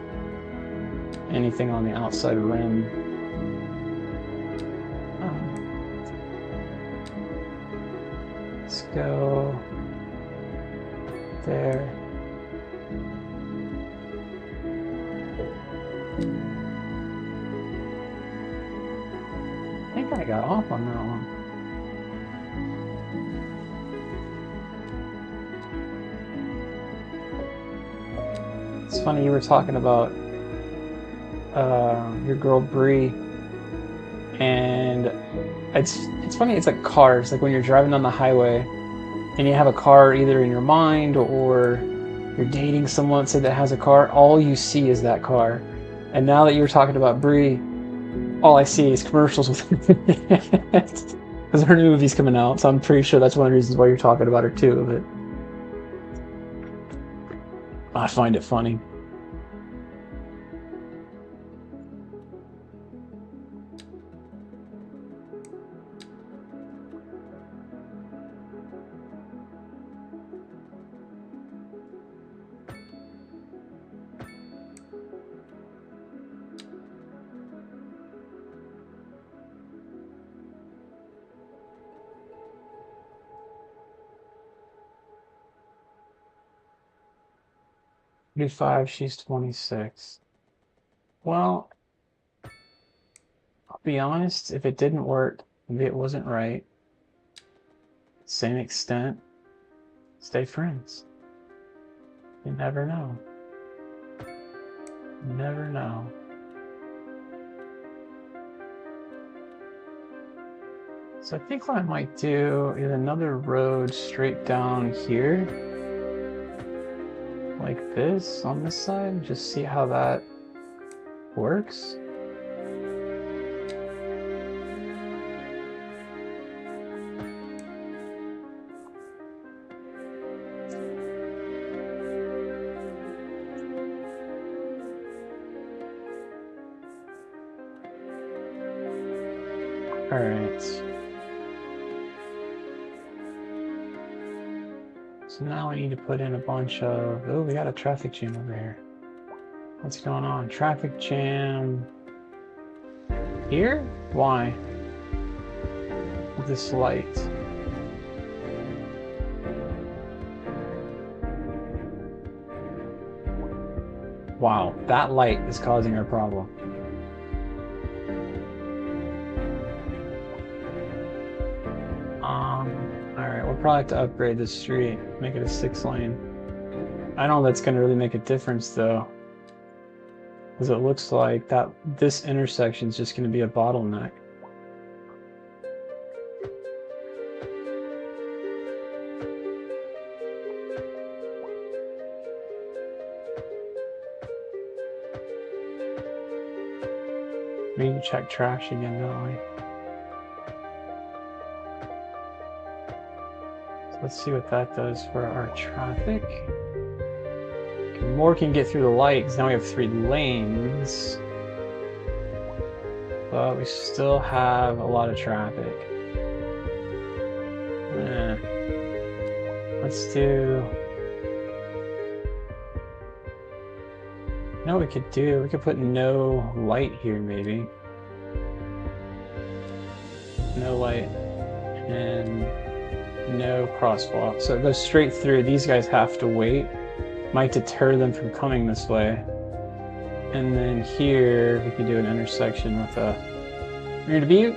S1: anything on the outside rim. Let's go there. I think I got off on that one. It's funny, you were talking about your girl Bree, and it's funny, it's like cars, like when you're driving down the highway and you have a car either in your mind or you're dating someone, say, that has a car, all you see is that car. And now that you're talking about Bree, all I see is commercials with it. Because her new movie's coming out, so I'm pretty sure that's one of the reasons why you're talking about her too. But I find it funny. You're 5, she's 26. Well, I'll be honest, if it didn't work, maybe it wasn't right. Same extent, stay friends. You never know. You never know. So I think what I might do is another road straight down here. Like this on this side, just see how that works. All right. So now I need to put in a bunch of... Oh, we got a traffic jam over here. What's going on? Traffic jam... Here? Why? With this light. Wow, that light is causing our problem. Alright, we'll probably have to upgrade this street, make it a 6-lane. I don't know that's going to really make a difference though, because it looks like that this intersection is just going to be a bottleneck. We need to check trash again, don't we? Let's see what that does for our traffic. More can get through the light, because now we have 3 lanes. But we still have a lot of traffic. Let's do... You know what we could do? We could put no light here, maybe. No light. And... no crosswalk, so it goes straight through. These guys have to wait. Might deter them from coming this way. And then here we can do an intersection with a rear to butte.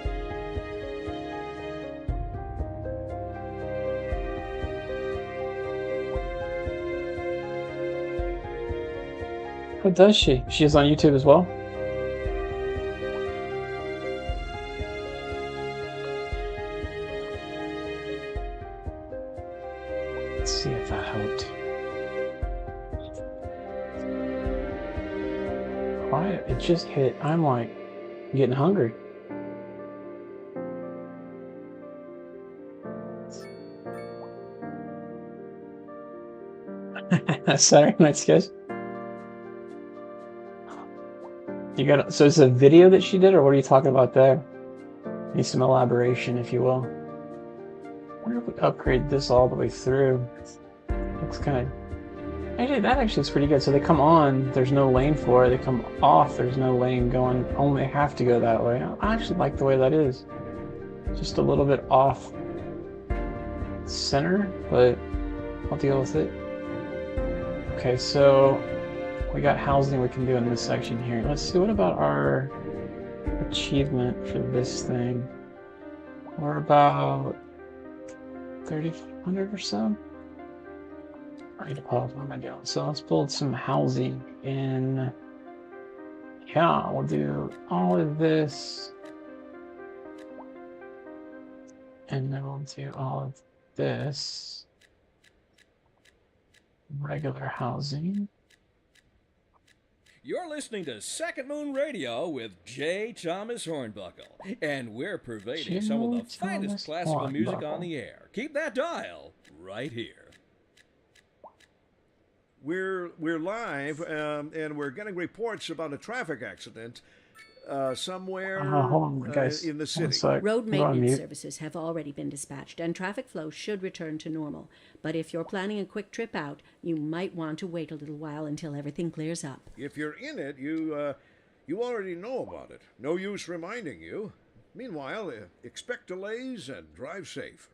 S1: What does she? She is on YouTube as well? Let's see if that helped. Quiet. It just hit. I'm like getting hungry. Saturday night sketch. You got so it's a video that she did, or what are you talking about there? Need some elaboration, if you will. I wonder if we upgrade this all the way through. Looks kind of actually that actually is pretty good. So they come on, there's no lane for it. They come off, there's no lane going. Only have to go that way. I actually like the way that is. Just a little bit off center, but I'll deal with it. Okay, so we got housing we can do in this section here. Let's see, what about our achievement for this thing? We're about 3,500 or so. Alright, what am I doing? So let's build some housing in. Yeah, we'll do all of this. And then we'll do all of this. Regular housing.
S6: You're listening to Second Moon Radio with J. Thomas Hornbuckle, and we're pervading some of the finest classical music on the air. Keep that dial right here.
S4: We're live, and we're getting reports about a traffic accident somewhere in the city.
S5: Road maintenance services have already been dispatched, and traffic flow should return to normal. But if you're planning a quick trip out, you might want to wait a little while until everything clears up.
S4: If you're in it, you already know about it. No use reminding you. Meanwhile, expect delays and drive safe.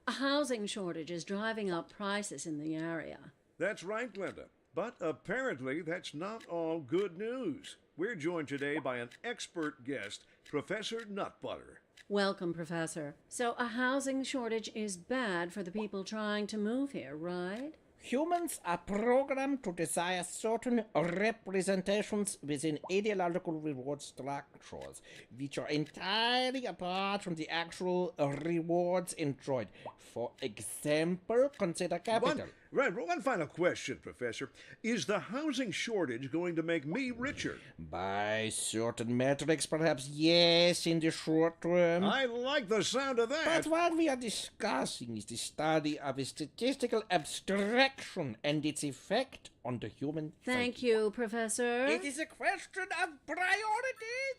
S5: A housing shortage is driving up prices in the area.
S4: That's right, Glenda. But apparently that's not all good news. We're joined today by an expert guest, Professor Nutbutter.
S5: Welcome, Professor. So a housing shortage is bad for the people trying to move here, right?
S7: Humans are programmed to desire certain representations within ideological reward structures, which are entirely apart from the actual rewards enjoyed. For example, consider capital.
S4: One final question, Professor. Is the housing shortage going to make me richer?
S7: By certain metrics, perhaps yes, in the short term.
S4: I like the sound of that.
S7: But what we are discussing is the study of a statistical abstraction and its effect on the human
S5: Thank you, Professor.
S7: It is a question of priorities.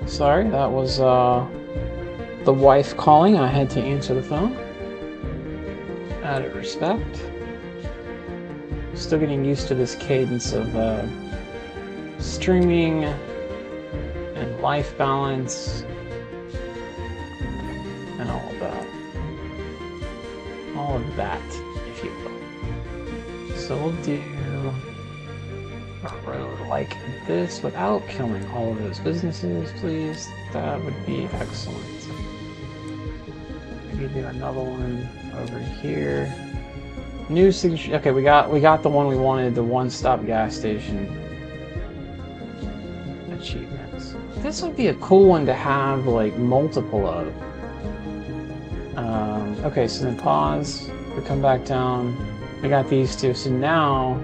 S1: Sorry, that was the wife calling. I had to answer the phone. Out of respect. Still getting used to this cadence of streaming and life balance and all of that. All of that, if you will. So we'll do road like this without killing all of those businesses, please? That would be excellent. Maybe do another one over here. New signature. Okay, we got the one we wanted, the one-stop gas station. Achievements. This would be a cool one to have like multiple of. Okay, so then pause. We come back down. We got these two. So now,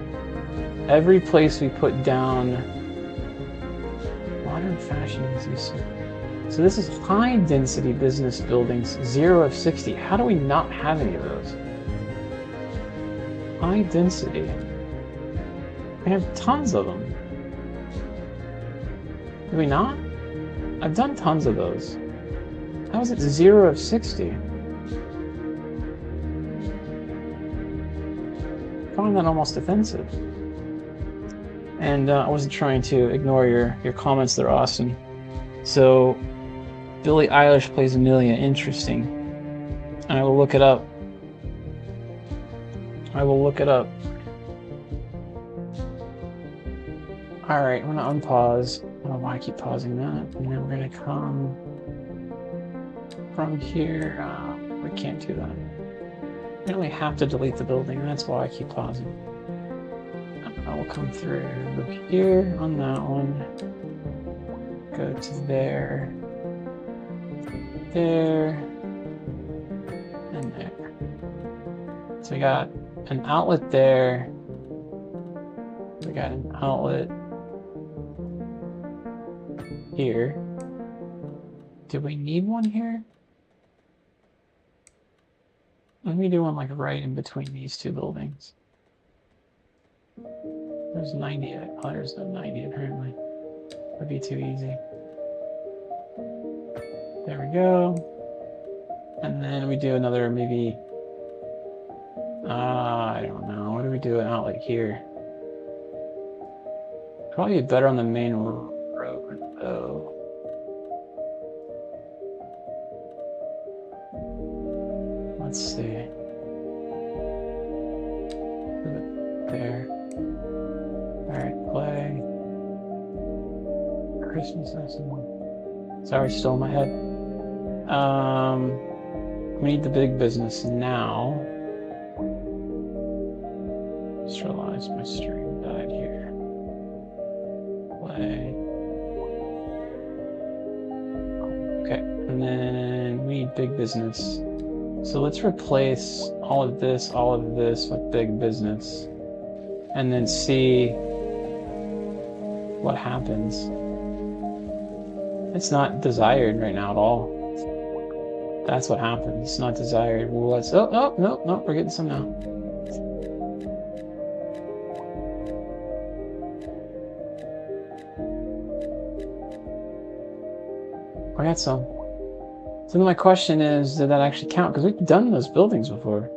S1: every place we put down modern fashion is so this is high density business buildings, 0 of 60. How do we not have any of those? High density. We have tons of them. Do we not? I've done tons of those. How is it 0 of 60? I find that almost offensive. And I wasn't trying to ignore your comments. They're awesome. So, Billie Eilish plays Amelia. Interesting. I will look it up. I will look it up. Alright, I'm going to unpause. I don't know why I keep pausing that. And then we're going to come from here. We can't do that. I only have to delete the building. That's why I keep pausing. I will come through here on that one. Go to there. There. And there. So we got an outlet there. We got an outlet here. Do we need one here? Let me do one like right in between these two buildings. There's 90. Oh, there's no 90 apparently. Would be too easy. There we go. And then we do another maybe. I don't know. What do we do? An outlet here. Probably better on the main road though. Let's see. There. Alright, play. Christmas lesson. Sorry, still in my head. We need the big business now. Just realized my stream died here. Play. Okay, and then we need big business. So let's replace all of this with big business. And then see what happens. It's not desired right now at all. That's what happens. It's not desired. Well, let's. Oh, no, we're getting some now. I got some. So then my question is, did that actually count? Because we've done those buildings before.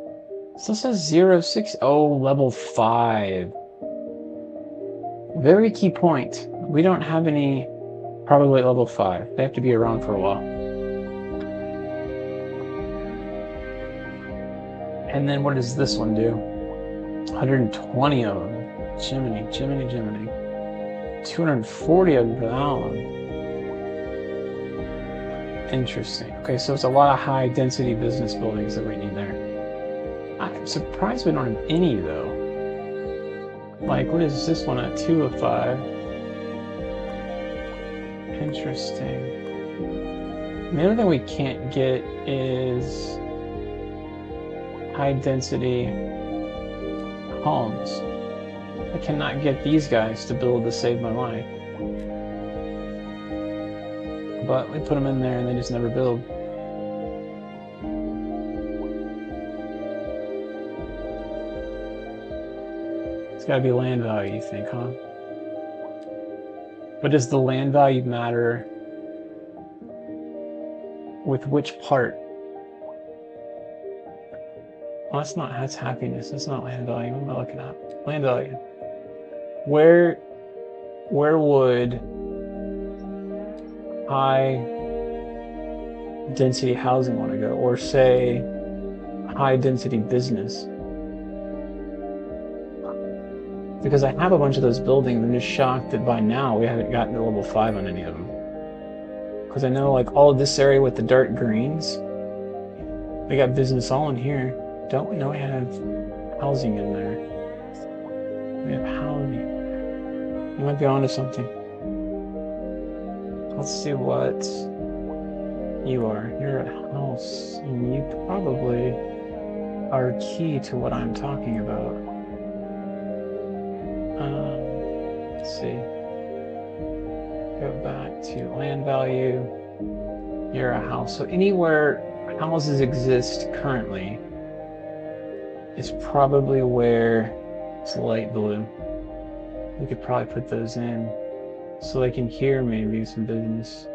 S1: It still says 0, 6. Oh, level 5. Very key point. We don't have any probably level 5. They have to be around for a while. And then what does this one do? 120 of them. Jiminy. 240 of them for that one. Interesting. Okay, so it's a lot of high density business buildings that we need there. I'm surprised we don't have any though. Like, what is this one at 2 of 5? Interesting. The other thing we can't get is high density homes. I cannot get these guys to build to save my life. But we put them in there and they just never build. It's gotta be land value, you think, huh? But does the land value matter with which part? Oh, that's happiness. That's not land value. What am I looking at? Land value. Where would high density housing want to go? Or say high density business? Because I have a bunch of those buildings. I'm just shocked that by now we haven't gotten to level 5 on any of them. Because I know like all of this area with the dark greens, we got business all in here. Don't we know we have housing in there? We have housing. You might be onto something. Let's see what you are. You're a house, and you probably are key to what I'm talking about. Let's see. Go back to land value. You're a house. So anywhere houses exist currently is probably where it's light blue. We could probably put those in so they can hear maybe some business.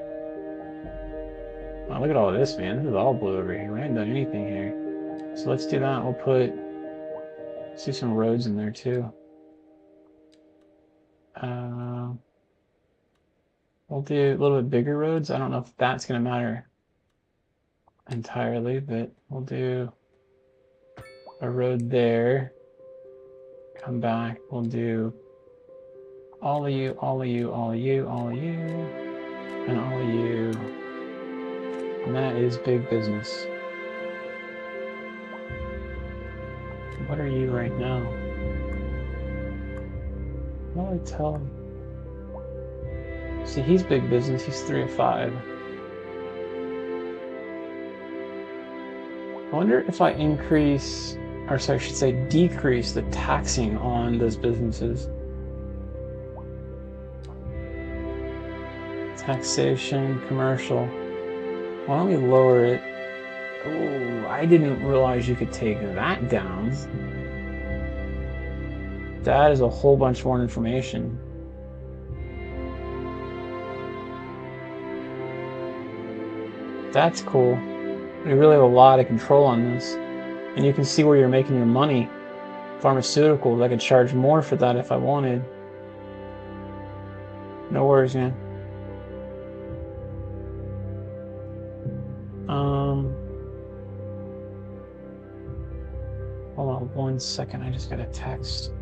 S1: Wow, look at all of this, man. This is all blue over here. We haven't done anything here. So let's do that. Let's do some roads in there too. We'll do a little bit bigger roads. I don't know if that's going to matter entirely, but we'll do a road there. Come back. We'll do all of you, all of you, all of you, all of you, and all of you. And that is big business. What are you right now? What do I tell him? See, he's big business. He's 3 of 5. I wonder if I increase, or sorry, I should say decrease the taxing on those businesses. Taxation, commercial. Why don't we lower it? Oh, I didn't realize you could take that down. That is a whole bunch more information. That's cool. We really have a lot of control on this. And you can see where you're making your money. Pharmaceuticals, I could charge more for that if I wanted. No worries, man. Hold on 1 second, I just got a text.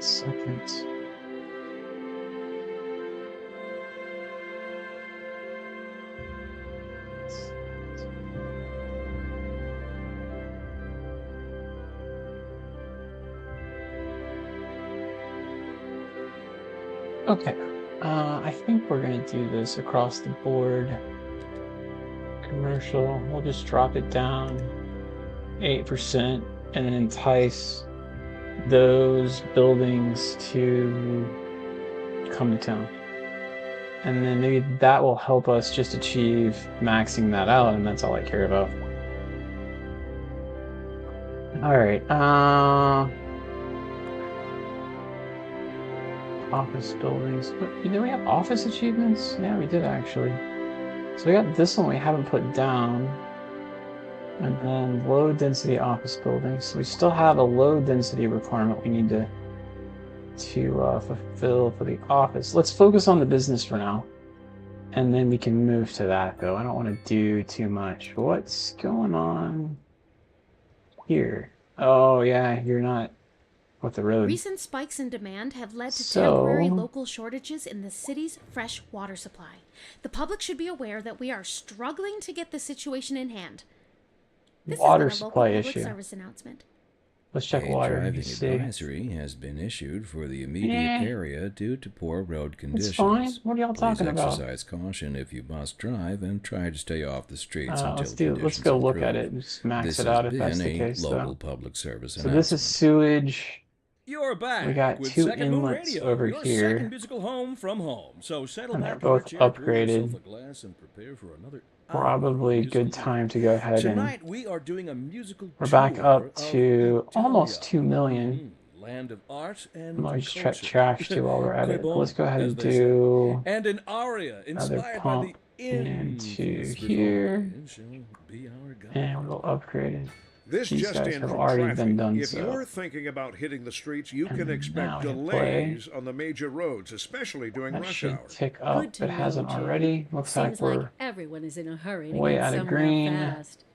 S1: Second. Okay, I think we're going to do this across the board. Commercial, we'll just drop it down 8% and then entice those buildings to come to town. And then maybe that will help us just achieve maxing that out, and that's all I care about. Alright, office buildings. Did we have office achievements? Yeah, we did actually. So we got this one we haven't put down. And then low density office buildings. So we still have a low density requirement we need to fulfill for the office. Let's focus on the business for now. And then we can move to that though. I don't want to do too much. What's going on here? Oh yeah, you're not with the road.
S2: Recent spikes in demand have led to temporary local shortages in the city's fresh water supply. The public should be aware that we are struggling to get the situation in hand. This
S1: water
S2: is a
S1: supply
S2: local public
S1: issue.
S2: Service announcement.
S1: Let's check water.
S3: A driving advisory has been issued for the immediate area due to poor road conditions.
S1: It's fine. What are y'all talking about?
S3: Please exercise caution if you must drive and try to stay off the streets until conditions
S1: let's go look
S3: improve.
S1: at it and just max it out if that's the case.
S3: Local public service
S1: so this is sewage.
S6: You're back.
S1: We got
S6: with
S1: 2
S6: Second Moon
S1: inlets
S6: Radio,
S1: over
S6: your
S1: here.
S6: Second musical home from home. So settle
S1: And they're
S6: back
S1: both
S6: in your chair,
S1: upgraded.
S6: pour yourself a glass, and prepare for another
S1: Probably good time to go ahead
S6: Tonight
S1: and
S6: we are doing a musical
S1: we're back
S6: tour
S1: up
S6: of
S1: to almost
S6: Italia.
S1: 2 million.
S6: Land of art and
S1: I'm always
S6: culture.
S1: trash too while we're at it.
S6: Quibble,
S1: Let's go ahead
S6: as
S1: and
S6: they say.
S1: do
S6: And an aria
S1: another
S6: inspired by
S1: pump
S6: the
S1: into
S6: infamous
S1: here,
S6: Vivaldi shall be our guide.
S1: and we'll upgrade it.
S4: This
S1: These
S4: just
S1: guys
S4: in
S1: have
S4: from
S1: already
S4: traffic.
S1: been done,
S4: If
S1: so.
S4: you're thinking about hitting the streets, you can
S1: now
S4: expect
S1: hit
S4: delays on the major roads, especially during
S1: That
S4: rush
S1: should
S4: hour.
S1: tick up.
S5: Good to
S1: It hasn't
S5: know, Jim.
S1: already. Looks like
S5: Seems
S1: we're
S5: like everyone is in a hurry to
S1: way
S5: get
S1: out of
S5: somewhere
S1: green.
S5: fast.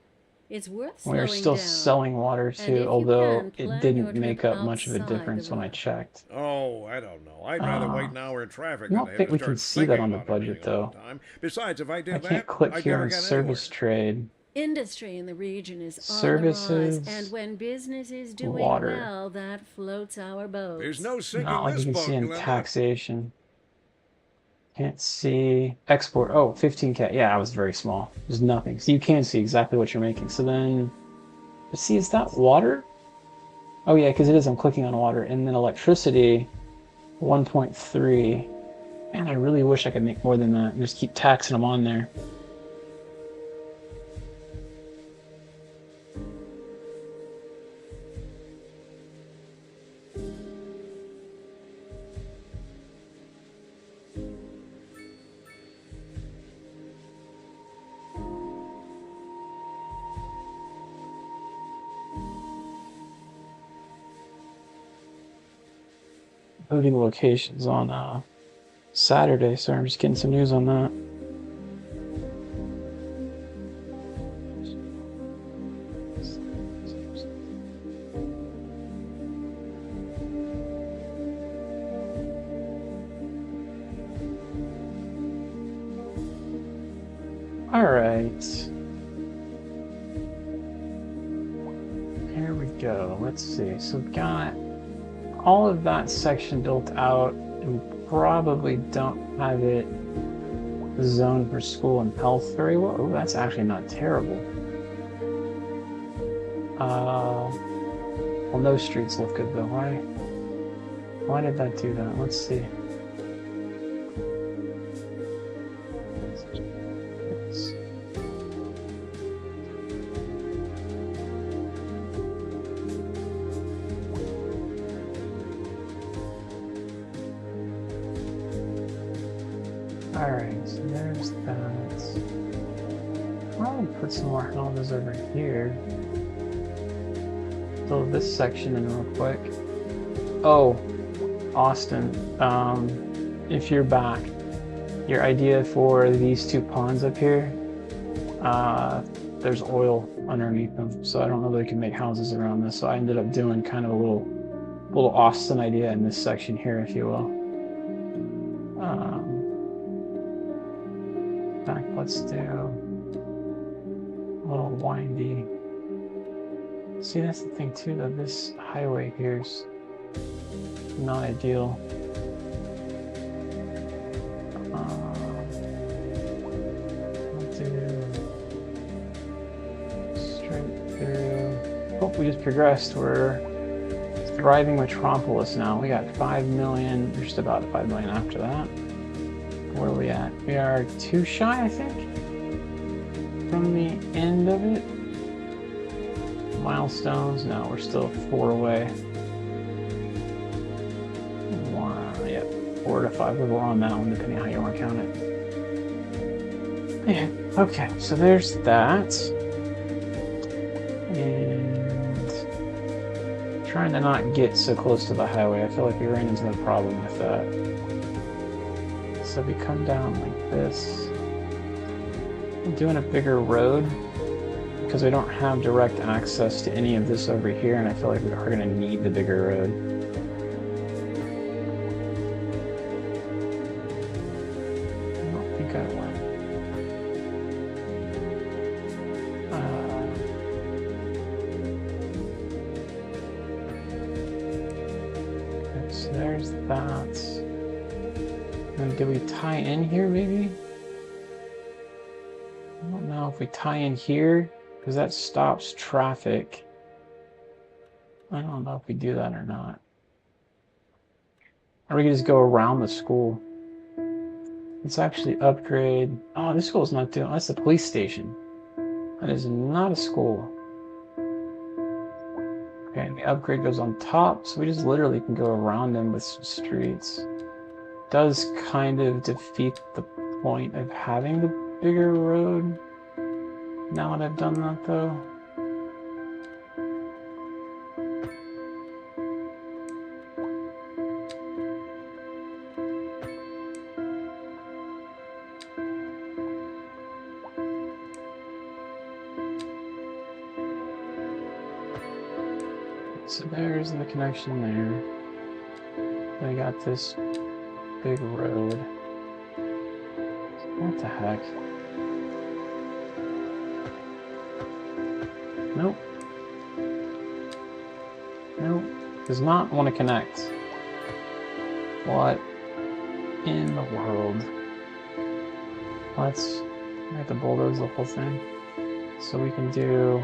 S5: It's worth slowing
S1: we're still
S5: down.
S1: selling water
S5: if
S1: too,
S5: you
S1: although
S5: can,
S1: it
S5: plan
S1: didn't
S5: your
S1: make
S5: trip
S1: up much of a
S5: outside the
S1: difference when I
S5: road.
S1: checked.
S4: Oh, I don't know. I'd rather wait an hour in traffic
S1: I
S4: than
S1: don't
S4: have
S1: think
S4: to
S1: we
S4: start
S1: can see that
S4: thinking
S1: on the
S4: about
S1: budget
S4: everything all
S1: though.
S4: the time. Besides, if I did
S1: I
S4: that,
S1: can't click
S4: I'd
S1: here
S4: never
S1: on
S4: get
S1: service trade.
S5: Industry in the region is
S1: Services,
S5: on the rise, and when business is doing
S1: water.
S5: well, that floats our boats.
S4: There's no sinking
S1: Not like
S4: this
S1: you can
S4: boat,
S1: see in
S4: Glenda.
S1: taxation. Can't see export. Oh, 15K. Yeah, it was very small. There's nothing. So you can see exactly what you're making. So then, but see, is that water? Oh yeah, because it is. I'm clicking on water, and then electricity, 1.3. Man, I really wish I could make more than that and just keep taxing them on there. Moving locations on Saturday, so I'm just getting some news on that. All right. Here we go. Let's see. So we've got all of that section built out, and we probably don't have it zoned for school and health very well. Oh, that's actually not terrible. Well, no streets look good though. Why did that do that? Let's see. Alright, so there's that. Probably put some more houses over here. Fill this section in real quick. Oh, Austin, if you're back, your idea for these 2 ponds up here, there's oil underneath them, so I don't know that we can make houses around this, so I ended up doing kind of a little Austin idea in this section here, if you will. In fact, let's do a little windy. See, that's the thing too, that this highway here's not ideal. I'll do straight through. Oh, we just progressed. We're a thriving metropolis now. We got 5 million, just about 5 million after that. Where are we at? We are 2 shy, I think, from the end of it. Milestones? No, we're still 4 away. 1, yep, 4 to 5. We're on that one, depending on how you want to count it. Yeah, okay, so there's that. And trying to not get so close to the highway. I feel like we ran into a problem with that. So we come down like this. I'm doing a bigger road because we don't have direct access to any of this over here, and I feel like we are going to need the bigger road. I don't think I went. Okay, so there's that. And do we tie in here, maybe? I don't know if we tie in here, because that stops traffic. I don't know if we do that or not. Or we can just go around the school. Let's actually upgrade. Oh, this school's not doing... That's the police station. That is not a school. Okay, and the upgrade goes on top, so we just literally can go around them with some streets. Does kind of defeat the point of having the bigger road. Now that I've done that, though. So there's the connection there. Then we got this big road. What the heck? Nope. Nope. Does not want to connect. What in the world? Let's have to bulldoze the whole thing. So we can do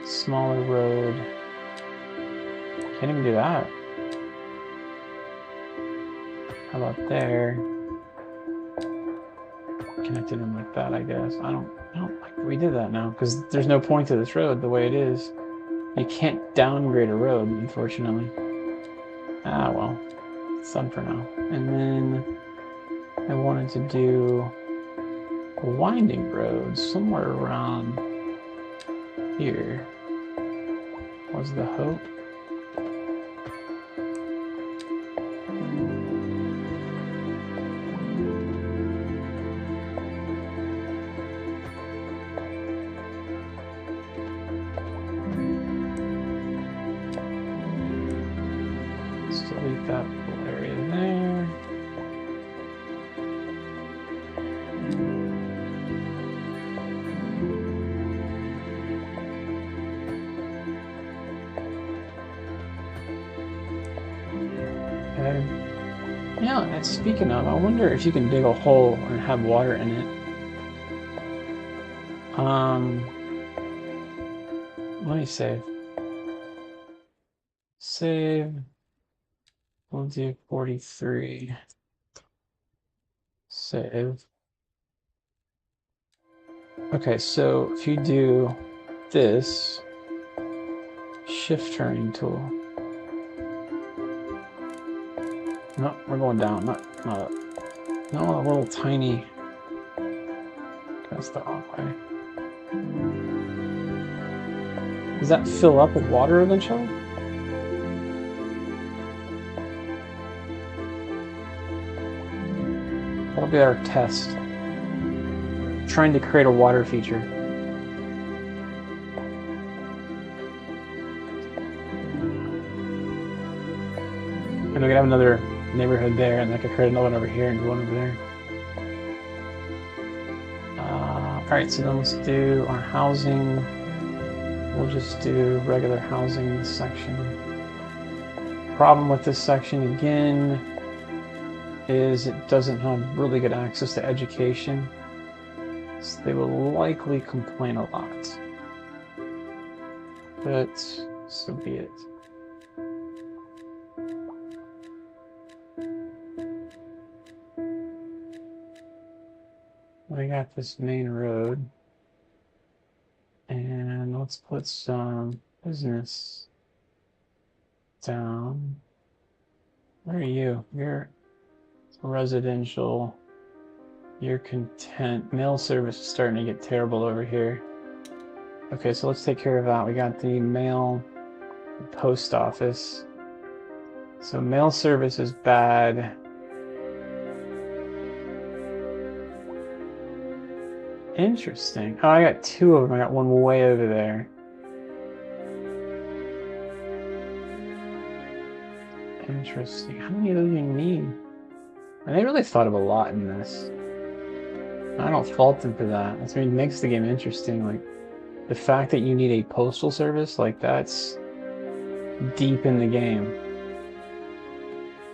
S1: smaller road. Can't even do that. How about there? Connected in like that, I guess. I don't like that we did that now, because there's no point to this road the way it is. You can't downgrade a road, unfortunately. Ah, well. It's done for now. And then I wanted to do a winding road somewhere around here. Was the hope. Let's delete that little area there. Yeah, and speaking of, I wonder if you can dig a hole and have water in it. Let me save. Save. We'll do 43. Save. Okay, so if you do this, shift turning tool. No, we're going down, not up. No, a little tiny. That's the wrong way. Does that fill up with water eventually? That'll be our test. Trying to create a water feature. And we could have another neighborhood there, and I could create another one over here and one over there. Alright, so then let's do our housing. We'll just do regular housing in this section. Problem with this section again is it doesn't have really good access to education. So they will likely complain a lot. But so be it. check this main road. And let's put some business down. Where are you? You're residential. You're content. Mail service is starting to get terrible over here. Okay, so let's take care of that. We got the mail, the post office. So mail service is bad. Interesting. Oh, I got two of them. I got one way over there. Interesting. How many of those do you need? And they really thought of a lot in this. I don't fault them for that. That's what makes the game interesting. Like, the fact that you need a postal service, like, that's deep in the game.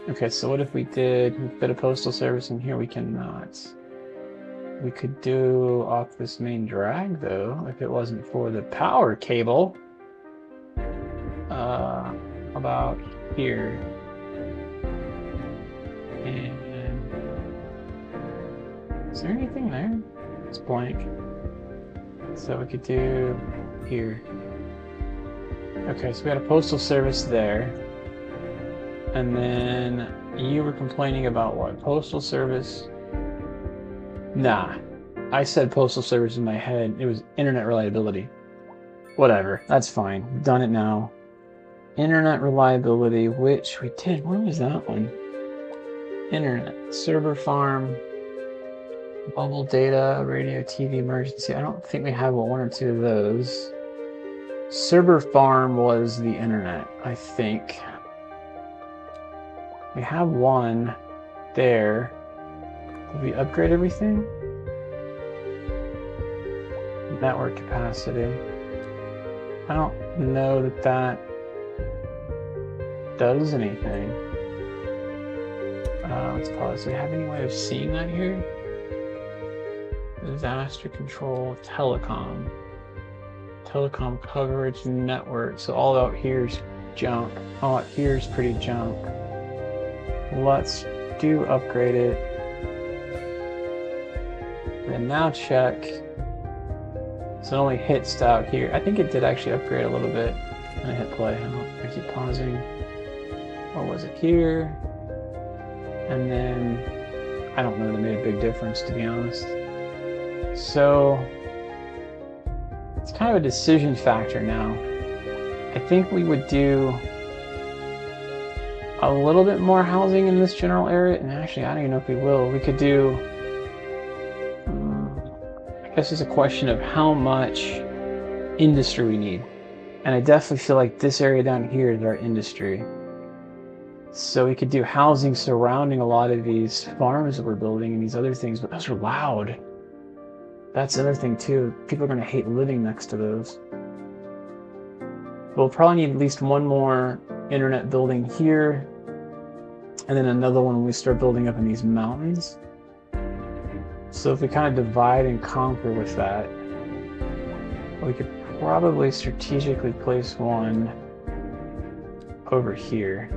S1: Okay, so what if we did a bit of postal service in here? We cannot. We could do off this main drag, though, if it wasn't for the power cable. About here. And is there anything there? It's blank. So we could do here. Okay, so we got a postal service there. And then you were complaining about what? Postal service? Nah. I said postal service in my head. It was internet reliability. Whatever. That's fine. We've done it now. Internet reliability, which we did. Where was that one? Internet. Server farm. Mobile data. Radio, TV, emergency. I don't think we have one or two of those. Server farm was the internet, I think. We have one there. Did we upgrade everything? Network capacity. I don't know that that does anything. Let's pause. Do we have any way of seeing that here? Disaster control, telecom. Telecom coverage, network. So all out here is junk. All out here is pretty junk. Let's do upgrade it. And now check. So it only hits out here. I think it did actually upgrade a little bit. And I hit play. I keep pausing. Or was it here? And then I don't know that it made a big difference, to be honest. So it's kind of a decision factor now. I think we would do a little bit more housing in this general area. And actually, I don't even know if we will. We could do, I guess it's a question of how much industry we need. And I definitely feel like this area down here is our industry. So we could do housing surrounding a lot of these farms that we're building and these other things, but those are loud. That's the other thing too. People are going to hate living next to those. We'll probably need at least one more internet building here, and then another one when we start building up in these mountains. So if we kind of divide and conquer with that, we could probably strategically place one over here.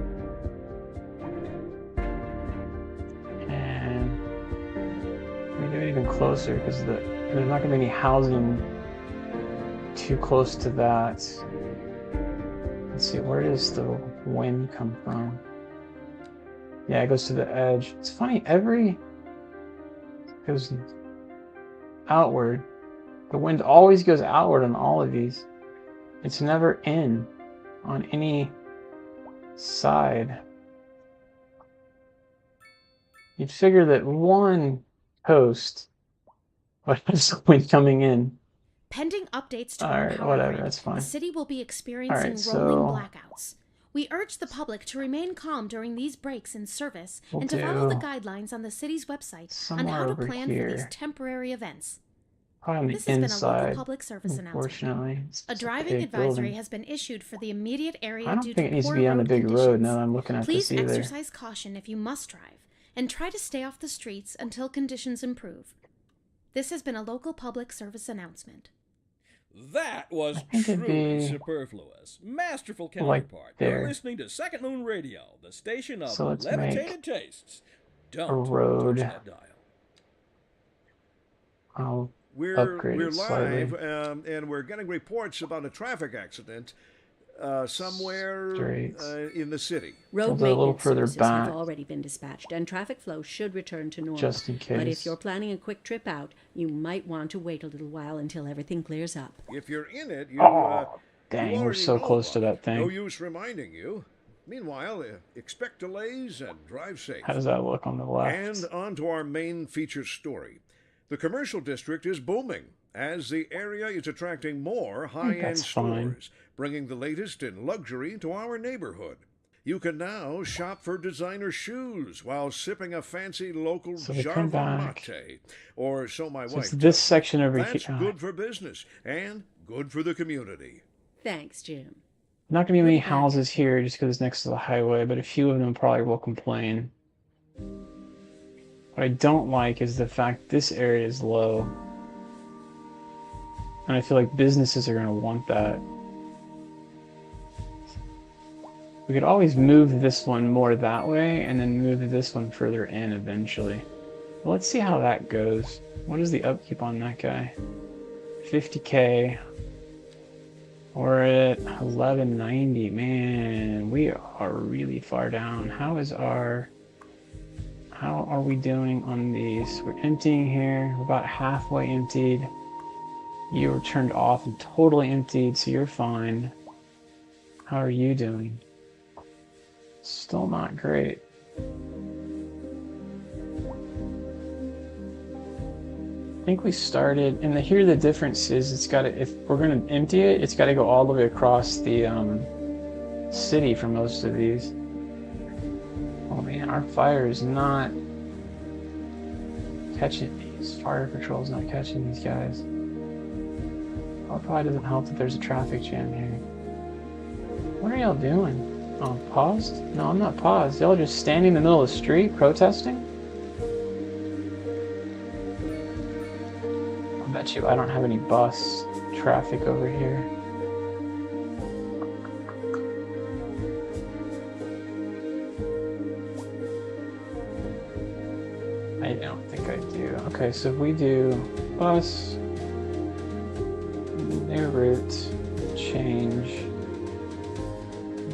S1: And we do it even closer because there's not going to be any housing too close to that. Let's see, where does the wind come from? Yeah, it goes to the edge. It's funny, it goes outward. The wind always goes outward on all of these. It's never in on any side. You'd figure that one coast would have the wind coming in.
S2: Pending updates to our power
S1: whatever,
S2: grid,
S1: that's fine.
S2: the city will be experiencing rolling blackouts. We urge the public to remain calm during these breaks in service and to follow the guidelines on the city's website on how to plan for these temporary events.
S1: This has been a local public service announcement.
S2: A driving advisory has been issued for the immediate area
S1: I don't
S2: due
S1: think it
S2: to
S1: needs to
S2: poor
S1: be on the
S2: road
S1: big
S2: conditions.
S1: road now that I'm looking at
S2: Please
S1: this either.
S2: exercise caution if you must drive, and try to stay off the streets until conditions improve. This has been a local public service announcement.
S6: That was truly superfluous. Masterful counterpart. You're listening to Second Moon Radio, the station of levitated tastes. Don't touch that dial.
S1: I'll upgrade
S4: We're
S1: it slightly.
S4: live, and we're getting reports about a traffic accident somewhere in the city.
S5: Road maintenance services have already been dispatched, and traffic flow should return to normal.
S1: Just in case.
S5: But if you're planning a quick trip out, you might want to wait a little while until everything clears up.
S4: If you're in it,
S1: dang, we're so close to that thing.
S4: No use reminding you. Meanwhile, expect delays and drive safe.
S1: How does that look on the left?
S4: And on to our main feature story. The commercial district is booming as the area is attracting more high-end stores, bringing the latest in luxury to our neighborhood. You can now shop for designer shoes while sipping a fancy local Java latte. Or so my wife.
S1: It's this section over here.
S4: That's good for business and good for the community.
S5: Thanks, Jim.
S1: Not going to be many houses here just because it's next to the highway, but a few of them probably will complain. What I don't like is the fact this area is low. And I feel like businesses are going to want that. We could always move this one more that way and then move this one further in eventually. Well, let's see how that goes. What is the upkeep on that guy? 50K. We're at 1190. Man, we are really far down. How are we doing on these? We're emptying here. We're about halfway emptied. You were turned off and totally emptied, so you're fine. How are you doing? Still not great. I think we started, and here the difference is it's got to, if we're going to empty it, it's got to go all the way across the city for most of these. Oh man, our fire is not catching these. Fire patrol's not catching these guys. Well, it probably doesn't help that there's a traffic jam here. What are y'all doing? Oh, paused? No, I'm not paused. Y'all are just standing in the middle of the street protesting? I bet you I don't have any bus traffic over here. I don't think I do. Okay, so if we do bus, new route, change.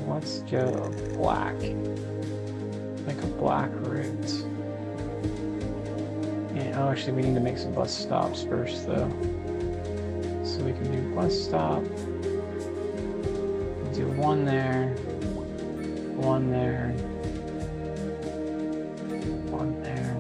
S1: Let's go black. Make a black route. And, oh, actually, we need to make some bus stops first, though. So we can do bus stop. We'll do one there. One there. One there.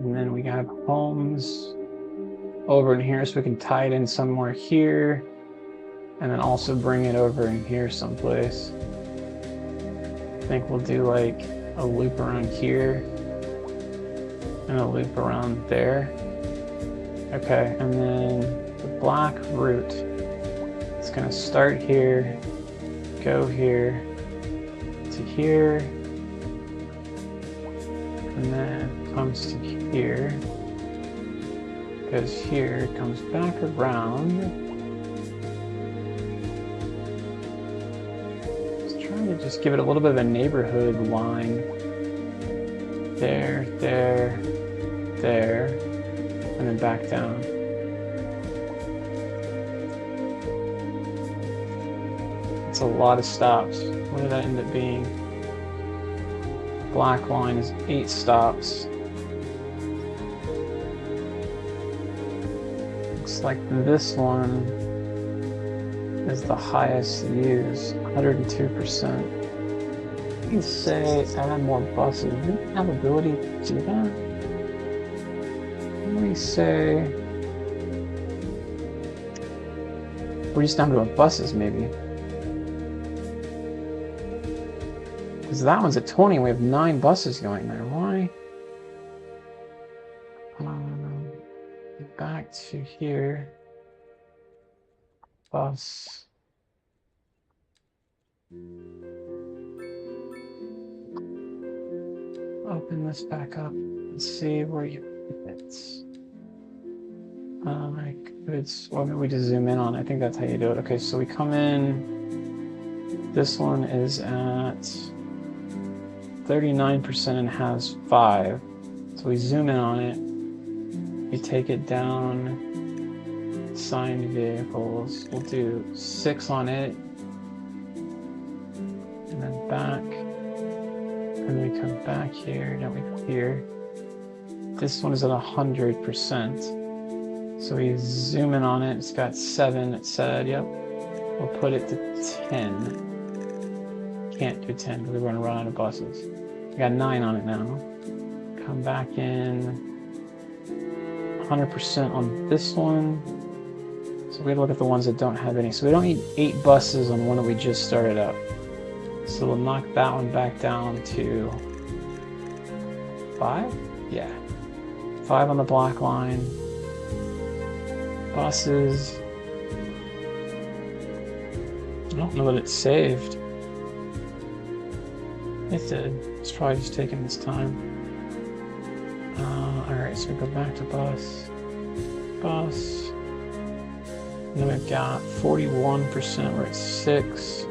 S1: And then we have homes over in here, so we can tie it in somewhere here, and then also bring it over in here someplace. I think we'll do like a loop around here and a loop around there. Okay, and then the black route, it's gonna start here, go here to here, and then comes to here, goes here, comes back around. Just trying to just give it a little bit of a neighborhood line. There, there, there, and then back down. It's a lot of stops. What did that end up being? Black line is 8 stops. Looks like this one is the highest used, 102%. You can say add more buses. Do we have ability to do that? Let me say we're just down to buses maybe. Because that one's at 20 and we have 9 buses going there. Why? Back to here. Bus. Open this back up and see where you fit. Well, maybe we just zoom in on it. I think that's how you do it. Okay, so we come in. This one is at 39% and has 5. So we zoom in on it. You take it down. Signed vehicles. We'll do 6 on it. And then back. And then we come back here. Now we go here. This one is at 100%. So we zoom in on it. It's got 7. It said, yep. We'll put it to 10. Can't do 10 because we're going to run out of buses. We got 9 on it now. Come back in. 100% on this one. So we look at the ones that don't have any. So we don't need 8 buses on one that we just started up. So we'll knock that one back down to 5? Yeah. 5 on the black line. Buses. I don't know that it's saved. It did. It's probably just taking its time. Alright, so we go back to bus. Bus. And then we've got 41%, we're at 6.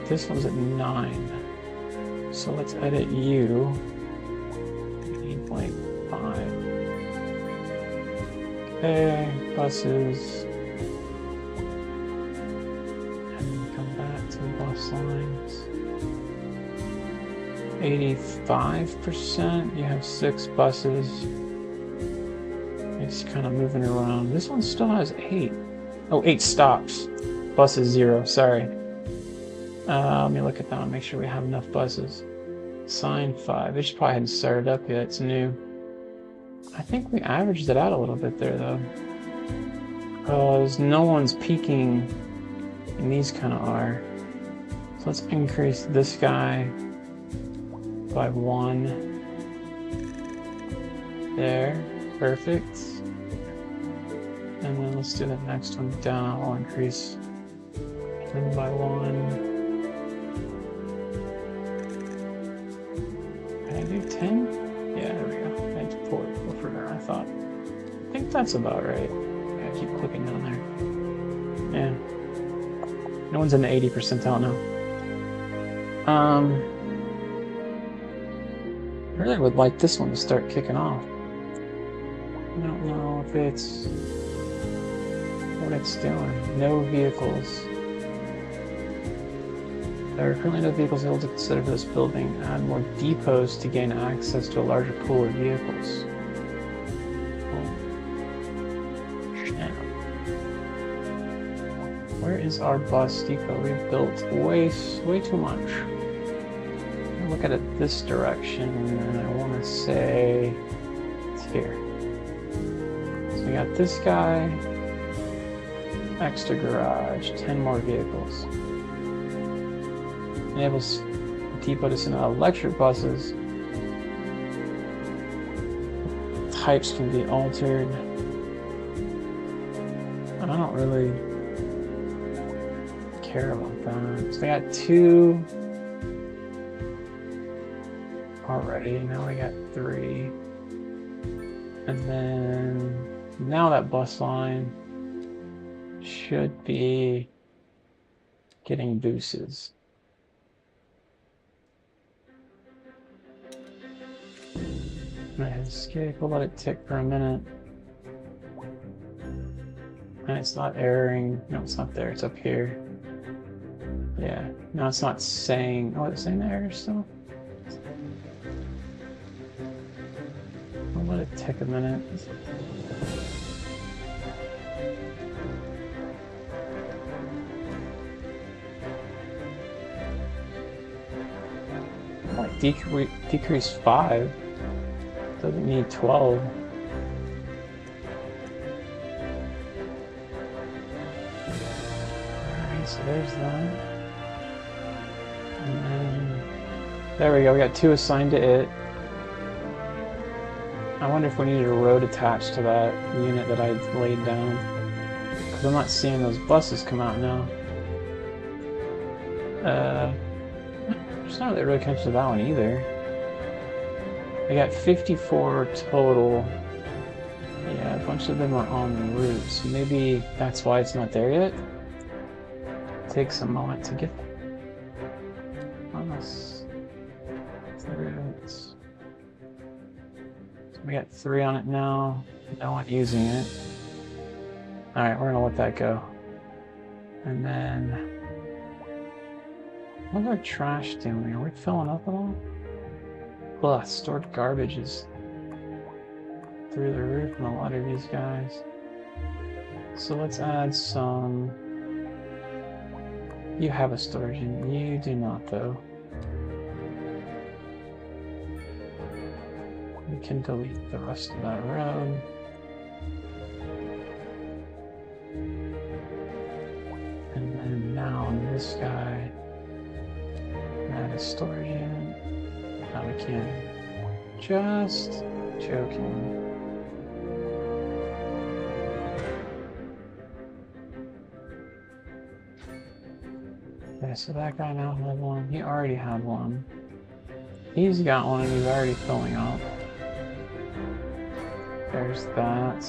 S1: This one's at 9. So let's edit you. 8.5. Okay, buses. And we come back to bus lines. 85%. You have 6 buses. It's kind of moving around. This one still has 8. Oh, 8 stops. Bus is 0. Sorry. Let me look at that and make sure we have enough buses. Sign 5. It just probably hadn't started up yet. It's new. I think we averaged it out a little bit there, though. Because no one's peaking, and these kind of are. So let's increase this guy by 1. There. Perfect. And then let's do the next one down. I'll increase them by 1. Can I do 10? Yeah, there we go. I had to pull it further. I thought. I think that's about right. Yeah, keep clicking down there. Yeah. No one's in the 80 percentile now. I really would like this one to start kicking off. I don't know if it's what it's doing. No vehicles. There are currently no vehicles able to consider for this building. Add more depots to gain access to a larger pool of vehicles. Yeah. Where is our bus depot? We've built way too much. Look at it this direction, and I want to say it's here. So we got this guy, extra garage, 10 more vehicles. Enables depot to send out electric buses. Types can be altered. I don't really care about that. So we got 2 already. Now we got 3. And then now that bus line should be getting boosters. I'm gonna hit escape. We'll let it tick for a minute. And it's not erroring. No, it's not there. It's up here. Yeah. No, it's not saying. Oh, it's saying the error still? We'll let it tick a minute. Like decrease 5. Doesn't need 12. Alright, so there's that. And then there we go, we got 2 assigned to it. I wonder if we needed a road attached to that unit that I laid down. Because I'm not seeing those buses come out now. There's not really connected to that one either. I got 54 total. Yeah, a bunch of them are en route, so maybe that's why it's not there yet. It takes a moment to get on us. So we got 3 on it now. No one using it. Alright, we're gonna let that go. And then what's our trash doing? Are we filling up at all? Ugh, stored garbage is through the roof in a lot of these guys. So let's add some. You have a storage unit. You do not, though. We can delete the rest of that road. And then now on this guy, add a storage unit. No, we can't. Just joking. Okay, so that guy now had one. He already had one. He's got one and he's already filling up. There's that.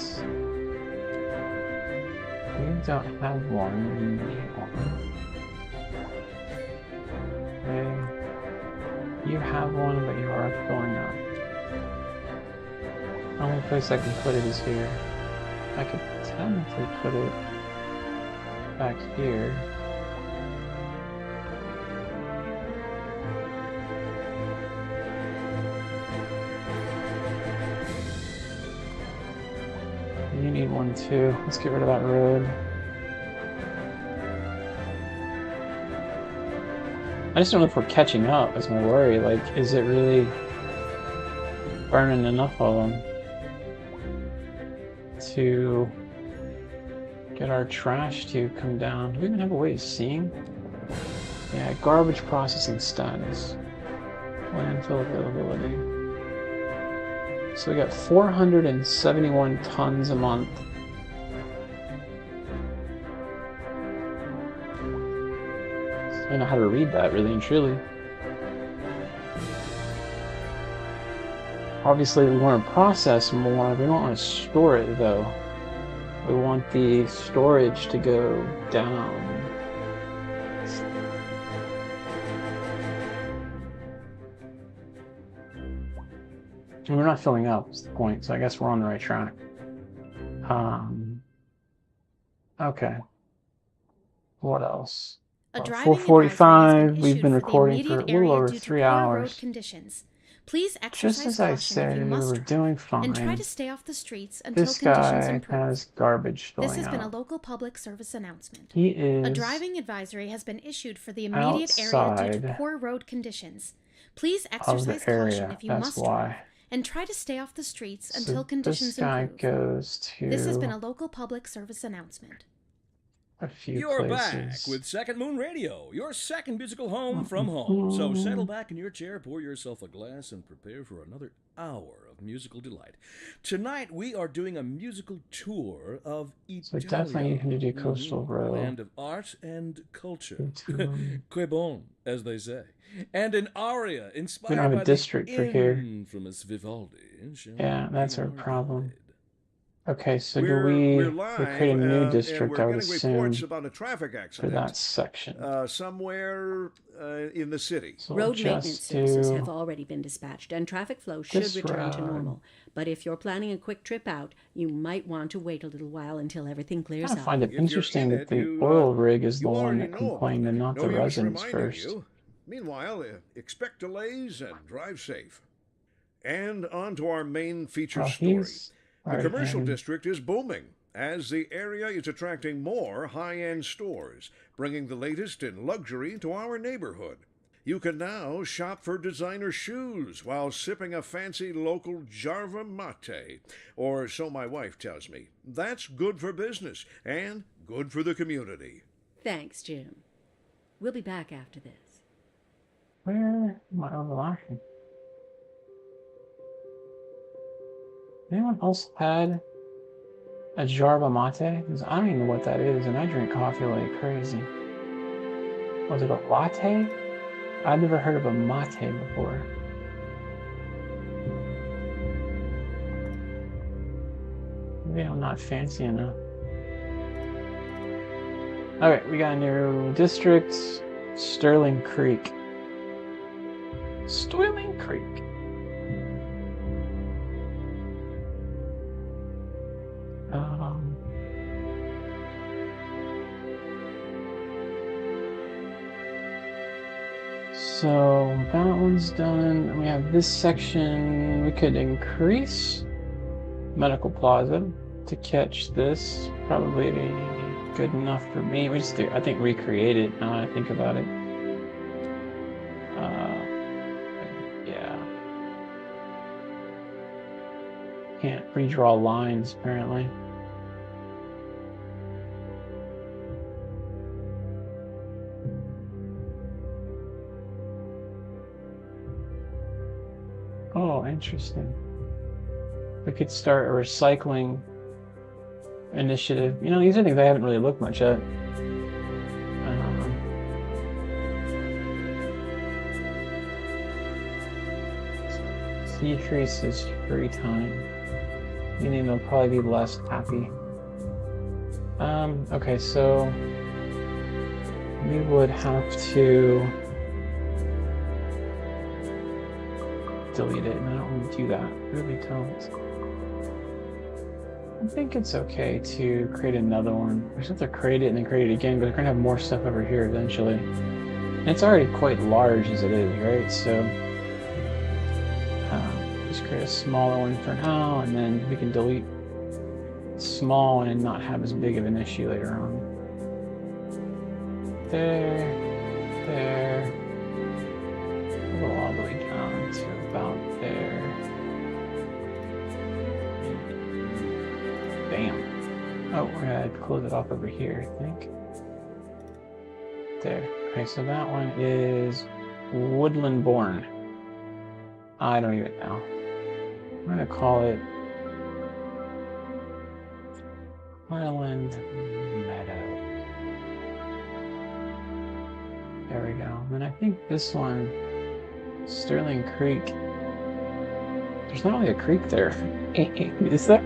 S1: You don't have one, you need one. Okay. You have one, but you are filling up. The only place I can put it is here. I could technically put it back here. You need one too. Let's get rid of that road. I just don't know if we're catching up, is my worry. Like, is it really burning enough of them to get our trash to come down? Do we even have a way of seeing? Yeah, garbage processing status. Landfill availability. So we got 471 tons a month. I don't know how to read that, really and truly. Obviously, we want to process more. We don't want to store it, though. We want the storage to go down. And we're not filling up, is the point, so I guess we're on the right track. Okay. What else? 4:45. We've been recording for a little over 3 hours.
S2: Please
S1: Just as I said, we were doing fine.
S2: And try to stay off the streets until
S1: this
S2: conditions
S1: guy
S2: improve.
S1: has garbage filling
S2: This has been a
S1: out.
S2: local public service announcement.
S1: He is
S2: a driving advisory has been issued for the immediate area due to poor road conditions. Please exercise caution if you must drive. And try to stay off the streets until conditions improve.
S1: This guy goes to...
S2: This has been a local public service announcement.
S1: A few
S6: You're
S1: places.
S6: back with Second Moon Radio, your second musical home from home. So settle back in your chair, pour yourself a glass, and prepare for another hour of musical delight. Tonight we are doing a musical tour of Italia.
S1: So definitely you can do Coastal Road.
S6: Land of art and culture. Que bon, as they say. And an aria inspired
S1: we don't have
S6: by
S1: a district for here.
S6: Infamous Vivaldi.
S1: Yeah, that's our problem. Okay, so we'll create a new district, I would assume,
S4: about a traffic accident,
S1: for that section.
S4: Somewhere in the city.
S1: So
S5: road maintenance services have already been dispatched, and traffic flow should return to normal. But if you're planning a quick trip out, you might want to wait a little while until everything clears up.
S1: I find it interesting that the oil rig is the one that complained and not the residents first.
S4: Meanwhile, expect delays and drive safe. And on to our main feature story. The commercial district is booming as the area is attracting more high-end stores, bringing the latest in luxury to our neighborhood. You can now shop for designer shoes while sipping a fancy local Jarva mate, or so my wife tells me. That's good for business and good for the community.
S5: Thanks, Jim. We'll be back after this.
S1: Where am I overlapping? Anyone else had a Jarva mate? Because I don't even know what that is, and I drink coffee like crazy. Was it a latte? I'd never heard of a mate before. Maybe I'm not fancy enough. Okay, we got a new district, Sterling Creek. Sterling Creek. So that one's done. We have this section. We could increase Medical Plaza to catch this. Probably good enough for me. We just do, I think, recreate it now that I think about it. Yeah. Can't redraw lines apparently. Oh, interesting. We could start a recycling initiative. You know, these are things I haven't really looked much at. Decreases free time. Meaning they'll probably be less happy. Okay, so we would have to delete it, and I don't want to do that. Really don't. I think it's okay to create another one. We just have to create it and then create it again, but we're gonna have more stuff over here eventually. And it's already quite large as it is, right? So just create a smaller one for now, and then we can delete small and not have as big of an issue later on. There. We'll go all the way down to about there. Bam. Oh, we're gonna close it off over here, I think. There. Okay, so that one is Woodland Born. I don't even know. I'm gonna call it Highland Meadow. There we go. And I think this one, Sterling Creek. There's not really a creek there. Is there?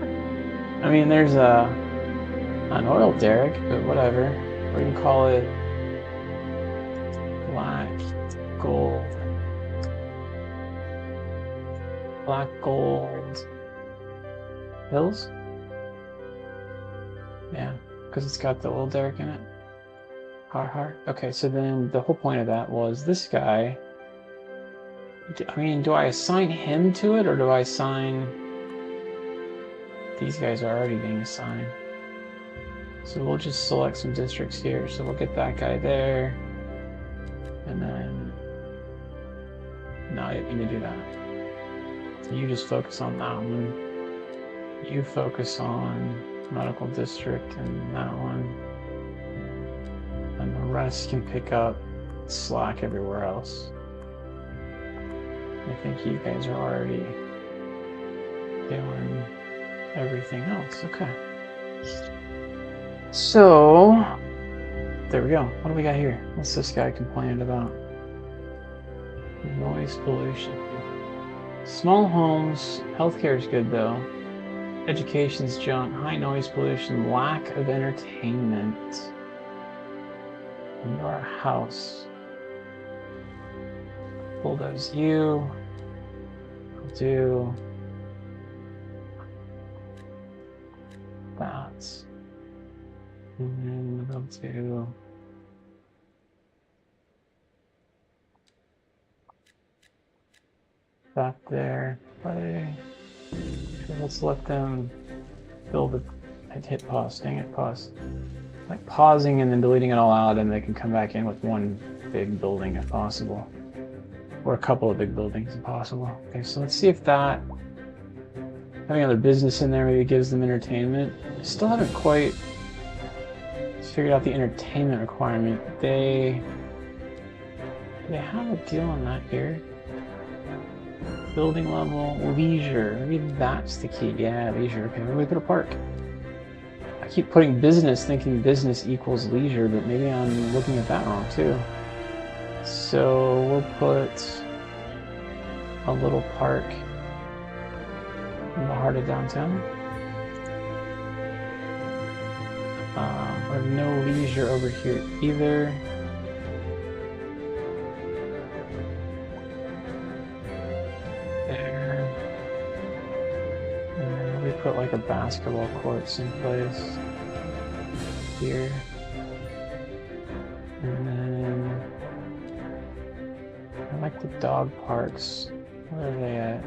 S1: I mean, there's an oil derrick, but whatever. We can call it Black Gold Hills? Yeah, because it's got the oil derrick in it. Har. Okay, so then the whole point of that was this guy. I mean, do I assign him to it, or do I assign... These guys are already being assigned. So we'll just select some districts here. So we'll get that guy there. And then... No, I didn't mean to do that. So you just focus on that one. You focus on Medical District and that one. And the rest can pick up slack everywhere else. I think you guys are already doing everything else. Okay. So, there we go. What do we got here? What's this guy complaining about? Noise pollution. Small homes. Healthcare is good though. Education's junk. High noise pollution. Lack of entertainment. Your house. Bulldoze you. I'll do that. And then we'll do that there. Play. Okay, let's let them build it. I'd hit pause. Dang it, pause. Like pausing and then deleting it all out, and they can come back in with one big building if possible. Or a couple of big buildings if possible. Okay, so let's see if that, having other business in there maybe gives them entertainment. I still haven't quite figured out the entertainment requirement. They have a deal on that here. Building level, leisure. Maybe that's the key. Yeah, leisure. Okay, maybe we put a park. I keep putting business, thinking business equals leisure, but maybe I'm looking at that wrong too. So we'll put a little park in the heart of downtown. have no leisure over here either. There. And then we put like a basketball courts in place here. And then I like the dog parks. Where are they at?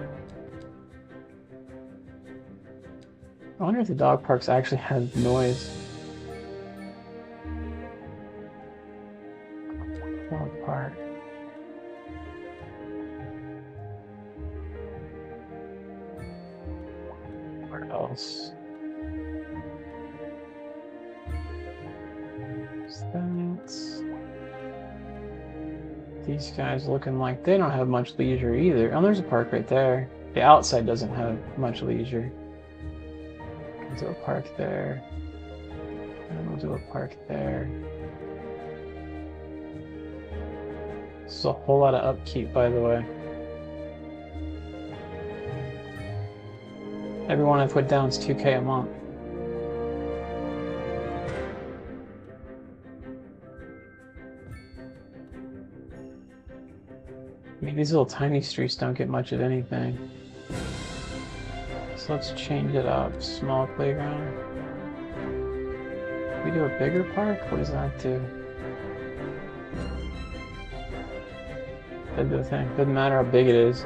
S1: I wonder if the dog parks actually have noise. Dog park. Where else? These guys looking like they don't have much leisure either. Oh, there's a park right there. The outside doesn't have much leisure. We'll do a park there. And we'll do a park there. This is a whole lot of upkeep, by the way. Everyone I put down is 2K a month. I mean, these little tiny streets don't get much of anything. So let's change it up. Small playground. We do a bigger park? What does that do? That'd do the thing. Doesn't matter how big it is.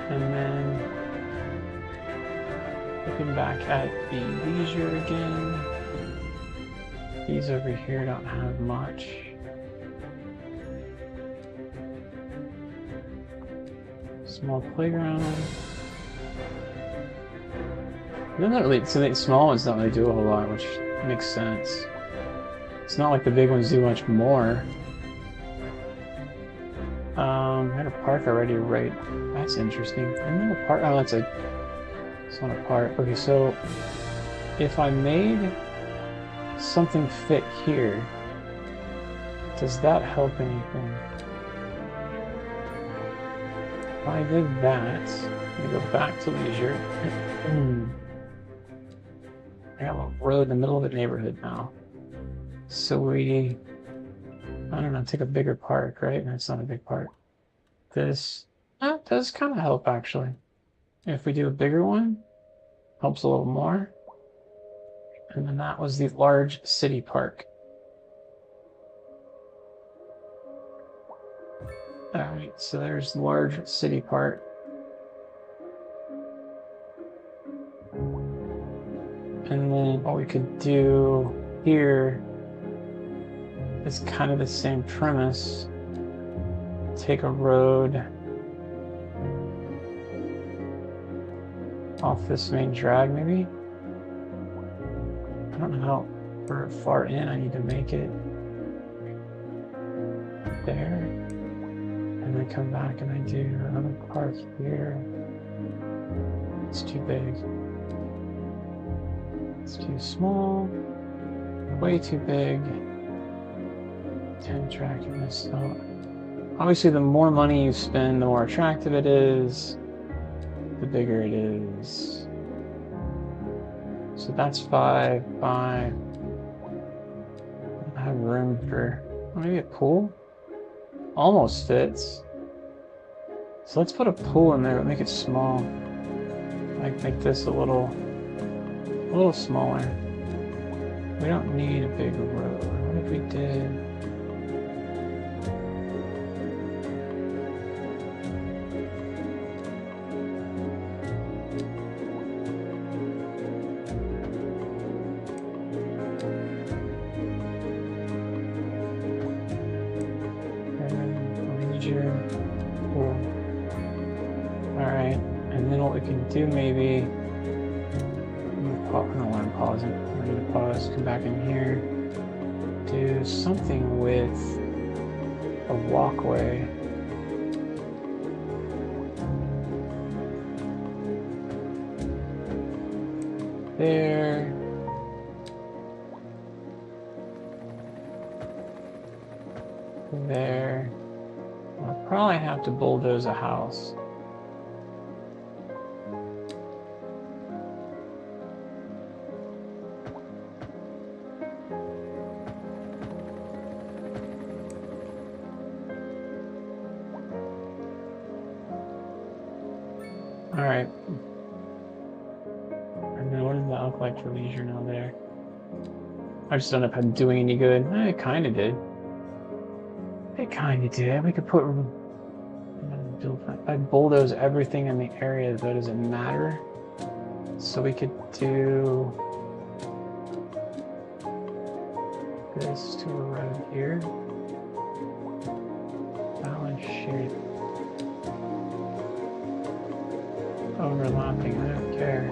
S1: And then looking back at the leisure again. These over here don't have much. Small playground. They're not really, so the small ones don't really do a whole lot, which makes sense. It's not like the big ones do much more. I had a park already, right? That's interesting. And then a park. Oh, it's not a park. Okay, so if I made something fit here, does that help anything? If I did that, let me go back to leisure. I have a road in the middle of the neighborhood now. So we, I don't know, take a bigger park, right? No, it's not a big park. This does kind of help, actually. If we do a bigger one, helps a little more. And then that was the large city park. Alright, so there's large city park. And then what we could do here is kind of the same premise. Take a road off this main drag, maybe? I don't know how far in I need to make it. There. And then come back and I do another park here. It's too big. It's too small. Way too big. 10 attractiveness. So obviously, the more money you spend, the more attractive it is, the bigger it is. So that's 5. I have room for maybe a pool. Almost fits. So let's put a pool in there, but make it small. Like make this a little smaller. We don't need a big road. What if we did? Do maybe, I don't want to pause it. I'm going to pause, come back in here, do something with a walkway. There. There. I'll probably have to bulldoze a house. Alright. And then what does that look like for leisure now there? I just don't know if I'm doing any good. It kind of did. It kind of did. We could put... I bulldoze everything in the area, though. Does it matter? So we could do... this to a road here. Balance shape. Overlapping, I don't care.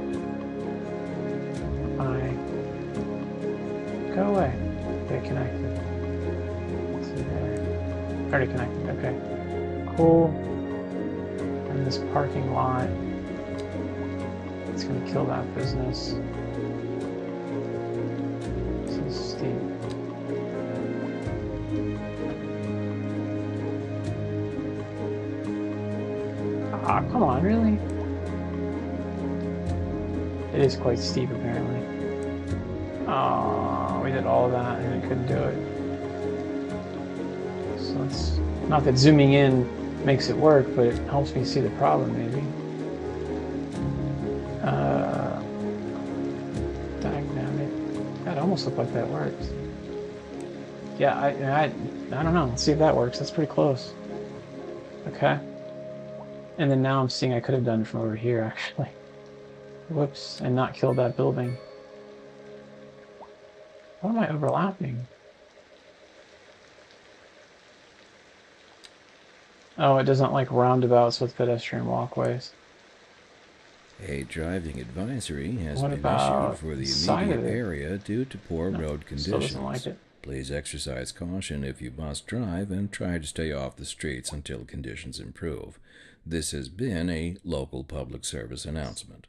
S1: Go away. They're connected. Let's see there. Already connected, okay. Cool. And this parking lot, it's gonna kill that business. This is steep. Ah, come on, really? It is quite steep, apparently. Oh, we did all of that and it couldn't do it. So let's... not that zooming in makes it work, but it helps me see the problem, maybe. Dynamic. That almost looked like that works. Yeah, I don't know. Let's see if that works. That's pretty close. Okay. And then now I'm seeing I could have done it from over here, actually. Whoops, and not killed that building. What am I overlapping? Oh, it doesn't like roundabouts with pedestrian walkways.
S3: A driving advisory has been issued for the immediate area due to poor road conditions.
S1: Still doesn't like it.
S3: Please exercise caution if you must drive and try to stay off the streets until conditions improve. This has been a local public service announcement.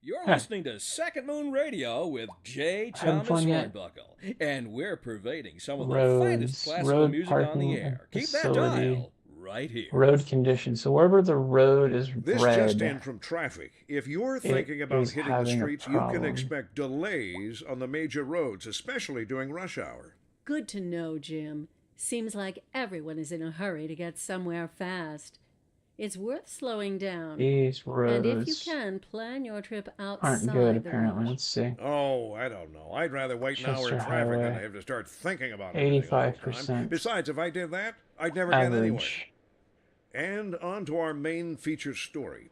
S6: You're listening to Second Moon Radio with J. Thomas Hornbuckle, and we're pervading some of the finest classical music on the air. Keep that dial right here.
S1: Road conditions. So wherever the road is
S4: this
S1: red,
S4: just in from traffic. If you're thinking about hitting the streets, you can expect delays on the major roads, especially during rush hour.
S5: Good to know, Jim. Seems like everyone is in a hurry to get somewhere fast. It's worth slowing down.
S1: These roads,
S5: and if you can, plan your trip outside.
S1: Aren't good, apparently. Let's see.
S4: Oh, I don't know. I'd rather wait an hour in traffic than have to start thinking about it.
S1: 85%.
S4: Besides, if I did that, I'd never get anywhere. And on to our main feature story.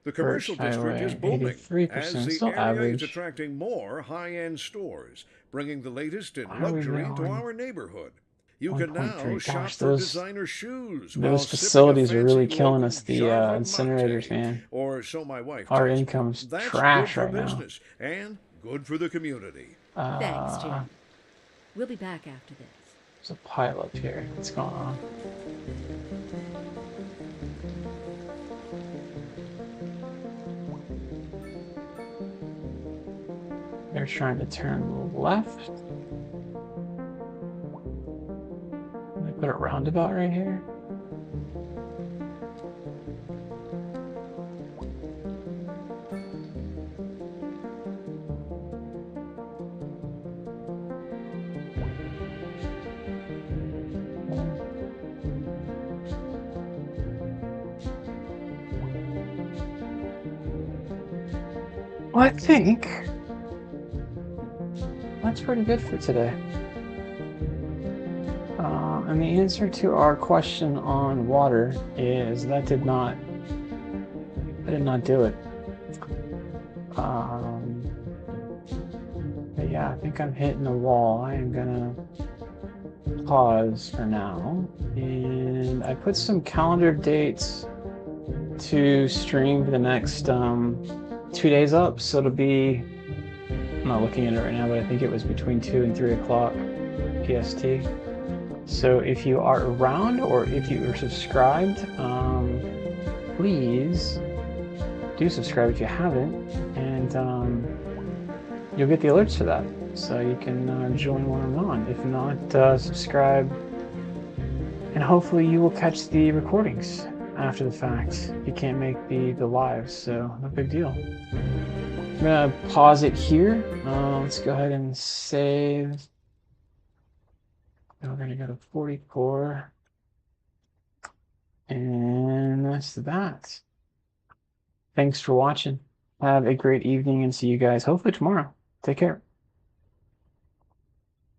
S4: The commercial district is booming as the area is attracting more high-end stores, bringing the latest in luxury to our neighborhood. You can now shop for designer shoes.
S1: Those facilities are really killing us, the incinerators, man.
S4: Or so my wife.
S1: Our income's trash right now.
S4: And good for the community.
S5: Thanks, Jim. We'll be back after this.
S1: There's a pile up here. What's going on? They're trying to turn left. Put a roundabout right here. Well, I think that's pretty good for today. And the answer to our question on water is that did not do it. But yeah, I think I'm hitting a wall. I am gonna pause for now. And I put some calendar dates to stream for the next 2 days up. So it'll be, I'm not looking at it right now, but I think it was between 2 and 3 o'clock PST. So if you are around or if you are subscribed, please do subscribe if you haven't, and you'll get the alerts for that. So you can join when I'm on. If not, subscribe, and hopefully you will catch the recordings after the fact. You can't make the lives, so no big deal. I'm gonna pause it here. Let's go ahead and save. We're gonna go to 44, and that's that. Thanks for watching. Have a great evening, and see you guys hopefully tomorrow. Take care.